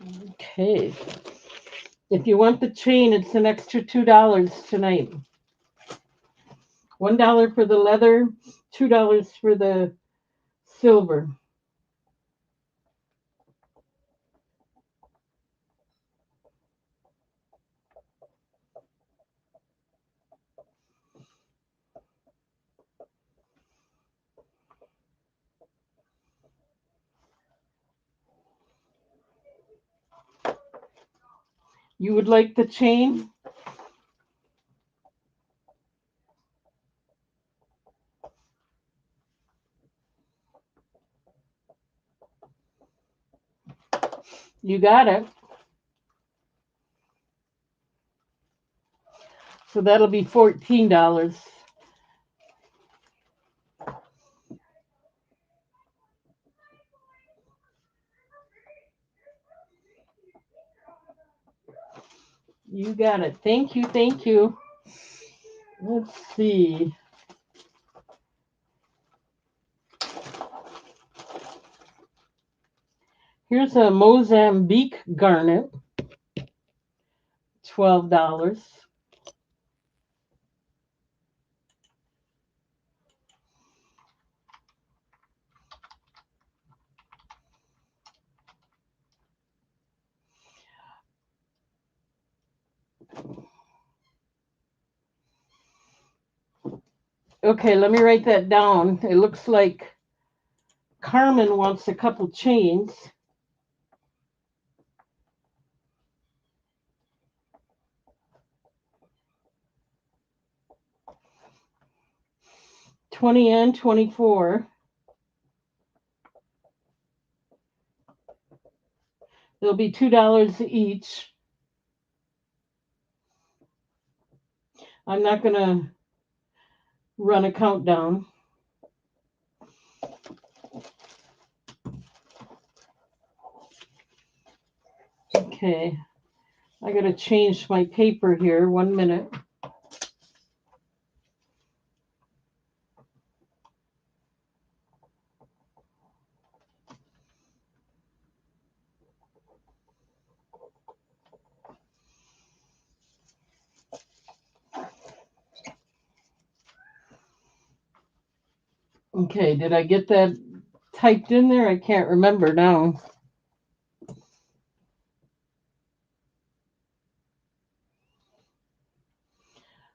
Okay. If you want the chain, it's an extra $2 tonight. $1 for the leather, $2 for the silver. You would like the chain? You got it. So that'll be $14. You got it. Thank you. Thank you. Let's see. Here's a Mozambique garnet, $12. Okay, let me write that down. It looks like Carmen wants a couple chains. $20 and $24. They'll be $2 each. I'm not going to run a countdown. Okay, I got to change my paper here. 1 minute. Okay, did I get that typed in there? I can't remember now.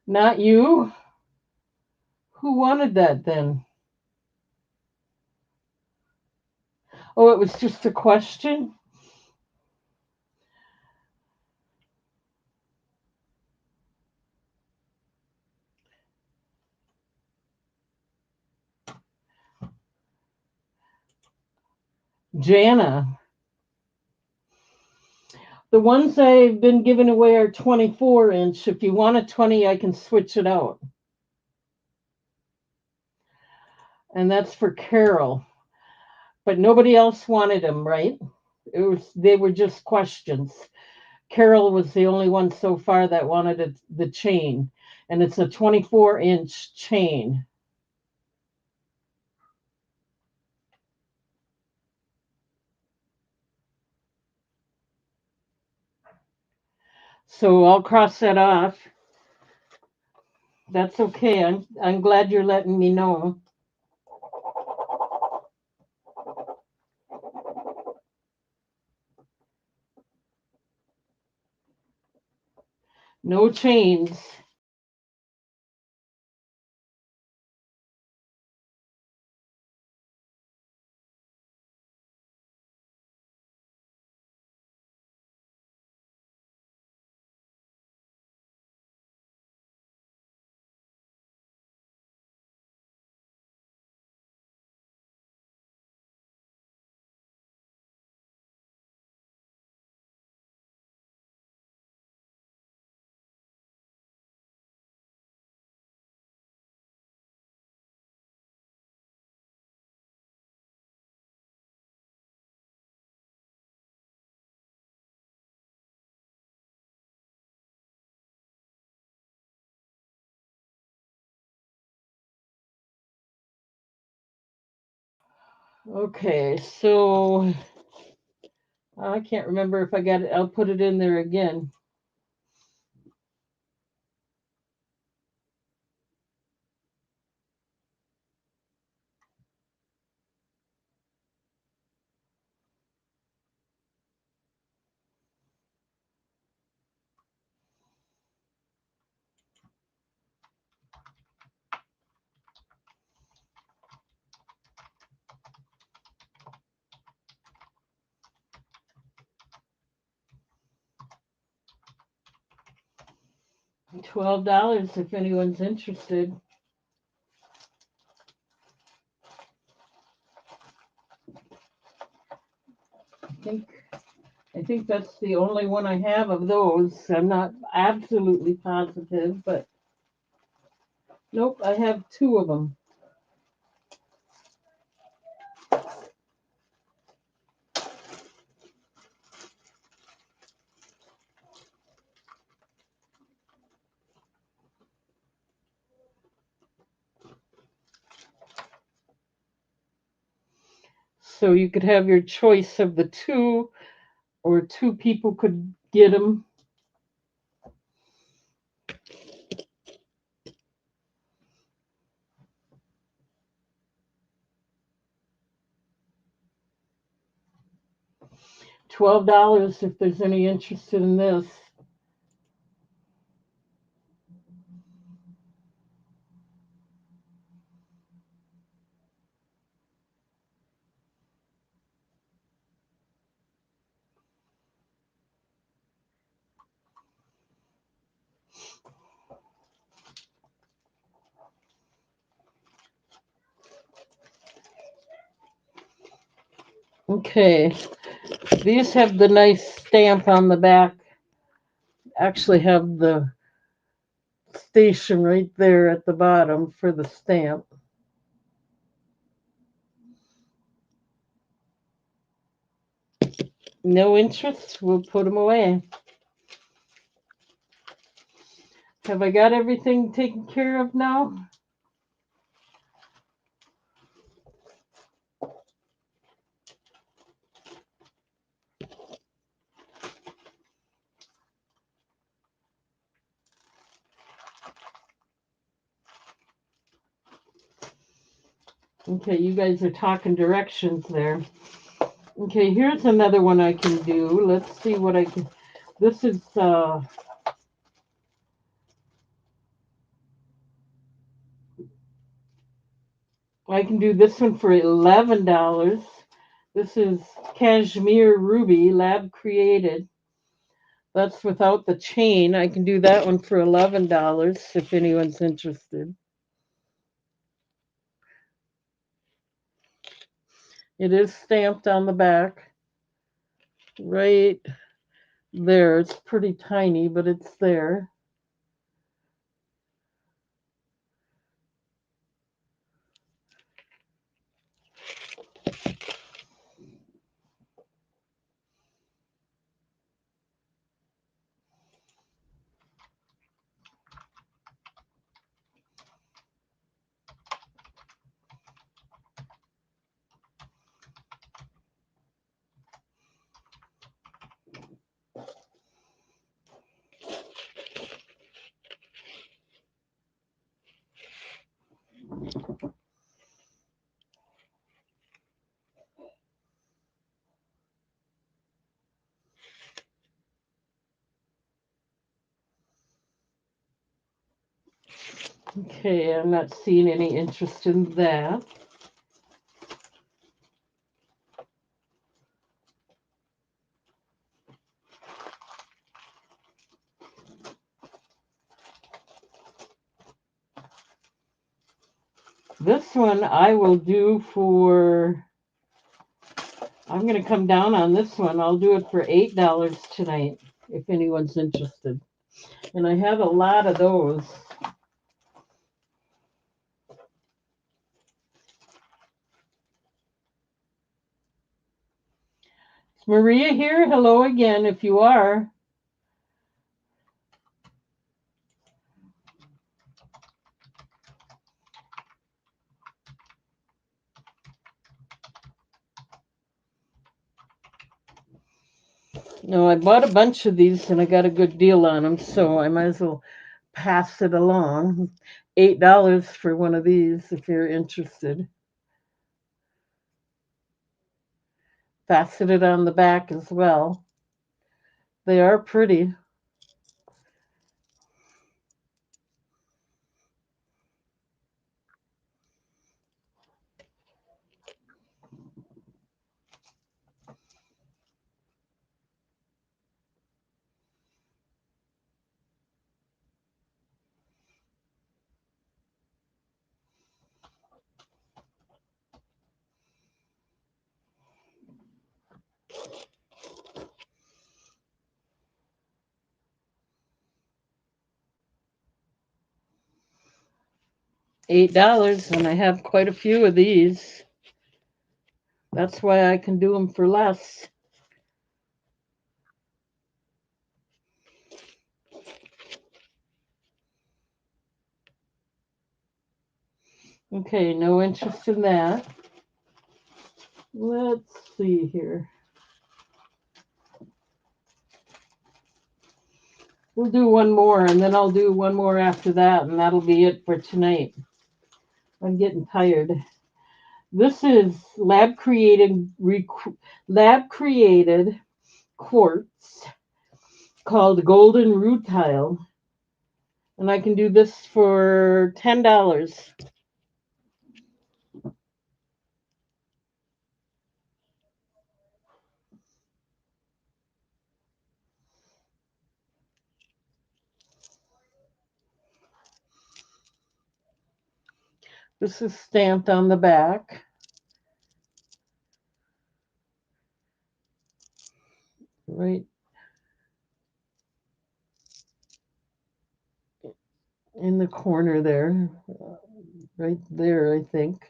Not you? Who wanted that then? Oh, it was just a question? Jana. The ones I've been giving away are 24-inch. If you want a 20, I can switch it out. And that's for Carol. But nobody else wanted them, right? They were just questions. Carol was the only one so far that wanted the chain, and it's a 24-inch chain. So I'll cross that off. That's okay. I'm glad you're letting me know. No chains. Okay, so I can't remember if I got it. I'll put it in there again. $12 if anyone's interested. I think I think that's the only one I have of those. I'm not absolutely positive, but nope, I have two of them. So you could have your choice of the two, or two people could get them. $12 if there's any interested in this. Okay, these have the nice stamp on the back. Actually, have the station right there at the bottom for the stamp. No interest, we'll put them away. Have I got everything taken care of now? Okay, you guys are talking directions there. Okay, here's another one I can do. Let's see what I can. This is I can do this one for $11. This is Cashmere Ruby Lab Created. That's without the chain. I can do that one for $11 if anyone's interested. It is stamped on the back. Right there. It's pretty tiny, but it's there. Okay, I'm not seeing any interest in that. This one I will do for, I'm going to come down on this one. I'll do it for $8 tonight if anyone's interested. And I have a lot of those. Is Maria here? Hello again if you are. No, I bought a bunch of these and I got a good deal on them, so I might as well pass it along. $8 for one of these if you're interested. Faceted on the back as well. They are pretty. $8, and I have quite a few of these. That's why I can do them for less. Okay, no interest in that. Let's see here. We'll do one more, and then I'll do one more after that, and that'll be it for tonight. I'm getting tired. This is lab created quartz called golden rutile, and I can do this for $10. This is stamped on the back. Right in the corner there. Right there, I think.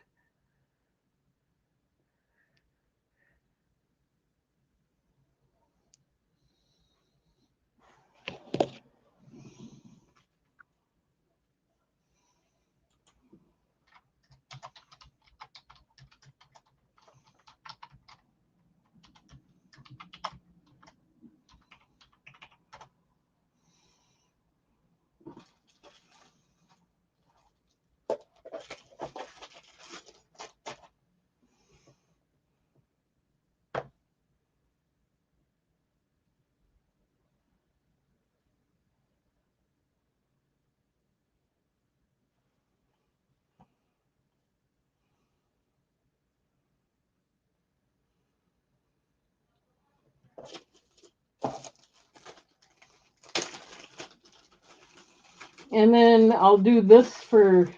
And then I'll do this for,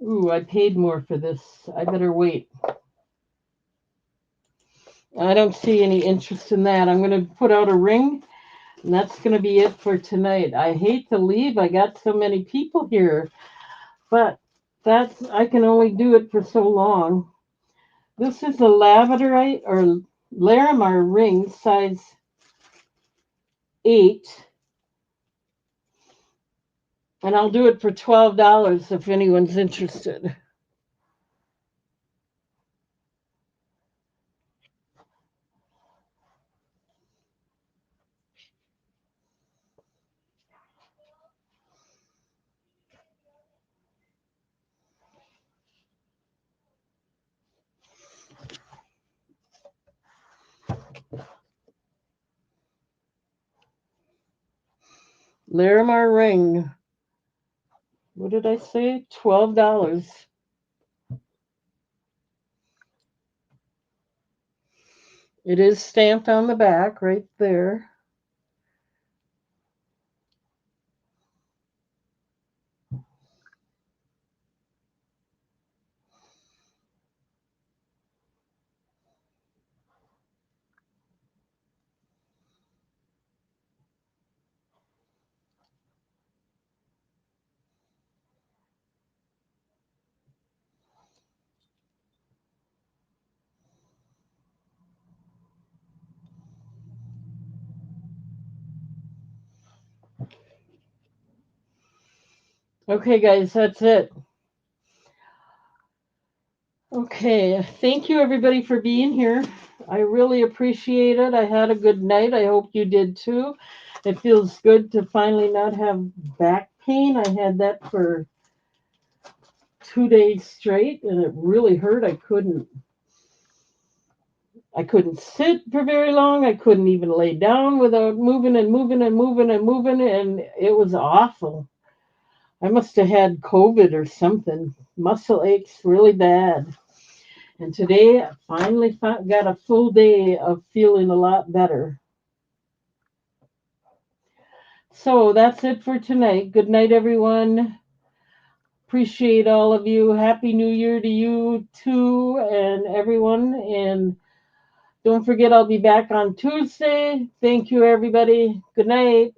ooh, I paid more for this. I better wait. I don't see any interest in that. I'm going to put out a ring, and that's going to be it for tonight. I hate to leave. I got so many people here, but I can only do it for so long. This is a labradorite or Larimar ring, size 8, and I'll do it for $12 if anyone's interested. Larimar ring. What did I say? $12. It is stamped on the back right there. Okay, guys, that's it. Okay, thank you everybody for being here. I really appreciate it. I had a good night. I hope you did too. It feels good to finally not have back pain. I had that for 2 days straight and it really hurt. I couldn't sit for very long. I couldn't even lay down without moving and moving and moving and moving, and it was awful. I must have had COVID or something. Muscle aches really bad. And today I finally got a full day of feeling a lot better. So that's it for tonight. Good night, everyone. Appreciate all of you. Happy New Year to you too, and everyone. And don't forget, I'll be back on Tuesday. Thank you, everybody. Good night.